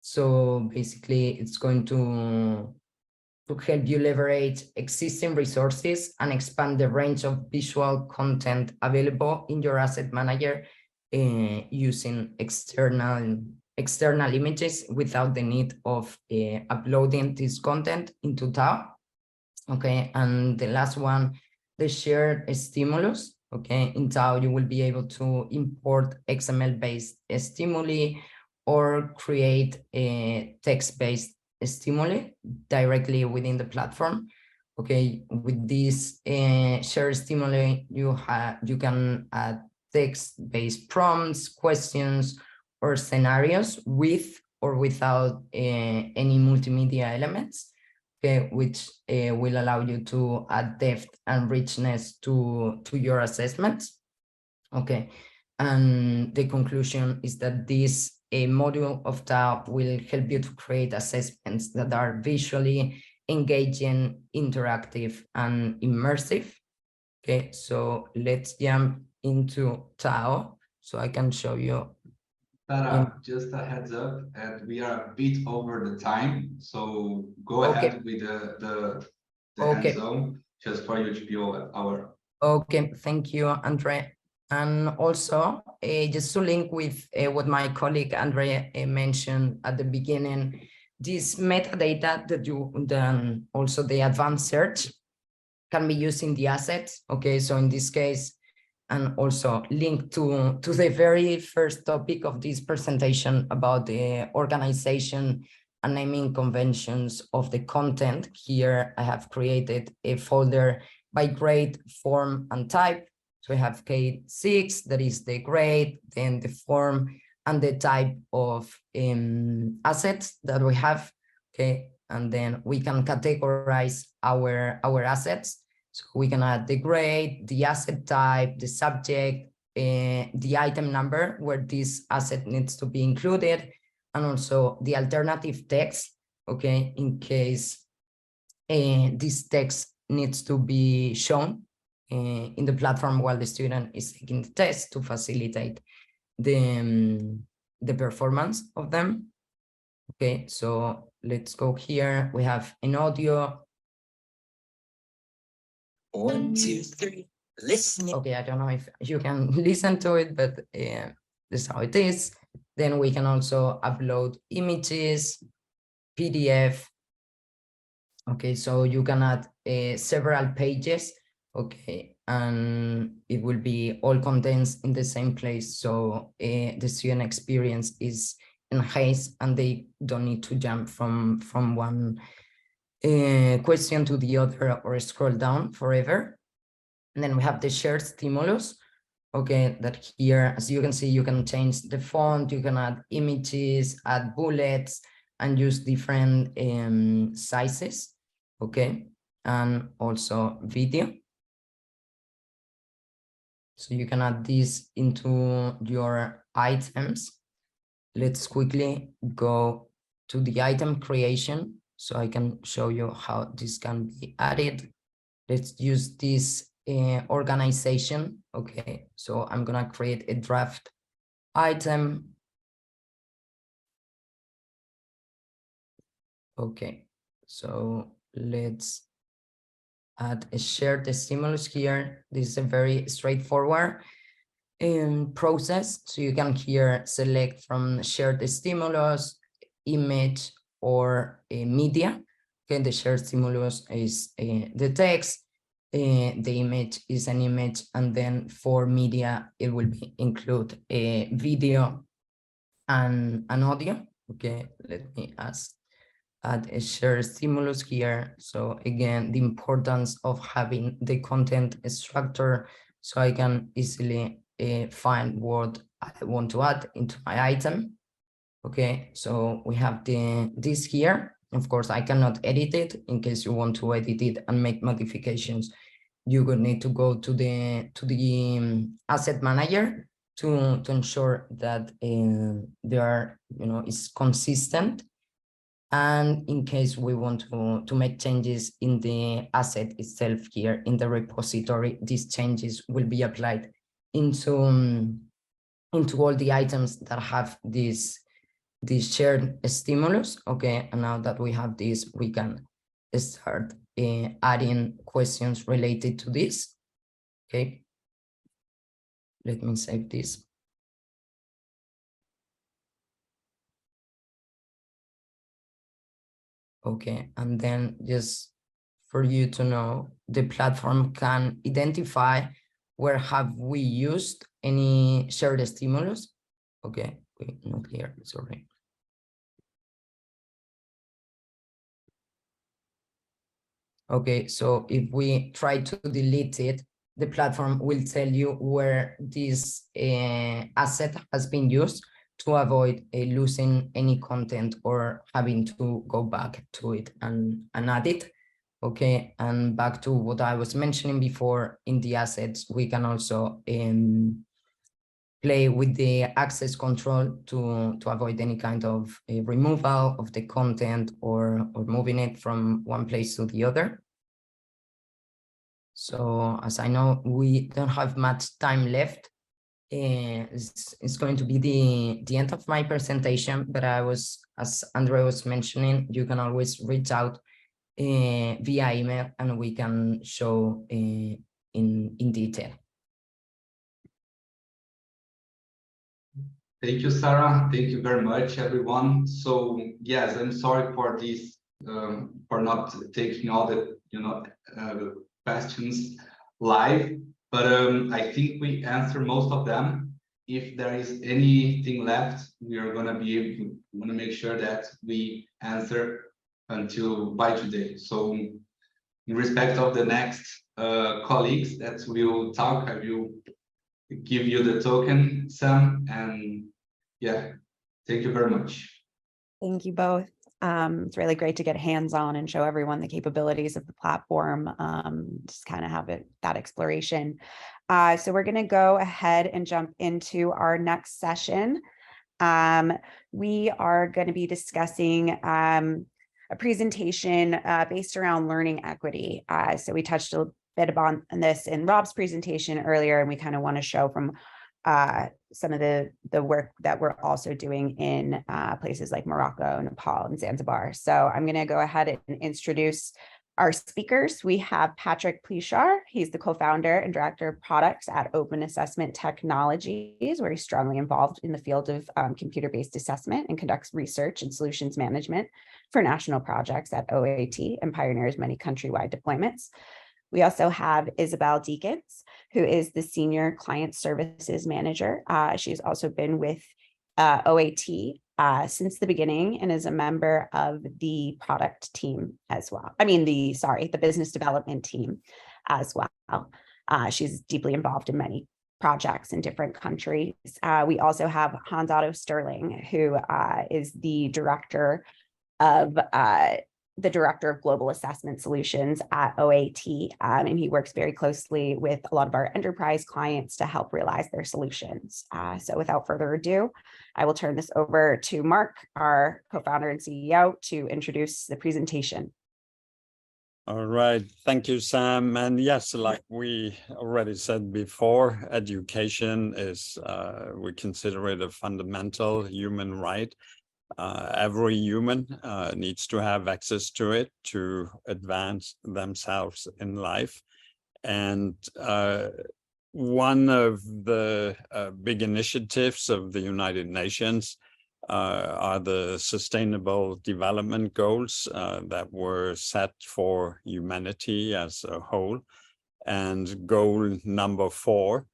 So basically, it's going to help you leverage existing resources and expand the range of visual content available in your Asset Manager using external images without the need of uploading this content into TAO. Okay, and the last one, the shared stimulus. Okay, in TAO, you will be able to import XML-based stimuli or create a text-based stimuli directly within the platform. Okay, with this shared stimuli, you can add text-based prompts, questions, or scenarios with or without any multimedia elements, okay, which will allow you to add depth and richness to your assessments. Okay, and the conclusion is that this module of TAO will help you to create assessments that are visually engaging, interactive, and immersive. Okay, so let's jump into TAO so I can show you.
Just a heads up, and we are a bit over the time, so go
Okay.
ahead with the
Okay.
end zone, just for you to be our.
Okay, thank you, Andre. And also, just to link with what my colleague Andre mentioned at the beginning, this metadata that you then also the advanced search can be used in the assets. Okay, so in this case, and also linked to the very first topic of this presentation about the organization and naming conventions of the content. Here I have created a folder by grade, form, and type. So we have K6, that is the grade, then the form and the type of assets that we have. Okay, and then we can categorize our assets. So we can add the grade, the asset type, the subject, the item number where this asset needs to be included, and also the alternative text, okay, in case this text needs to be shown in the platform while the student is taking the test to facilitate the performance of them. Okay, so let's go here. We have an audio. 1, 2, 3, listening. Okay, I don't know if you can listen to it, but this is how it is. Then we can also upload images, PDF. Okay, so you can add several pages. Okay, and it will be all condensed in the same place. So the student experience is enhanced and they don't need to jump from one question to the other or scroll down forever. And then we have the shared stimulus. Okay, that here, as you can see, you can change the font, you can add images, add bullets, and use different sizes. Okay, and also video. So you can add this into your items. Let's quickly go to the item creation so I can show you how this can be added. Let's use this organization. Okay, so I'm gonna create a draft item. Okay, so let's add a shared stimulus here. This is a very straightforward process. So you can here select from shared stimulus, image, or media. Okay, the shared stimulus is the text, the image is an image, and then for media, it will include a video and an audio. Okay, let me add a shared stimulus here. So again, the importance of having the content structure so I can easily find what I want to add into my item. Okay, so we have this here. Of course, I cannot edit it. In case you want to edit it and make modifications, you would need to go to the asset manager to ensure that they are, is consistent. And in case we want to make changes in the asset itself here in the repository, these changes will be applied into all the items that have this shared stimulus. Okay, and now that we have this, we can start adding questions related to this. Okay, let me save this. Okay, and then just for you to know, the platform can identify where have we used any shared stimulus. Okay, wait, not here, sorry. Okay, so if we try to delete it, the platform will tell you where this asset has been used to avoid losing any content or having to go back to it and add it. Okay, and back to what I was mentioning before, in the assets, we can also play with the access control to avoid any kind of removal of the content or moving it from one place to the other. So as I know, we don't have much time left. It's going to be the end of my presentation, but as Andre was mentioning, you can always reach out via email and we can show in detail.
Thank you, Sarah. Thank you very much, everyone. So yes, I'm sorry for this, for not taking all the questions live, but I think we answered most of them. If there is anything left, we are going to make sure that we answer until by today. So in respect of the next colleagues that will talk, I will give you the token, Sam, and yeah, thank you very much.
Thank you both. It's really great to get hands-on and show everyone the capabilities of the platform, just kind of have that exploration. So we're going to go ahead and jump into our next session. We are going to be discussing a presentation based around learning equity. So we touched a bit on this in Rob's presentation earlier, and we kind of want to show from some of the work that we're also doing in places like Morocco, Nepal, and Zanzibar. So I'm going to go ahead and introduce our speakers. We have Patrick Plichard. He's the co-founder and director of products at Open Assessment Technologies, where he's strongly involved in the field of computer-based assessment and conducts research and solutions management for national projects at OAT and pioneers many countrywide deployments. We also have Isabel Deakins, who is the Senior Client Services Manager. She's also been with OAT since the beginning and is a member of the product team as well. I mean, the business development team as well. She's deeply involved in many projects in different countries. We also have Hans Otto Sterling, who is the director of Global Assessment Solutions at OAT, and he works very closely with a lot of our enterprise clients to help realize their solutions. So without further ado, I will turn this over to Mark, our co-founder and CEO, to introduce the presentation.
All right, thank you, Sam. And yes, like we already said before, education is, we consider it a fundamental human right. Every human needs to have access to it to advance themselves in life. And one of the big initiatives of the United Nations are the Sustainable Development Goals that were set for humanity as a whole. And goal number 4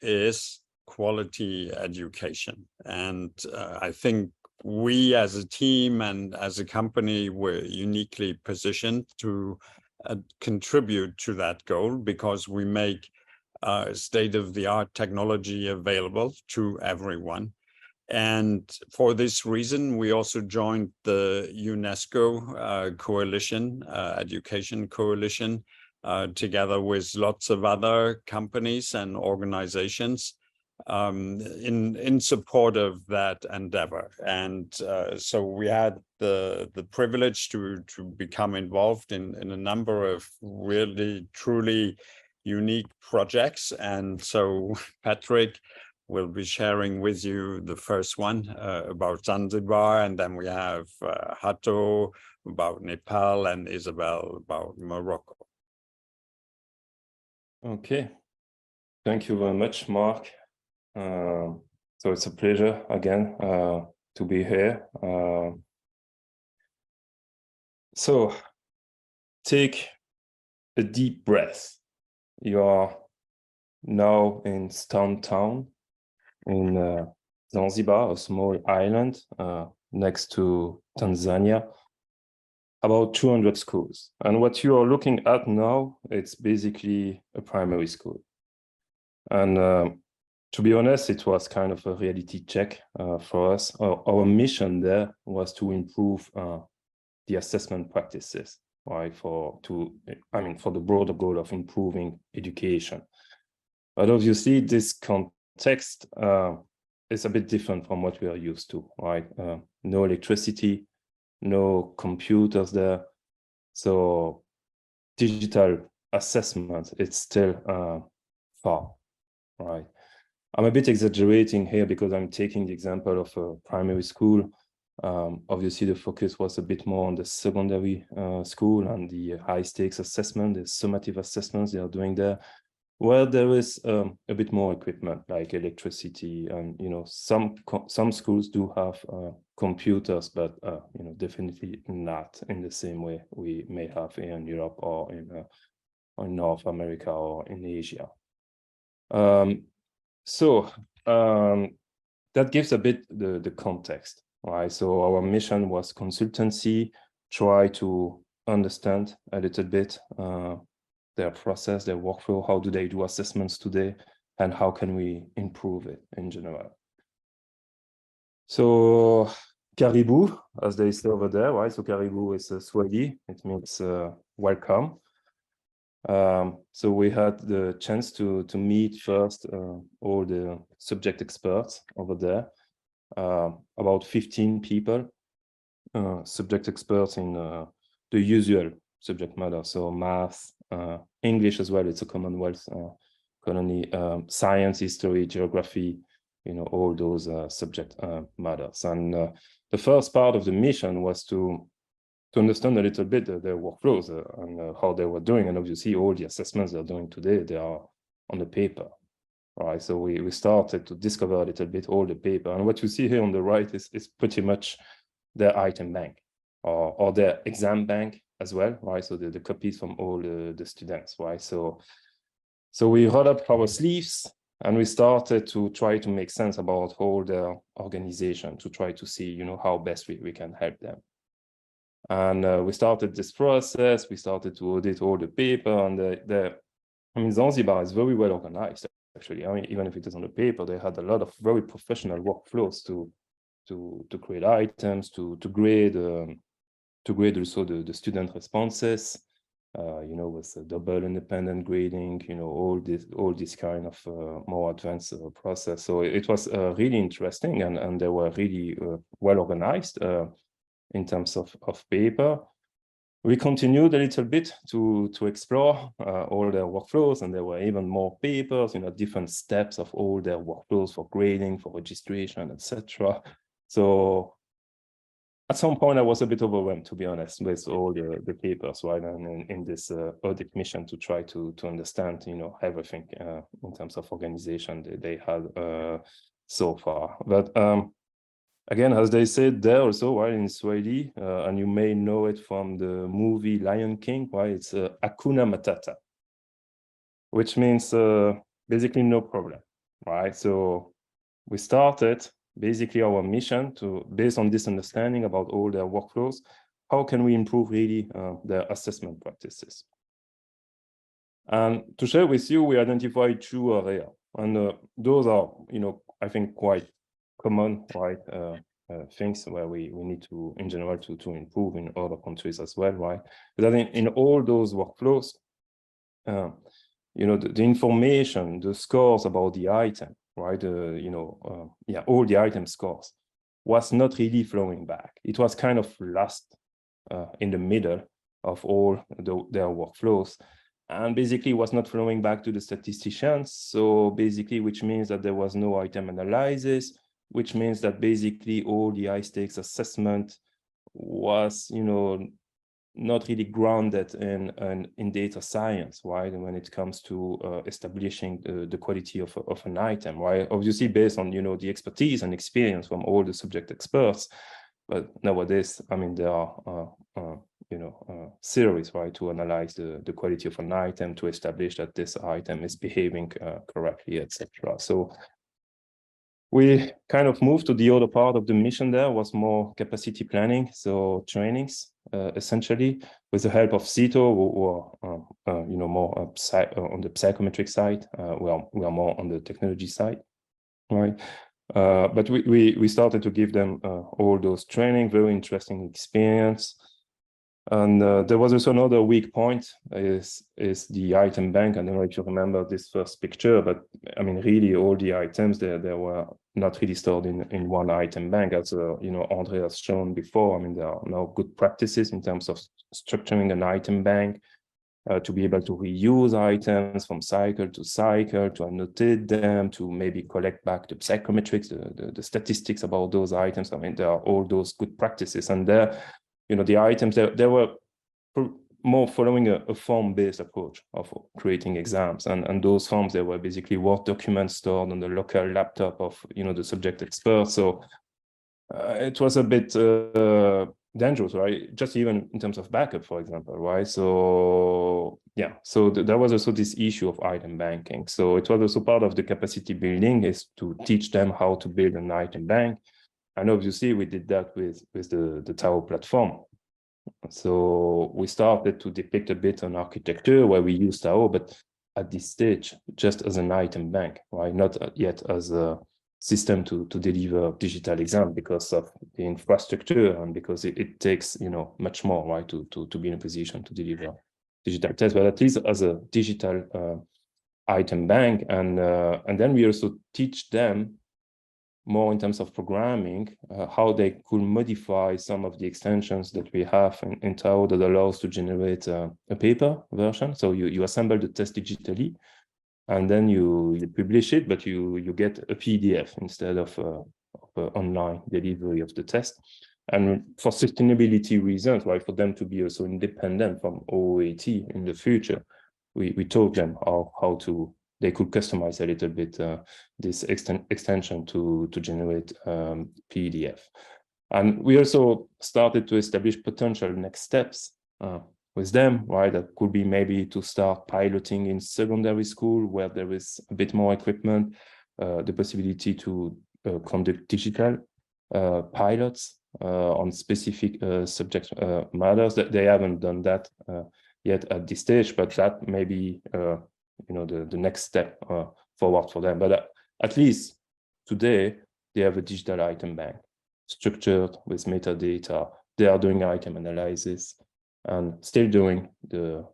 is quality education. And I think we as a team and as a company were uniquely positioned to contribute to that goal because we make state-of-the-art technology available to everyone. And for this reason, we also joined the UNESCO coalition, education coalition, together with lots of other companies and organizations in support of that endeavor. And so we had the privilege to become involved in a number of really truly unique projects. And so Patrick will be sharing with you the first one about Zanzibar, and then we have Hato about Nepal and Isabel about Morocco.
Okay, thank you very much, Mark. So it's a pleasure again to be here. So take a deep breath. You are now in Stone Town in Zanzibar, a small island next to Tanzania. about 200 schools. And what you are looking at now, it's basically a primary school. And to be honest, it was kind of a reality check for us. Our mission there was to improve the assessment practices, right? For the broader goal of improving education. But obviously, this context is a bit different from what we are used to, right? No electricity, no computers there. So digital assessment, it's still far, right? I'm a bit exaggerating here because I'm taking the example of a primary school. Obviously, the focus was a bit more on the secondary school and the high stakes assessment, the summative assessments they are doing there. Well, there is a bit more equipment like electricity, and some schools do have computers, but definitely not in the same way we may have here in Europe or in North America or in Asia. So that gives a bit the context, right? So our mission was consultancy, try to understand a little bit their process, their workflow, how do they do assessments today, and how can we improve it in general. So Karibu, as they say over there, right? So Karibu is Swahili, it means welcome. So we had the chance to meet first all the subject experts over there, about 15 people, subject experts in the usual subject matter, so math, English as well, it's a Commonwealth colony, science, history, geography, all those subject matters. And the first part of the mission was to understand a little bit their workflows and how they were doing. And obviously all the assessments they're doing today, they are on the paper, right? So we started to discover a little bit all the paper. And what you see here on the right is pretty much their item bank or their exam bank as well, right? So the copies from all the students, right? So we rolled up our sleeves and we started to try to make sense about all their organization, to try to see, how best we can help them. And we started this process. We started to audit all the paper, and Zanzibar is very well organized, actually. Even if it is on the paper, they had a lot of very professional workflows to create items, to grade also the student responses, with double independent grading, all this kind of more advanced process. So it was really interesting, and they were really well organized in terms of paper. We continued a little bit to explore all their workflows, and there were even more papers, different steps of all their workflows for grading, for registration, etc. So at some point, I was a bit overwhelmed, to be honest, with all the papers, right? And in this audit mission to try to understand, everything in terms of organization they had so far. But again, as they said there also, right, in Swahili, and you may know it from the movie Lion King, right? It's Hakuna Matata, which means basically no problem, right? So we started basically our mission based on this understanding about all their workflows, how can we improve really their assessment practices? And to share with you, we identified 2 areas, and those are, I think quite common, right? Things where we need to, in general, to improve in other countries as well, right? But I think in all those workflows, the information, the scores about the item, right? All the item scores was not really flowing back. It was kind of lost in the middle of all their workflows, and basically was not flowing back to the statisticians. So basically, which means that there was no item analysis, which means that basically all the high stakes assessment was, not really grounded in data science, right? And when it comes to establishing the quality of an item, right? Obviously based on, the expertise and experience from all the subject experts. But nowadays, there are, theories, right, to analyze the quality of an item, to establish that this item is behaving correctly, etc. So we kind of moved to the other part of the mission there, was more capacity planning, so trainings. essentially, with the help of CETO, or more on the psychometric side. We are more on the technology side, right? But we started to give them all those training, very interesting experience. And there was also another weak point is the item bank. I don't know if you remember this first picture, but I mean, really all the items they were not really stored in one item bank, as Andre has shown before. I mean, there are now good practices in terms of structuring an item bank to be able to reuse items from cycle, to annotate them, to maybe collect back the psychometrics, the statistics about those items. I mean, there are all those good practices, and there, the items they were more following a form-based approach of creating exams, and those forms, they were basically Word documents stored on the local laptop of the subject expert. So it was a bit dangerous, right? Just even in terms of backup, for example, right? So yeah, so there was also this issue of item banking. So it was also part of the capacity building, is to teach them how to build an item bank. And obviously we did that with the TAO platform. So we started to depict a bit on architecture where we use TAO, but at this stage, just as an item bank, right? Not yet as a system to deliver digital exam, because of the infrastructure and because it takes much more, right, to be in a position to deliver digital tests, but at least as a digital item bank. And then we also teach them more in terms of programming, how they could modify some of the extensions that we have in TAO that allows to generate a paper version. So you assemble the test digitally, and then you publish it, but you get a PDF instead of online delivery of the test. And for sustainability reasons, right, for them to be also independent from OOAT in the future, we told them how they could customize a little bit this extension to generate PDF. And we also started to establish potential next steps with them, right? That could be maybe to start piloting in secondary school where there is a bit more equipment, the possibility to conduct digital pilots on specific subject matters. That they haven't done that yet at this stage, but that may be the next step forward for them. But at least today they have a digital item bank structured with metadata. They are doing item analysis and still doing the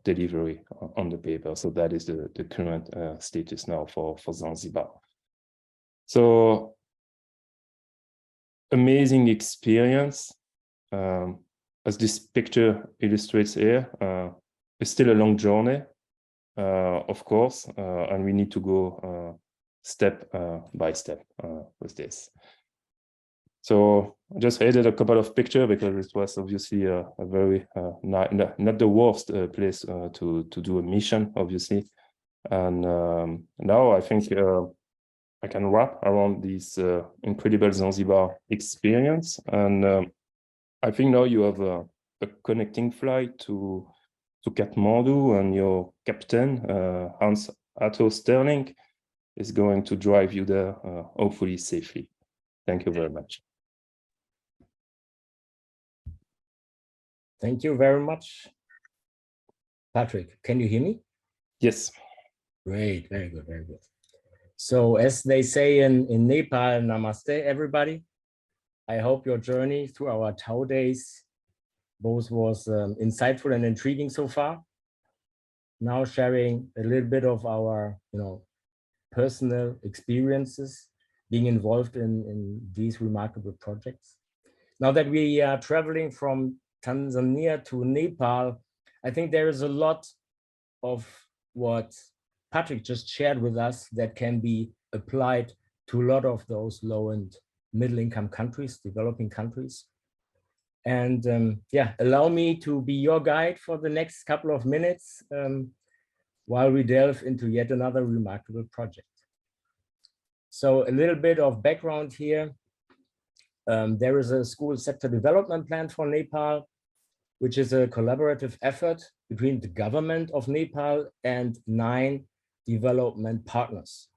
delivery on the paper. So that is the current status now for Zanzibar. So amazing experience. As this picture illustrates here, it's still a long journey, of course, and we need to go step by step with this. So I just added a couple of pictures because it was obviously a very not the worst place to do a mission, obviously. And now I think I can wrap around this incredible Zanzibar experience. And I think now you have a connecting flight to Kathmandu, and your captain, Hans Atto Sterling, is going to drive you there, hopefully safely. Thank you very much.
Thank you very much. Patrick, can you hear me?
Yes.
Great, very good, very good. So as they say in Nepal, namaste, everybody. I hope your journey through our TAO Days both was insightful and intriguing so far. Now sharing a little bit of our personal experiences being involved in these remarkable projects. Now that we are traveling from Tanzania to Nepal, I think there is a lot of what Patrick just shared with us that can be applied to a lot of those low and middle income countries, developing countries. And yeah, allow me to be your guide for the next couple of minutes while we delve into yet another remarkable project. So a little bit of background here. There is a school sector development plan for Nepal, which is a collaborative effort between the government of Nepal and 9 development partners.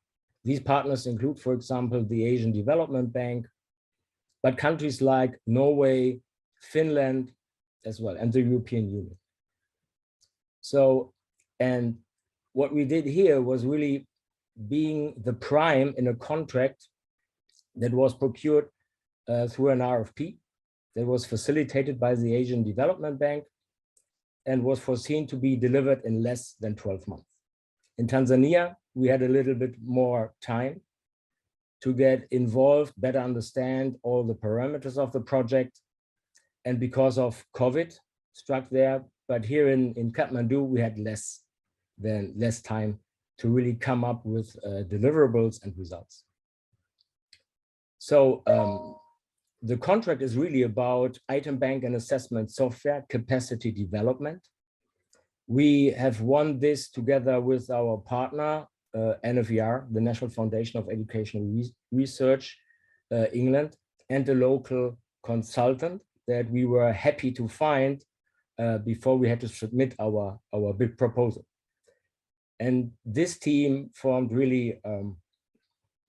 These partners include, for example, the Asian Development Bank, but countries like Norway, Finland as well, and the European Union. So, and what we did here was really being the prime in a contract that was procured through an RFP that was facilitated by the Asian Development Bank and was foreseen to be delivered in less than 12 months. In Tanzania, we had a little bit more time to get involved, better understand all the parameters of the project. And because of COVID struck there, but here in Kathmandu, we had less time to really come up with deliverables and results. So the contract is really about item bank and assessment software capacity development. We have won this together with our partner, NFER, the National Foundation of Educational Research, England, and a local consultant that we were happy to find before we had to submit our bid proposal. And this team formed really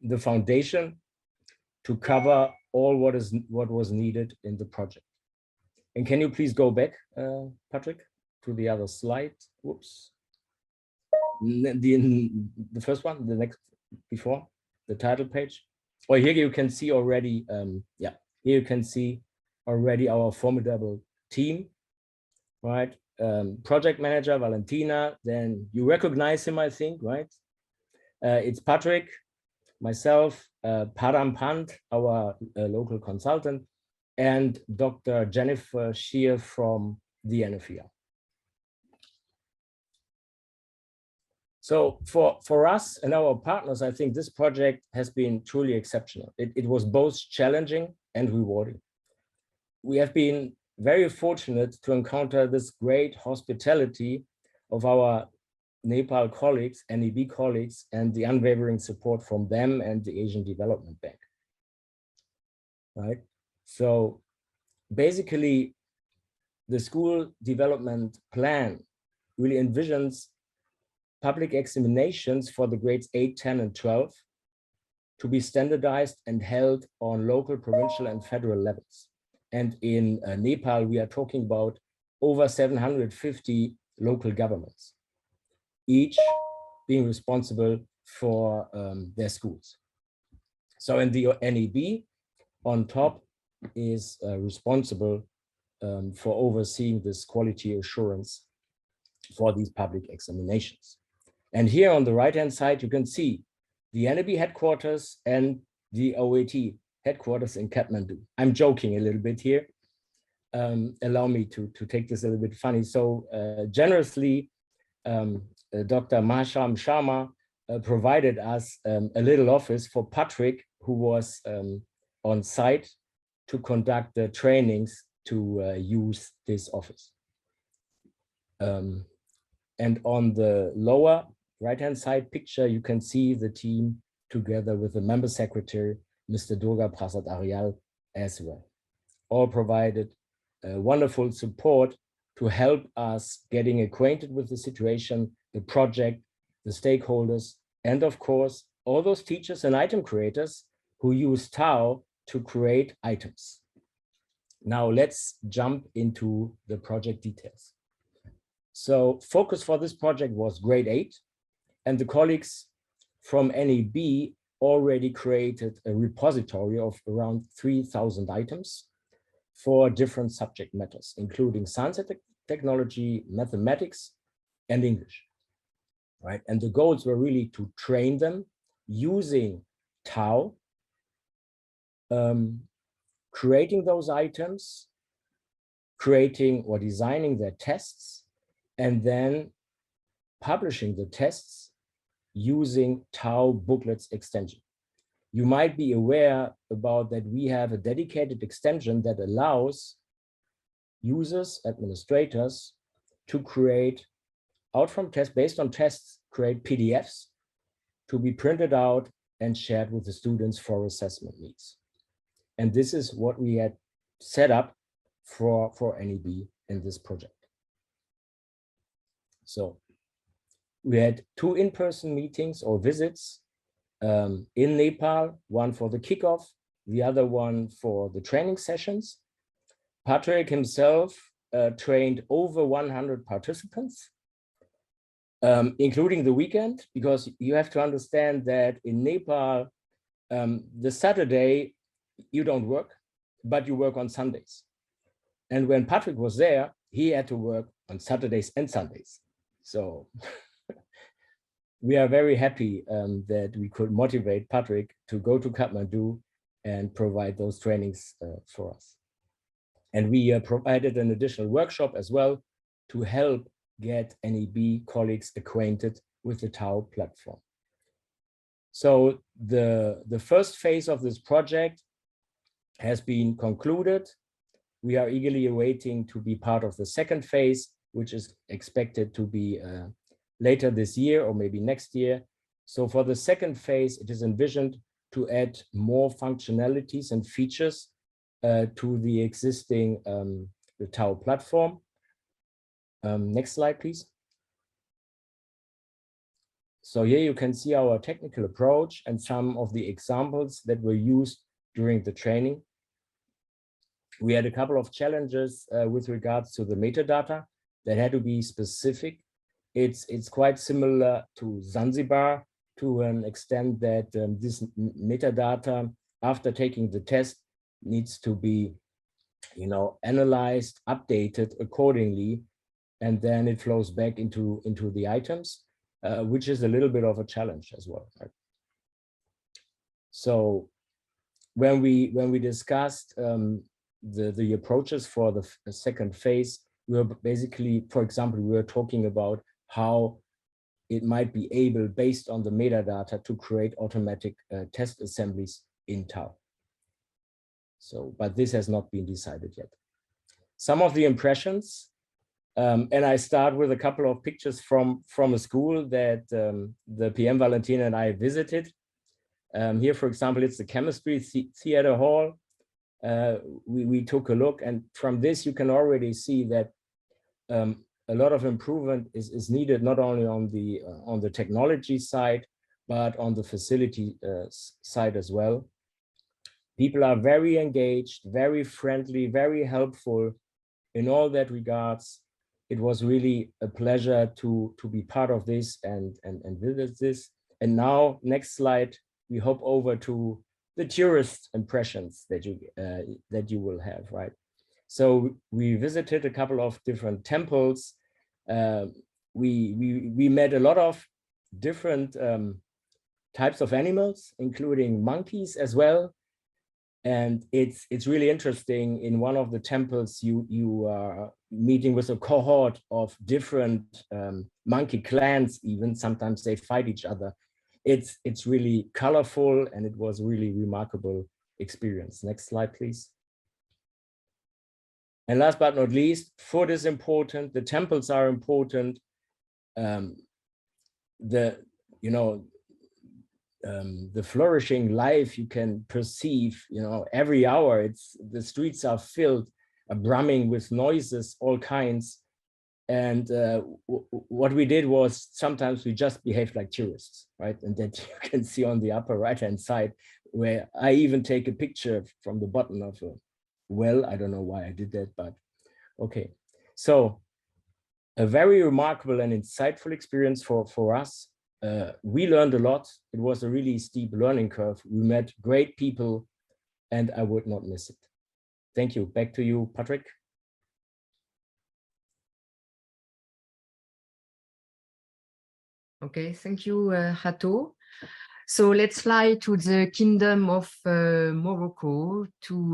the foundation to cover all what was needed in the project. And can you please go back, Patrick, to the other slide? Whoops. The first one, the next before, the title page. Oh, here you can see already, here you can see already our formidable team, right? Project manager, Valentina, then you recognize him, I think, right? It's Patrick, myself, Param Pant, our local consultant, and Dr. Jennifer Shear from the NFER. So for us and our partners, I think this project has been truly exceptional. It was both challenging and rewarding. We have been very fortunate to encounter this great hospitality of our Nepal colleagues, NEB colleagues, and the unwavering support from them and the Asian Development Bank. Right? So basically, the school development plan really envisions public examinations for the grades 8, 10, and 12 to be standardized and held on local, provincial, and federal levels. And in Nepal, we are talking about over 750 local governments, each being responsible for their schools. So in the NEB, on top, is responsible for overseeing this quality assurance for these public examinations. And here on the right-hand side, you can see the NEB headquarters and the OAT headquarters in Kathmandu. I'm joking a little bit here. Allow me to take this a little bit funny. So generously, Dr. Mahasham Sharma provided us a little office for Patrick, who was on site to conduct the trainings to use this office. And on the lower right-hand side picture, you can see the team together with the member secretary, Mr. Durga Prasad Aryal, as well. All provided wonderful support to help us getting acquainted with the situation, the project, the stakeholders, and of course, all those teachers and item creators who use TAO to create items. Now let's jump into the project details. So focus for this project was grade 8, and the colleagues from NEB already created a repository of around 3,000 items for different subject matters, including science and technology, mathematics, and English, right? And the goals were really to train them using TAO, creating those items, creating or designing their tests, and then publishing the tests using TAO booklets extension. You might be aware about that we have a dedicated extension that allows users, administrators to create out from tests, based on tests, create PDFs to be printed out and shared with the students for assessment needs. And this is what we had set up for NEB in this project. So we had 2 in-person meetings or visits in Nepal, one for the kickoff, the other one for the training sessions. Patrick himself trained over 100 participants, including the weekend, because you have to understand that in Nepal, the Saturday, you don't work, but you work on Sundays. And when Patrick was there, he had to work on Saturdays and Sundays. So we are very happy that we could motivate Patrick to go to Kathmandu and provide those trainings for us. And we provided an additional workshop as well to help get NEB colleagues acquainted with the TAO platform. So the first phase of this project has been concluded. We are eagerly awaiting to be part of the second phase, which is expected to be later this year or maybe next year. So for the second phase, it is envisioned to add more functionalities and features to the existing the TAO platform. Next slide, please. So here you can see our technical approach and some of the examples that were used during the training. We had a couple of challenges with regards to the metadata that had to be specific. It's quite similar to Zanzibar to an extent that this metadata, after taking the test, needs to be, analyzed, updated accordingly, and then it flows back into the items, which is a little bit of a challenge as well. Right? So when we discussed the approaches for the second phase, we were basically, for example, we were talking about how it might be able, based on the metadata, to create automatic test assemblies in TAO. So, but this has not been decided yet. Some of the impressions, and I start with a couple of pictures from a school that the PM Valentina and I visited. Here, for example, it's the chemistry theater hall. We took a look, and from this you can already see that a lot of improvement is needed, not only on the technology side, but on the facility side as well. People are very engaged, very friendly, very helpful in all that regards. It was really a pleasure to be part of this and visit this. And now, next slide, we hop over to the tourist impressions that you will have, right? So we visited a couple of different temples. We met a lot of different types of animals, including monkeys as well. And it's really interesting. In one of the temples, you are meeting with a cohort of different monkey clans. Even sometimes they fight each other. It's really colorful, and it was really remarkable experience. Next slide, please. And last but not least, food is important. The temples are important. The flourishing life you can perceive, every hour. The streets are filled, brumming with noises, all kinds. And what we did was sometimes we just behaved like tourists, right? And that you can see on the upper right-hand side, where I even take a picture from the bottom of a well. I don't know why I did that, but okay. So a very remarkable and insightful experience for us. We learned a lot. It was a really steep learning curve. We met great people, and I would not miss it. Thank you. Back to you, Patrick.
Okay, thank you, Hato. So let's fly to the Kingdom of Morocco,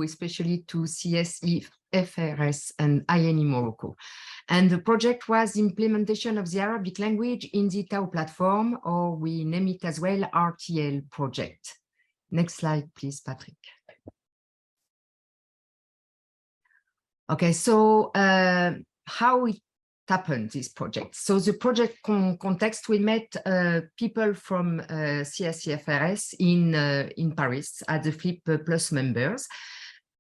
especially to CSEFRS and INE Morocco. And the project was implementation of the Arabic language in the TAO platform, or we name it as well RTL project. Next slide, please, Patrick. Okay, so how it happened, this project? So the project context, we met people from CSEFRS in Paris as the Flip Plus members.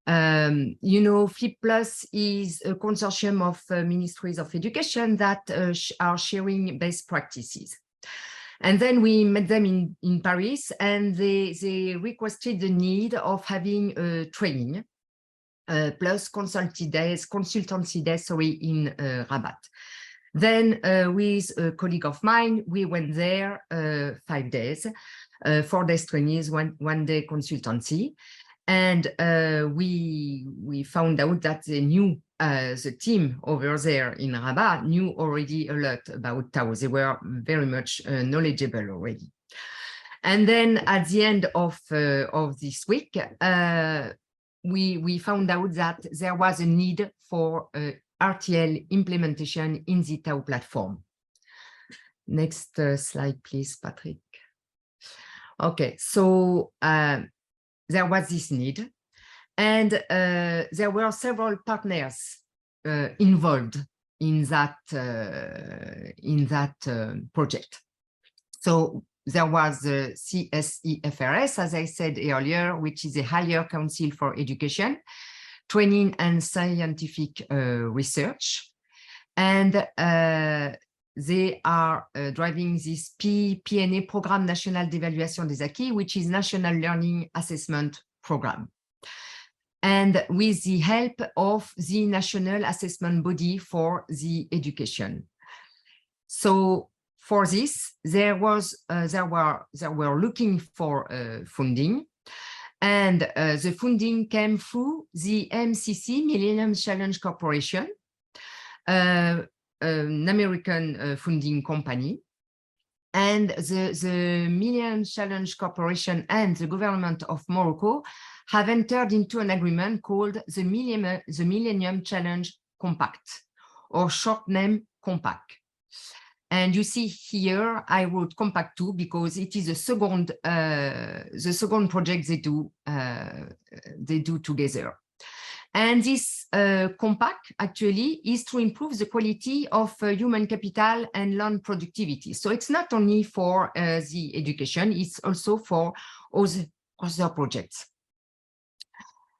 Flip Plus is a consortium of ministries of education that are sharing best practices. And then we met them in Paris, and they requested the need of having a training
plus consultancy days, sorry, in Rabat. Then with a colleague of mine, we went there 5 days, 4 days trainees, one day consultancy. And we found out that they knew, the team over there in Rabat knew already a lot about TAO. They were very much knowledgeable already. And then at the end of this week, we found out that there was a need for RTL implementation in the TAO platform. Next slide, please, Patrick. Okay, so there was this need, and there were several partners involved in that project. So there was the CSEFRS, as I said earlier, which is a Higher Council for Education, Training and Scientific Research. And they are driving this PNA, Programme National d'Évaluation des Acquis, which is National Learning Assessment Program. And with the help of the National Assessment Body for the Education. So for this, they were looking for funding, and the funding came through the MCC, Millennium Challenge Corporation, an American funding company. And the Millennium Challenge Corporation and the government of Morocco have entered into an agreement called the Millennium Challenge Compact, or short name Compact. And you see here, I wrote Compact 2 because it is the second project they do together. And this compact actually is to improve the quality of human capital and learn productivity. So it's not only for the education, it's also for other projects.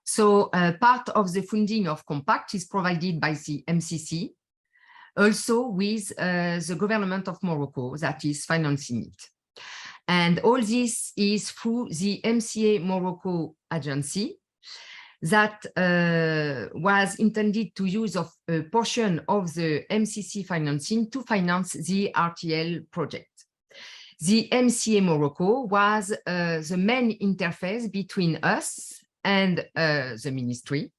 So part of the funding of compact is provided by the MCC, also with the government of Morocco that is financing it. And all this is through the MCA Morocco agency that was intended to use a portion of the MCC financing to finance the RTL project. The MCA Morocco was the main interface between us and the ministry.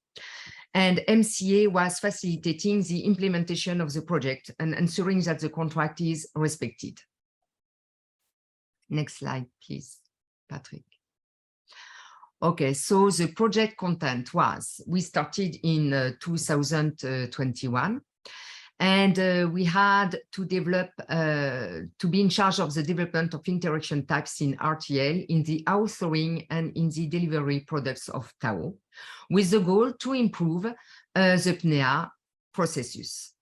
And MCA was facilitating the implementation of the project and ensuring that the contract is respected. Next slide, please, Patrick. Okay, so the project content was, we started in 2021, and we had to develop, to be in charge of the development of interaction types in RTL, in the authoring and in the delivery products of TAO, with the goal to improve the PNA processes.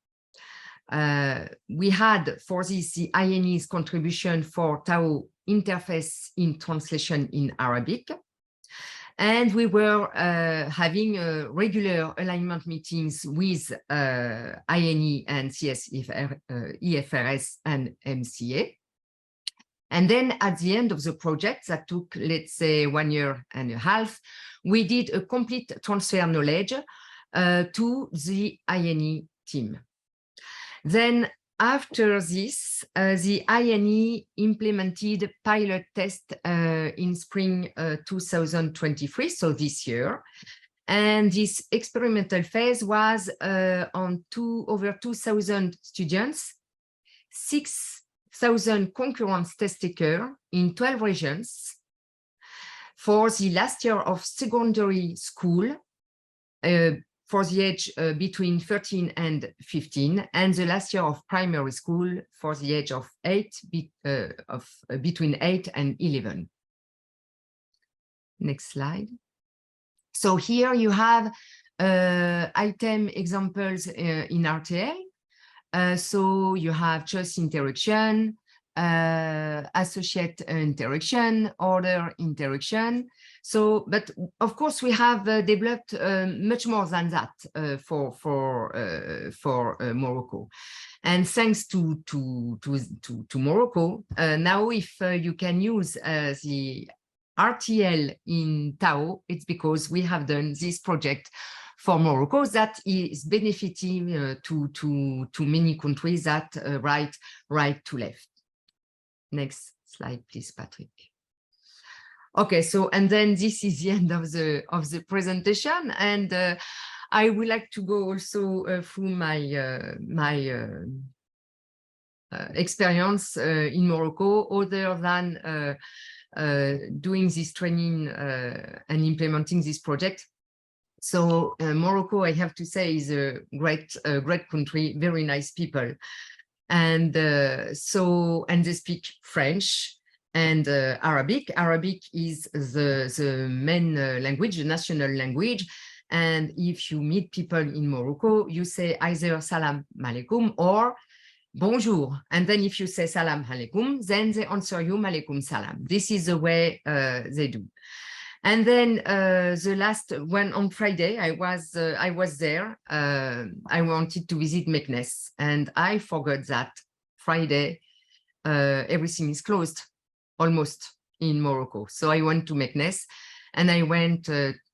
We had for this the INE's contribution for TAO interface in translation in Arabic. And we were having regular alignment meetings with INE and CSEFRS and MCA. And then at the end of the project that took, let's say, 1.5 years, we did a complete transfer knowledge to the INE team. Then after this, the INE implemented pilot test in spring 2023, so this year. And this experimental phase was on over 2,000 students, 6,000 concurrent test takers in 12 regions for the last year of secondary school, for the age between 13 and 15, and the last year of primary school for the age of between 8 and 11. Next slide. So here you have item examples in RTL. So you have choice interaction, associate interaction, order interaction. So, but of course we have developed much more than that for Morocco. And thanks to Morocco, now if you can use the RTL in TAO, it's because we have done this project for Morocco that is benefiting to many countries that right to left. Next slide, please, Patrick. Okay, so and then this is the end of the presentation, and I would like to go also through my experience in Morocco, other than doing this training and implementing this project. So Morocco, I have to say, is a great country, very nice people, and and they speak French and Arabic. Arabic is the main language, the national language. And if you meet people in Morocco, you say either salam alaikum or bonjour. And then if you say salam alaikum, then they answer you alaikum salam. This is the way they do. And then the last one on Friday, I was there. I wanted to visit Meknes, and I forgot that Friday everything is closed almost in Morocco. So I went to Meknes, and I went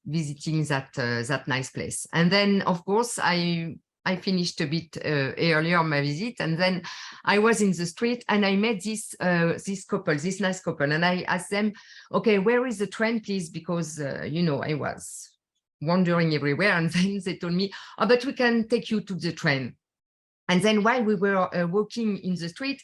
visiting that nice place. And then, of course, I finished a bit earlier my visit, and then I was in the street and I met this nice couple, and I asked them, okay, where is the train, please? Because, you know, I was wandering everywhere, and then they told me, oh, but we can take you to the train. And then while we were walking in the street,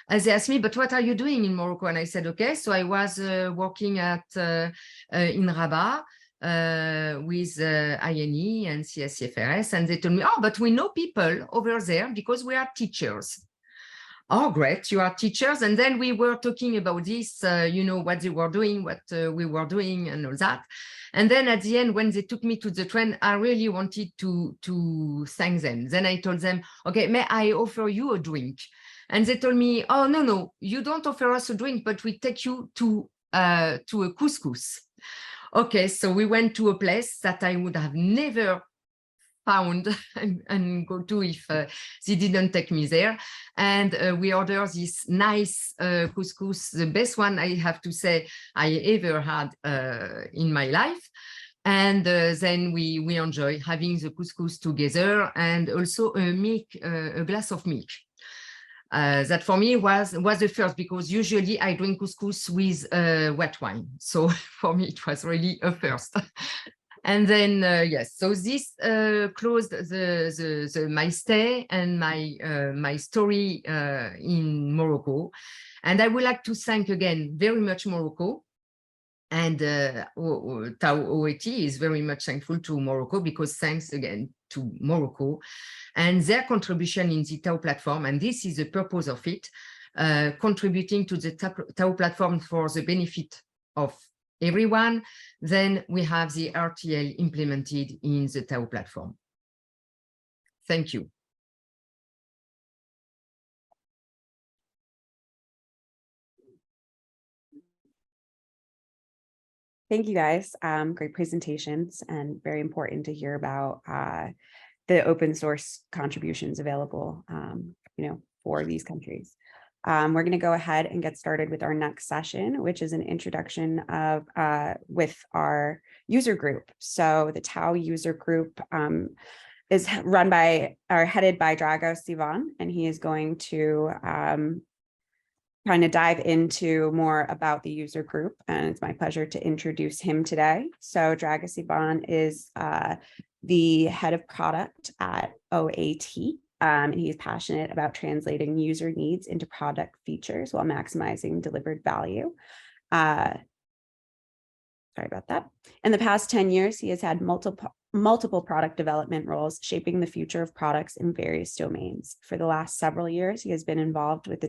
they asked me, but what are you doing in Morocco? And I said, okay, so I was working at in Rabat, with INE and CSCFRS, and they told me, oh, but we know people over there because we are teachers. Oh, great, you are teachers. And then we were talking about this, you know, what they were doing, what we were doing, and all that. And then at the end, when they took me to the train, I really wanted to thank them. Then I told them, okay, may I offer you a drink? And they told me, oh, no, you don't offer us a drink, but we take you to a couscous. Okay, so we went to a place that I would have never found and go to if they didn't take me there. And we ordered this nice couscous, the best one I have to say I ever had in my life. And then we enjoy having the couscous together, and also a glass of milk. That for me was the first, because usually I drink couscous with wet wine. So for me, it was really a first. And then, yes, so this closed my stay and my story in Morocco. And I would like to thank again very much Morocco. And TAO OET is very much thankful to Morocco, because thanks again to Morocco and their contribution in the TAO platform. And this is the purpose of it, contributing to the TAO platform for the benefit of everyone. Then we have the RTL implemented in the TAO platform. Thank you.
Thank you guys. Great presentations, and very important to hear about the open source contributions available, you know, for these countries. We're going to go ahead and get started with our next session, which is an introduction of with our user group. So the TAO user group is run by or headed by Dragos Sivan, and he is going to kind of dive into more about the user group, and it's my pleasure to introduce him today. So Dragos Sivan is the head of product at OAT, and he's passionate about translating user needs into product features while maximizing delivered value. Sorry about that. In the past 10 years, he has had multiple product development roles, shaping the future of products in various domains. For the last several years, he has been involved with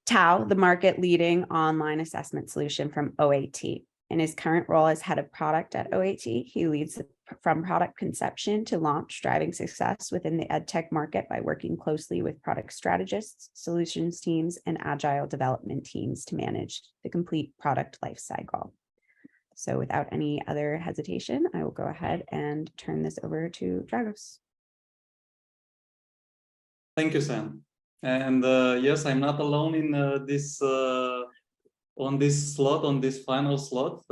TAO, the market-leading online assessment solution from OAT. In his current role as head of product at OAT, he leads from product conception to launch, driving success within the Edtech market by working closely with product strategists, solutions teams, and agile development teams to manage the complete product lifecycle. So without any other hesitation, I will go ahead and turn this over to Dragos.
Thank you, Sam. And yes, I'm not alone in this on this slot, on this final slot,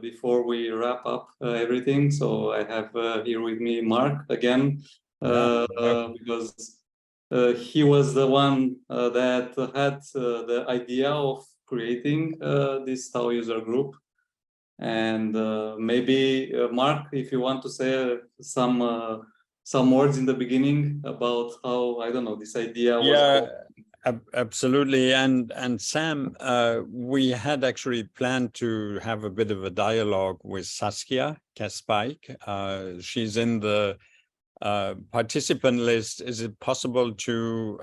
before we wrap up everything. So I have here with me Mark again, because he was the one that had the idea of creating this TAO user group. And maybe Mark, if you want to say some words in the beginning about how, I don't know, this idea was born.
Absolutely. And Sam, we had actually planned to have a bit of a dialogue with Saskia Kaspaik. She's in the participant list. Is it possible to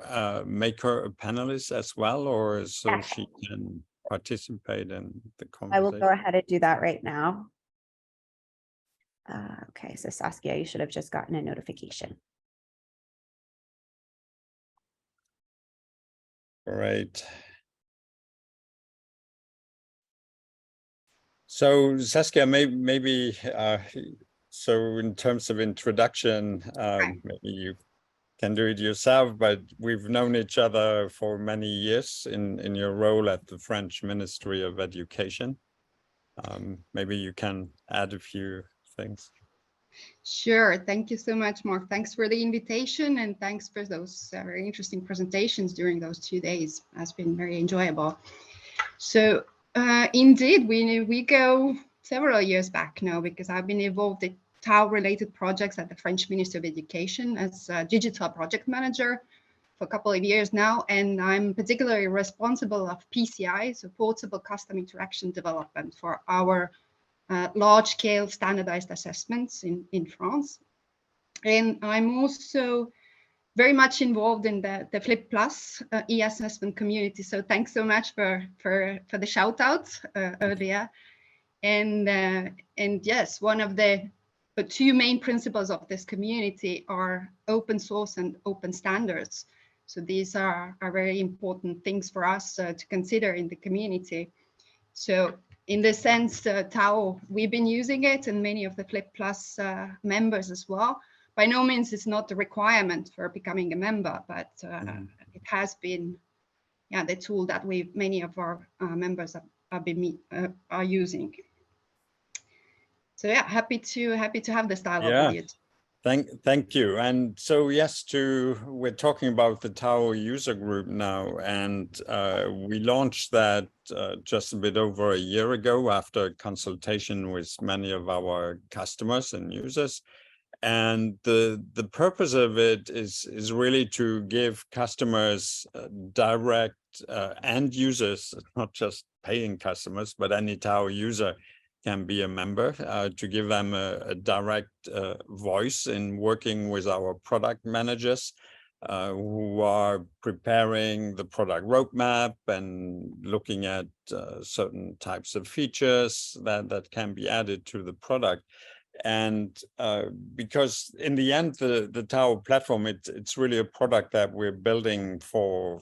make her a panelist as well, or so she can participate in the conversation?
I will go ahead and do that right now. Okay, so Saskia, you should have just gotten a notification.
Right. So Saskia, maybe so in terms of introduction, maybe you can do it yourself, but we've known each other for many years in your role at the French Ministry of Education. Maybe you can add a few things.
Sure. Thank you so much, Mark. Thanks for the invitation and thanks for those very interesting presentations during those 2 days. It's been very enjoyable. So indeed, we go several years back now because I've been involved in TAO-related projects at the French Ministry of Education as a digital project manager for a couple of years now. And I'm particularly responsible of PCI, so Portable Custom Interaction Development, for our large-scale standardized assessments in France. And I'm also very much involved in the Flip Plus e-assessment community. So thanks so much for the shout out earlier. And yes, one of the two main principles of this community are open source and open standards. So these are very important things for us to consider in the community. So in this sense, TAO, we've been using it and many of the Flip Plus members as well. By no means it's not a requirement for becoming a member, but it has been the tool that many of our members are using. So yeah, happy to have this dialogue with you.
Thank you. And so yes, we're talking about the TAO user group now, and we launched that just a bit over a year ago after consultation with many of our customers and users. And the purpose of it is really to give customers direct end users, not just paying customers, but any TAO user can be a member, to give them a direct voice in working with our product managers who are preparing the product roadmap and looking at certain types of features that can be added to the product. And because in the end, the TAO platform, it's really a product that we're building for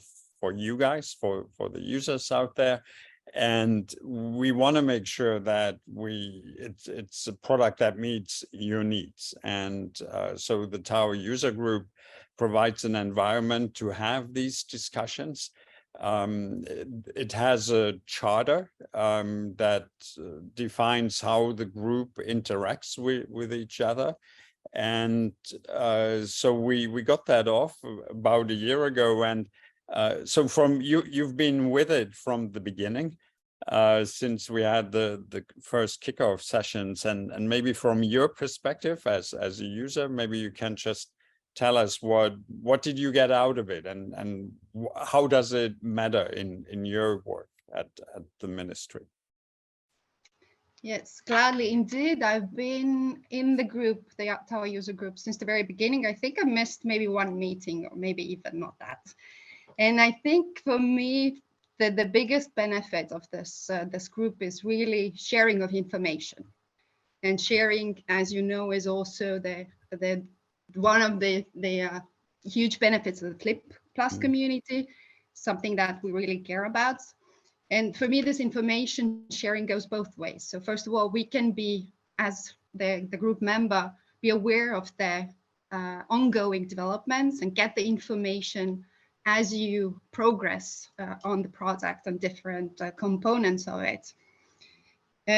you guys, for the users out there. And we want to make sure that it's a product that meets your needs. And so the TAO user group provides an environment to have these discussions. It has a charter that defines how the group interacts with each other. And so we got that off about a year ago. And so from you've been with it from the beginning, since we had the first kickoff sessions, and maybe from your perspective as a user, maybe you can just tell us what did you get out of it, and how does it matter in your work at the ministry?
Yes, gladly indeed. I've been in the group, the TAO user group, since the very beginning. I think I missed maybe one meeting, or maybe even not that. And I think for me, the biggest benefit of this group is really sharing of information. And sharing, as you know, is also one of the huge benefits of the Flip Plus community, something that we really care about. And for me, this information sharing goes both ways. So first of all, we can be, as the group member, be aware of the ongoing developments and get the information as you progress on the product and different components of it.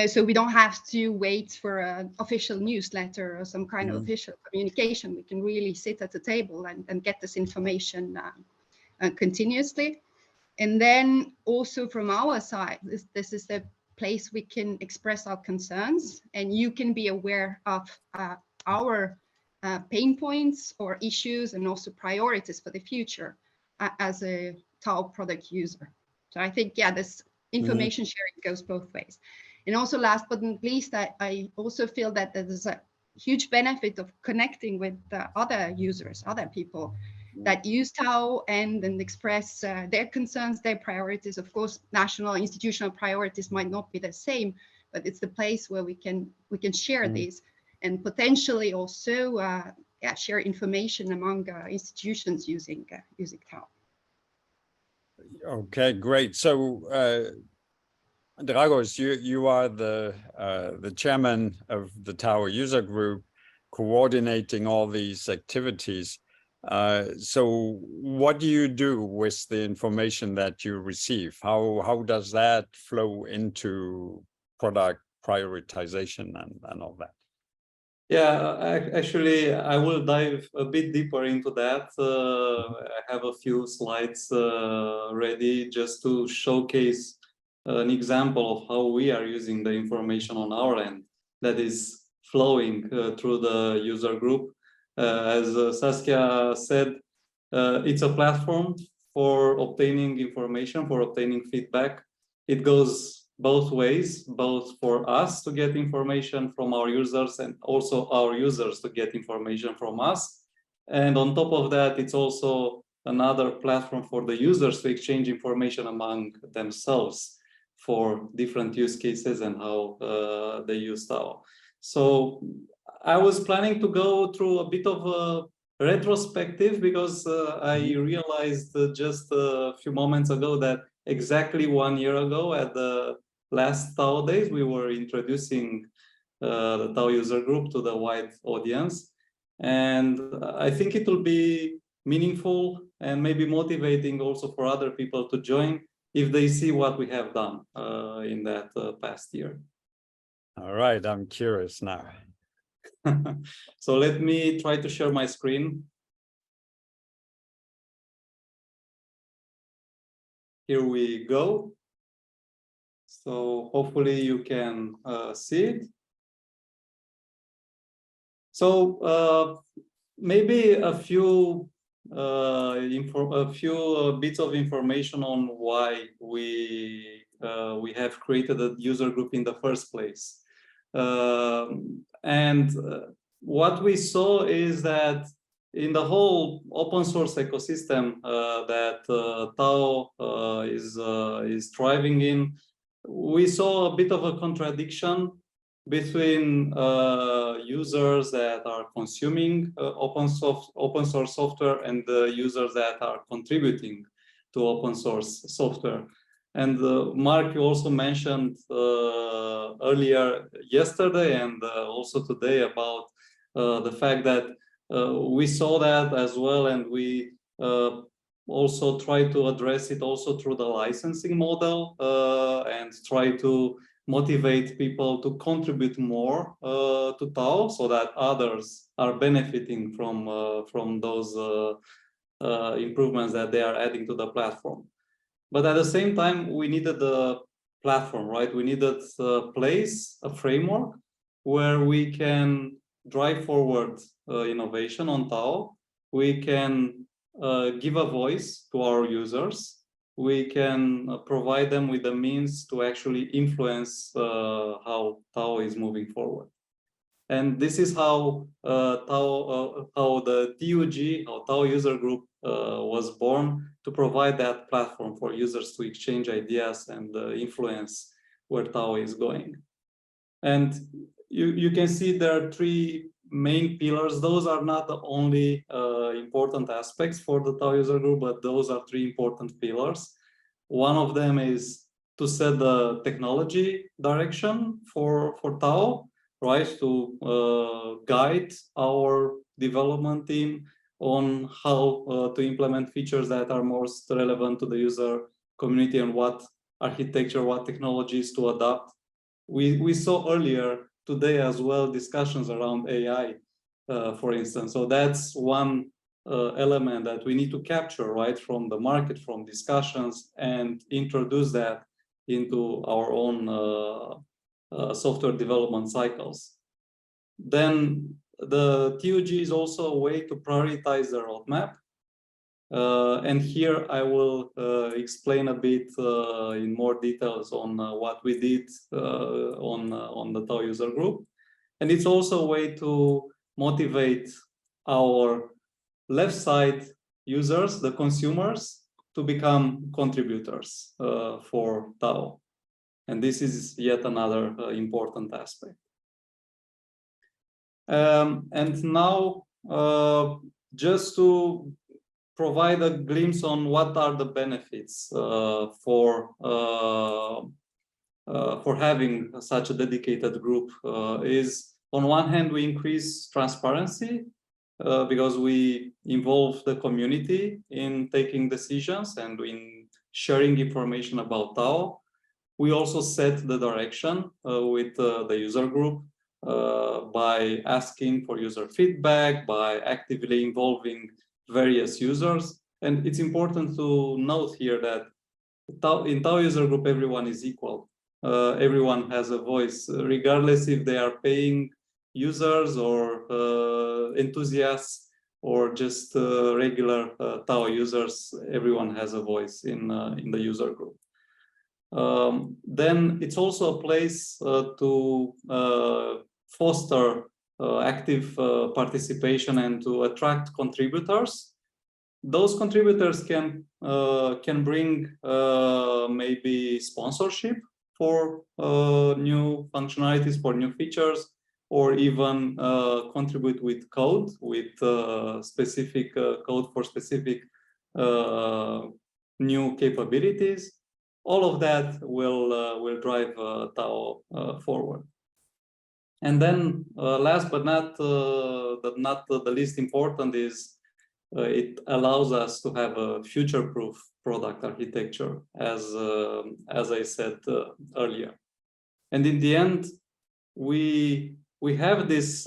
So we don't have to wait for an official newsletter or some kind of official communication. We can really sit at the table and get this information continuously. And then also from our side, this is the place we can express our concerns, and you can be aware of our pain points or issues and also priorities for the future as a TAO product user. So I think, yeah, this information sharing goes both ways. And also last but not least, I also feel that there's a huge benefit of connecting with other users, other people that use TAO and then express their concerns, their priorities. Of course, national institutional priorities might not be the same, but it's the place where we can share these and potentially also share information among institutions using TAO.
Okay, great. So, Dragos, you are the chairman of the TAO user group, coordinating all these activities. So what do you do with the information that you receive? How does that flow into product prioritization and all that?
Yeah, actually, I will dive a bit deeper into that. I have a few slides ready just to showcase an example of how we are using the information on our end that is flowing through the user group. As Saskia said, it's a platform for obtaining information, for obtaining feedback. It goes both ways, both for us to get information from our users and also our users to get information from us. And on top of that, it's also another platform for the users to exchange information among themselves for different use cases and how they use TAO. So I was planning to go through a bit of a retrospective because I realized just a few moments ago that exactly 1 year ago at the last TAO Days, we were introducing the TAO user group to the wide audience. And I think it will be meaningful and maybe motivating also for other people to join if they see what we have done in that past year.
All right, I'm curious now.
So let me try to share my screen. Here we go. So hopefully you can see it. So maybe a few bits of information on why we have created a user group in the first place. What we saw is that in the whole open source ecosystem that TAO is thriving in, we saw a bit of a contradiction between users that are consuming open source software and the users that are contributing to open source software. And Mark, you also mentioned earlier yesterday and also today about the fact that we saw that as well, and we also try to address it also through the licensing model and try to motivate people to contribute more to TAO so that others are benefiting from those improvements that they are adding to the platform. But at the same time, we needed the platform, right? We needed a place, a framework where we can drive forward innovation on TAO. We can give a voice to our users. We can provide them with the means to actually influence how TAO is moving forward. And this is how how the TUG, how TAO user group was born, to provide that platform for users to exchange ideas and influence where TAO is going. And you can see there are three main pillars. Those are not the only important aspects for the TAO user group, but those are three important pillars. One of them is to set the technology direction for TAO, right? To guide our development team on how to implement features that are most relevant to the user community and what architecture, what technologies to adopt. We saw earlier today as well discussions around AI, for instance. So that's one element that we need to capture, right, from the market, from discussions, and introduce that into our own software development cycles. Then the TUG is also a way to prioritize the roadmap. And here I will explain a bit in more details on what we did on the TAO user group. And it's also a way to motivate our left side users, the consumers, to become contributors for TAO. And this is yet another important aspect. And now, just to provide a glimpse on what are the benefits for having such a dedicated group, is on one hand, we increase transparency because we involve the community in taking decisions and in sharing information about TAO. We also set the direction with the user group by asking for user feedback, by actively involving various users. And it's important to note here that in TAO user group, everyone is equal. Everyone has a voice, regardless if they are paying users or enthusiasts or just regular TAO users. Everyone has a voice in the user group. Then it's also a place to foster active participation and to attract contributors. Those contributors can bring maybe sponsorship for new functionalities, for new features, or even contribute with code, with specific code for specific new capabilities. All of that will drive TAO forward. And then last but not the least important is it allows us to have a future-proof product architecture, as I said earlier. And in the end, we have this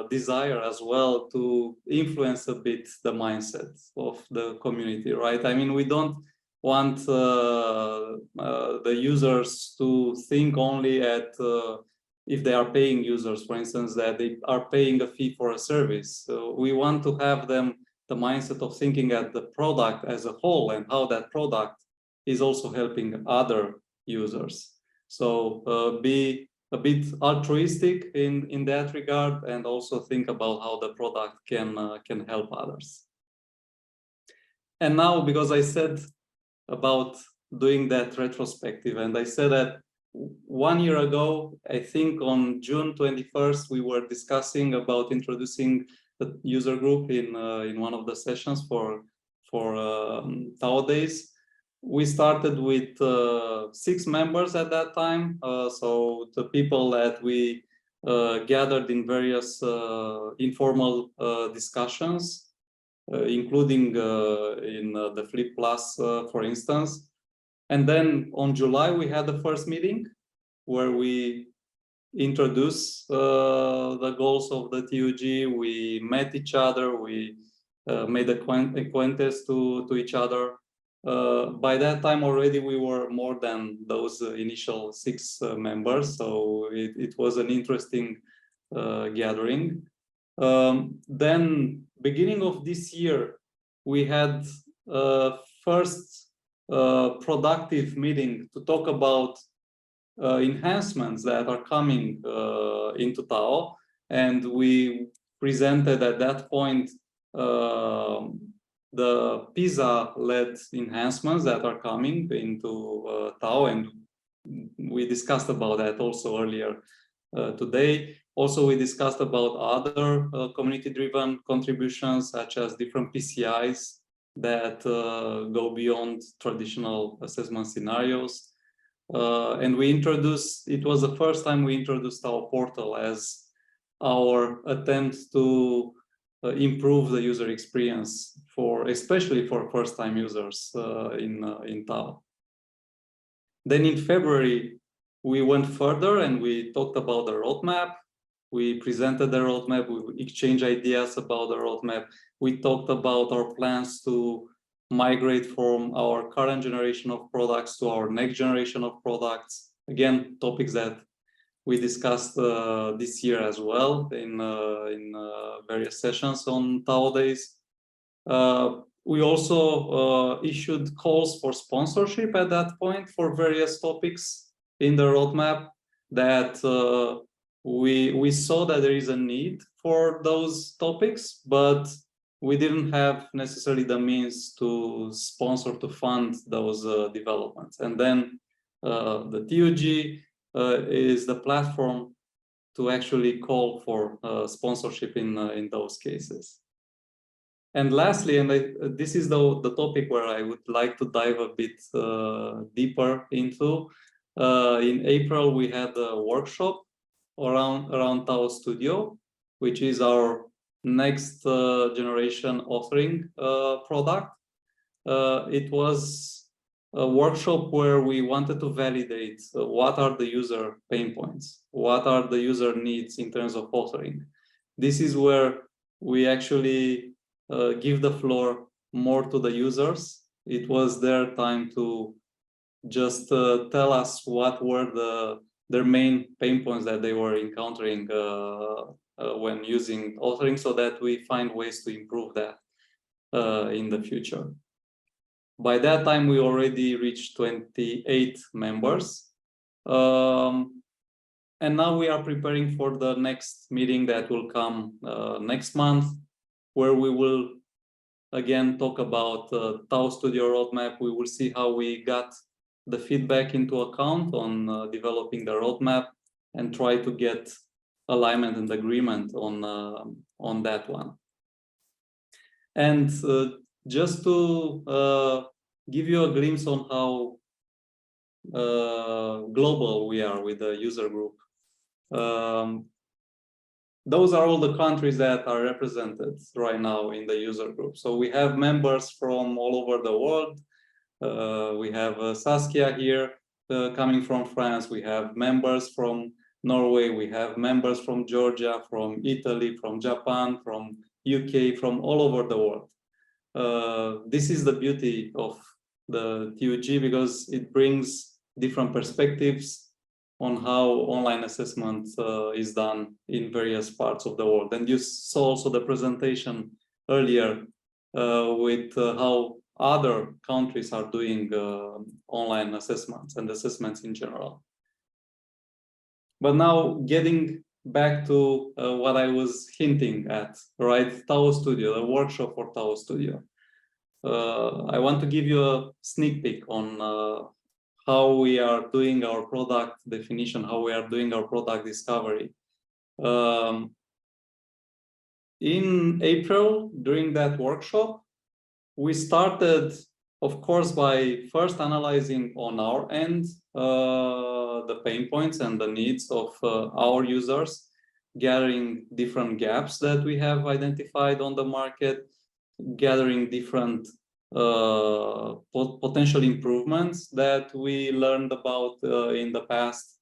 desire as well to influence a bit the mindset of the community, right? I mean, we don't want the users to think only at if they are paying users, for instance, that they are paying a fee for a service. So we want to have them the mindset of thinking at the product as a whole and how that product is also helping other users. So be a bit altruistic in that regard, and also think about how the product can help others. And now, because I said about doing that retrospective, and I said that 1 year ago, I think on June 21st, we were discussing about introducing the user group in one of the sessions for TAO Days. We started with 6 members at that time. So the people that we gathered in various informal discussions, including in the Flip Plus, for instance. And then on July, we had the first meeting where we introduced the goals of the TUG. We met each other. We made acquaintance to each other. By that time already, we were more than those initial 6 members. So it was an interesting gathering. Then beginning of this year, we had first productive meeting to talk about enhancements that are coming into TAO, and we presented at that point the PISA-led enhancements that are coming into TAO, and we discussed about that also earlier today. Also, we discussed about other community-driven contributions, such as different PCIs that go beyond traditional assessment scenarios. And we introduced, it was the first time we introduced our portal as our attempt to improve the user experience especially for first-time users in TAO. Then in February, we went further and we talked about the roadmap. We presented the roadmap, we exchanged ideas about the roadmap. We talked about our plans to migrate from our current generation of products to our next generation of products. Again, topics that we discussed this year as well in various sessions on TAO Days. We also issued calls for sponsorship at that point for various topics in the roadmap that we saw that there is a need for those topics, but we didn't have necessarily the means to sponsor, to fund those developments. And then the TUG is the platform to actually call for sponsorship in those cases. And lastly, and this is the topic where I would like to dive a bit deeper into. In April, we had a workshop around TAO Studio, which is our next generation authoring product. It was a workshop where we wanted to validate what are the user pain points, what are the user needs in terms of authoring. This is where we actually give the floor more to the users. It was their time to just tell us what were their main pain points that they were encountering when using authoring, so that we find ways to improve that in the future. By that time, we already reached 28 members. And now we are preparing for the next meeting that will come next month, where we will again talk about TAO Studio roadmap. We will see how we got the feedback into account on developing the roadmap and try to get alignment and agreement on that one. And just to give you a glimpse on how global we are with the user group. Those are all the countries that are represented right now in the user group. So we have members from all over the world. We have Saskia here coming from France. We have members from Norway. We have members from Georgia, from Italy, from Japan, from UK, from all over the world. This is the beauty of the TUG, because it brings different perspectives on how online assessment is done in various parts of the world. And you saw also the presentation earlier with how other countries are doing online assessments and assessments in general. But now getting back to what I was hinting at, right? TAO Studio, the workshop for TAO Studio. I want to give you a sneak peek on how we are doing our product definition, how we are doing our product discovery. In April, during that workshop, we started, of course, by first analyzing on our end the pain points and the needs of our users, gathering different gaps that we have identified on the market, gathering different potential improvements that we learned about in the past.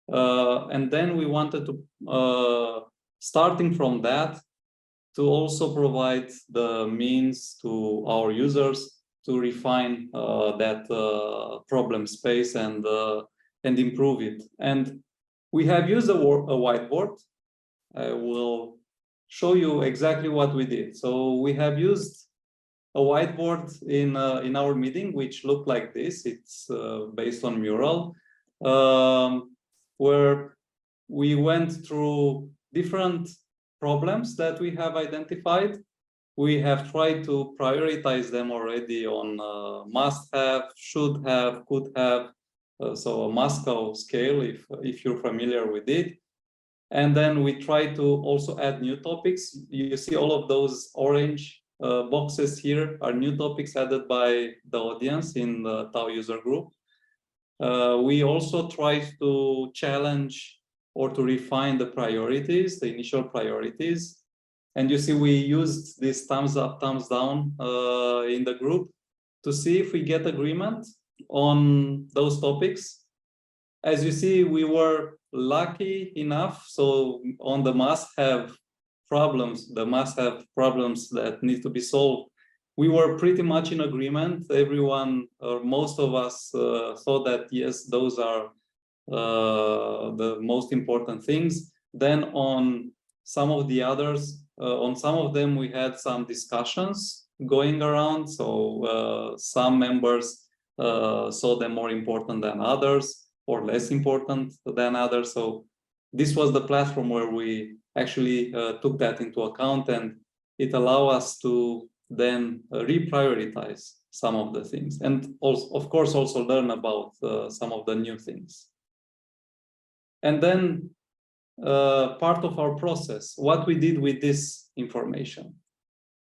And then we wanted to, starting from that, to also provide the means to our users to refine that problem space and improve it. And we have used a whiteboard. I will show you exactly what we did. So we have used a whiteboard in our meeting, which looked like this. It's based on Mural, where we went through different problems that we have identified. We have tried to prioritize them already on must have, should have, could have, so a Moscow scale, if you're familiar with it. And then we try to also add new topics. You see all of those orange boxes here are new topics added by the audience in the TAO user group. We also try to challenge or to refine the priorities, the initial priorities. And you see, we used this thumbs up, thumbs down in the group to see if we get agreement on those topics. As you see, we were lucky enough. So on the must-have problems, that need to be solved, we were pretty much in agreement. Everyone, or most of us, thought that yes, those are the most important things. Then on some of the others, on some of them, we had some discussions going around. So some members saw them more important than others, or less important than others. So this was the platform where we actually took that into account, and it allowed us to then reprioritize some of the things, and also, of course, also learn about some of the new things. And then part of our process, what we did with this information.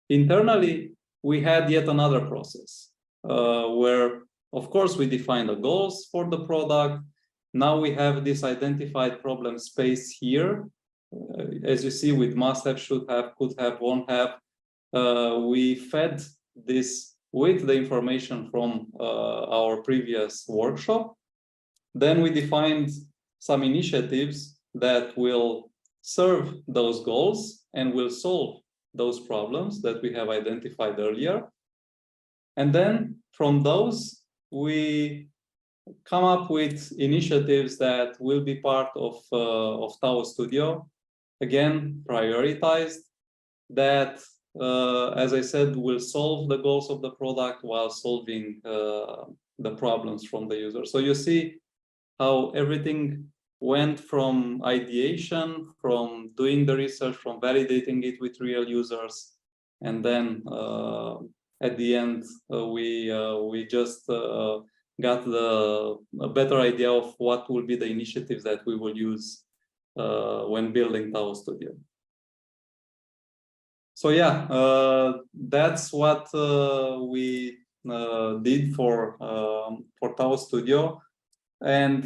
Internally, we had yet another process where, of course, we defined the goals for the product. Now we have this identified problem space here. As you see, with must have, should have, could have, won't have. We fed this with the information from our previous workshop. Then we defined some initiatives that will serve those goals and will solve those problems that we have identified earlier. And then from those, we come up with initiatives that will be part of TAO Studio. Again, prioritized, that, as I said, will solve the goals of the product while solving the problems from the user. So you see how everything went from ideation, from doing the research, from validating it with real users, and then at the end we just got a better idea of what will be the initiatives that we will use when building TAO Studio. So yeah, that's what we did for TAO Studio, and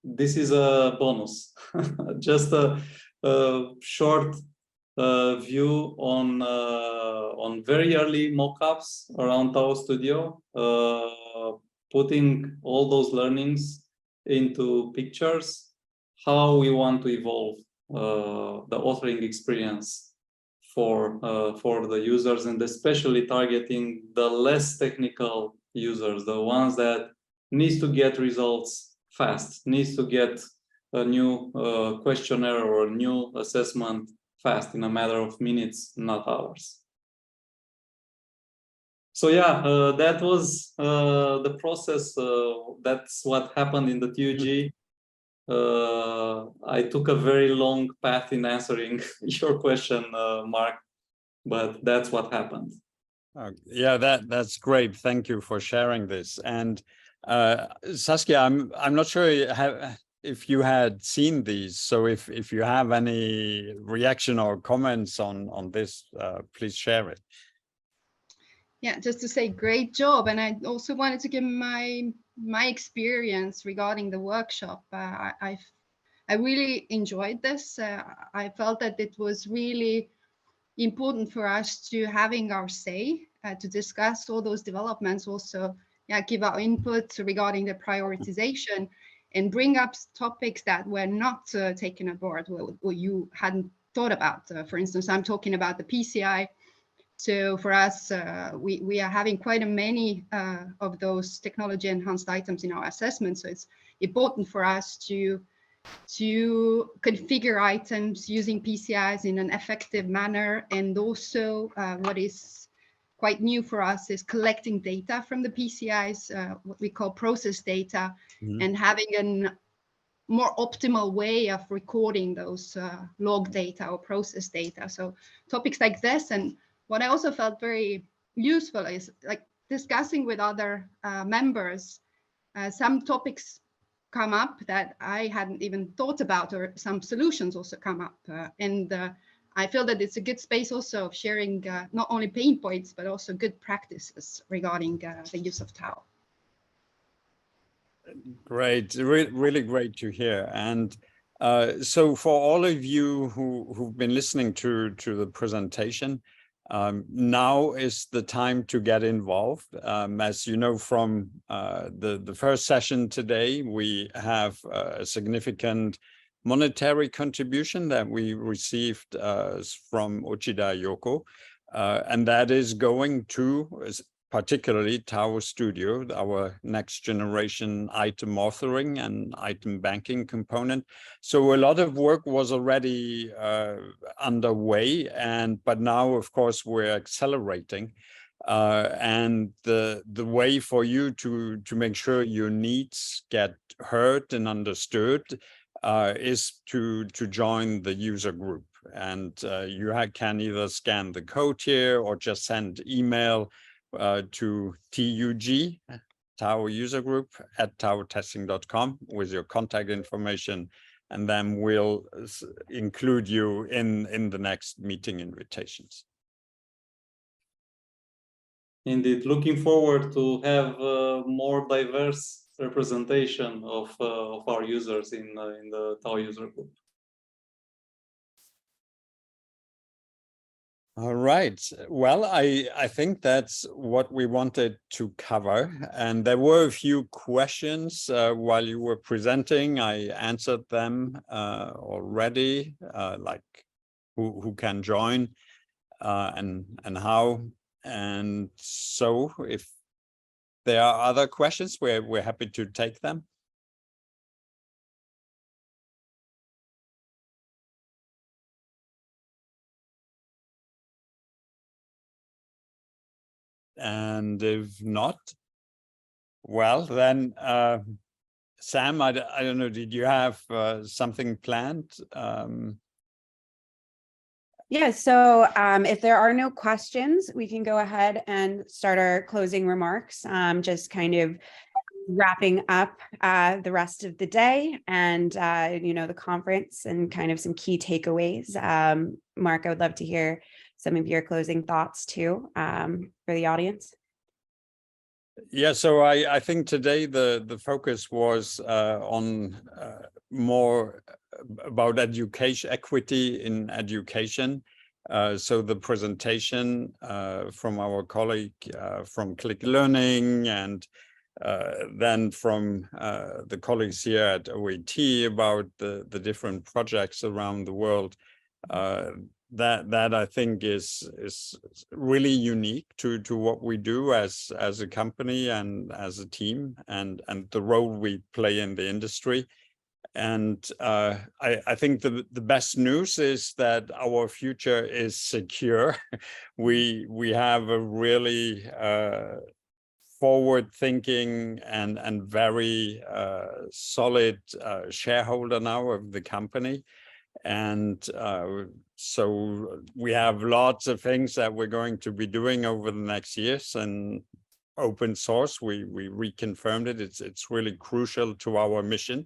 this is a bonus, just a short view on very early mockups around TAO Studio, putting all those learnings into pictures, how we want to evolve the authoring experience for the users, and especially targeting the less technical users, the ones that needs to get results fast, needs to get a new questionnaire or a new assessment fast in a matter of minutes, not hours. So yeah, that was the process. That's what happened in the TUG. I took a very long path in answering your question, Mark, but that's what happened.
Yeah, that's great. Thank you for sharing this. And Saskia, I'm not sure if you had seen these. So if you have any reaction or comments on this, please share it.
Yeah, just to say great job. And I also wanted to give my experience regarding the workshop. I really enjoyed this. I felt that it was really important for us to having our say, to discuss all those developments, also give our input regarding the prioritization and bring up topics that were not taken aboard or you hadn't thought about. For instance, I'm talking about the PCI. So for us, we are having quite a many of those technology enhanced items in our assessment. So it's important for us to configure items using PCIs in an effective manner. And also what is quite new for us is collecting data from the PCIs, what we call process data, and having a more optimal way of recording those log data or process data. So topics like this. And what I also felt very useful is like discussing with other members, some topics come up that I hadn't even thought about, or some solutions also come up. And I feel that it's a good space also of sharing not only pain points, but also good practices regarding the use of TAO.
Great, really great to hear. And So for all of you who've been listening to the presentation, now is the time to get involved. As you know from the first session today, we have a significant monetary contribution that we received from Uchida Yoko, and that is going to particularly TAO Studio, our next generation item authoring and item banking component. So a lot of work was already underway, but now, of course, we're accelerating. And the way for you to make sure your needs get heard and understood is to join the user group. And you can either scan the code here or just send email to TUG, TAO User Group, at taotesting.com with your contact information, and then we'll include you in the next meeting invitations.
Indeed, looking forward to have more diverse representation of our users in the TAO User Group.
All right. Well, I think that's what we wanted to cover. And there were a few questions while you were presenting. I answered them already, like who can join and how. And so if there are other questions, we're happy to take them. And if not, well, then, Sam, I don't know, did you have something planned?
Yeah, so if there are no questions, we can go ahead and start our closing remarks, just kind of wrapping up the rest of the day and, the conference and kind of some key takeaways. Mark, I would love to hear some of your closing thoughts too, for the audience.
Yeah, so I think today the focus was on more about education, equity in education. So the presentation from our colleague from Click Learning, and then from the colleagues here at OET about the different projects around the world. That I think is really unique to what we do as a company and as a team, and the role we play in the industry. And I think the best news is that our future is secure. We have a really forward-thinking and very solid shareholder now of the company. And so we have lots of things that we're going to be doing over the next years. And open source, we reconfirmed it. It's really crucial to our mission.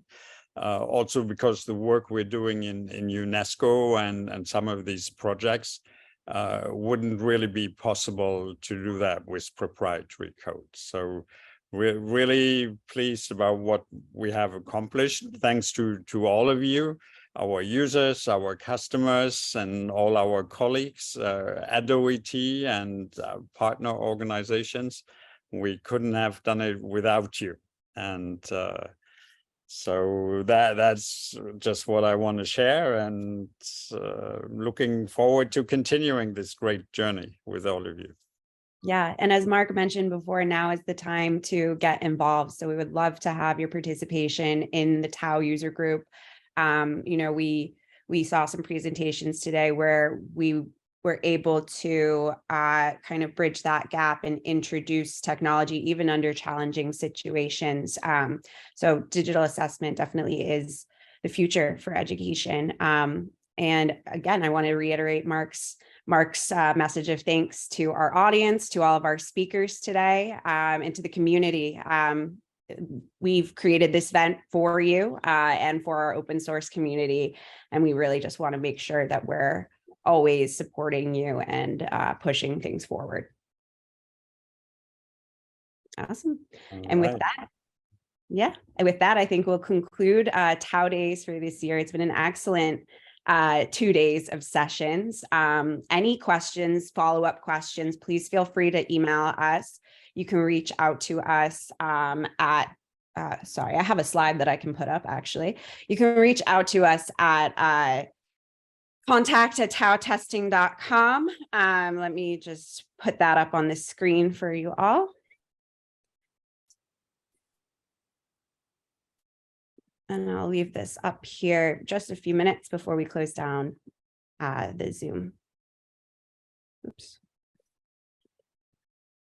Also because the work we're doing in UNESCO and some of these projects wouldn't really be possible to do that with proprietary code. So we're really pleased about what we have accomplished. Thanks to all of you, our users, our customers, and all our colleagues at OET and partner organizations. We couldn't have done it without you. And so that's just what I want to share, and looking forward to continuing this great journey with all of you.
Yeah, and as Mark mentioned before, now is the time to get involved. So we would love to have your participation in the TAO user group. We saw some presentations today where we were able to kind of bridge that gap and introduce technology even under challenging situations. So digital assessment definitely is the future for education. And again, I want to reiterate Mark's message of thanks to our audience, to all of our speakers today, and to the community. We've created this event for you and for our open source community, and we really just want to make sure that we're always supporting you and pushing things forward. Awesome. And with that, Yeah, and with that, I think we'll conclude TAO Days for this year. It's been an excellent 2 days of sessions. Any questions, follow-up questions, please feel free to email us. You can reach out to us at, sorry, I have a slide that I can put up actually. You can reach out to us at contact@taotesting.com. Let me just put that up on the screen for you all. And I'll leave this up here just a few minutes before we close down the Zoom. Oops.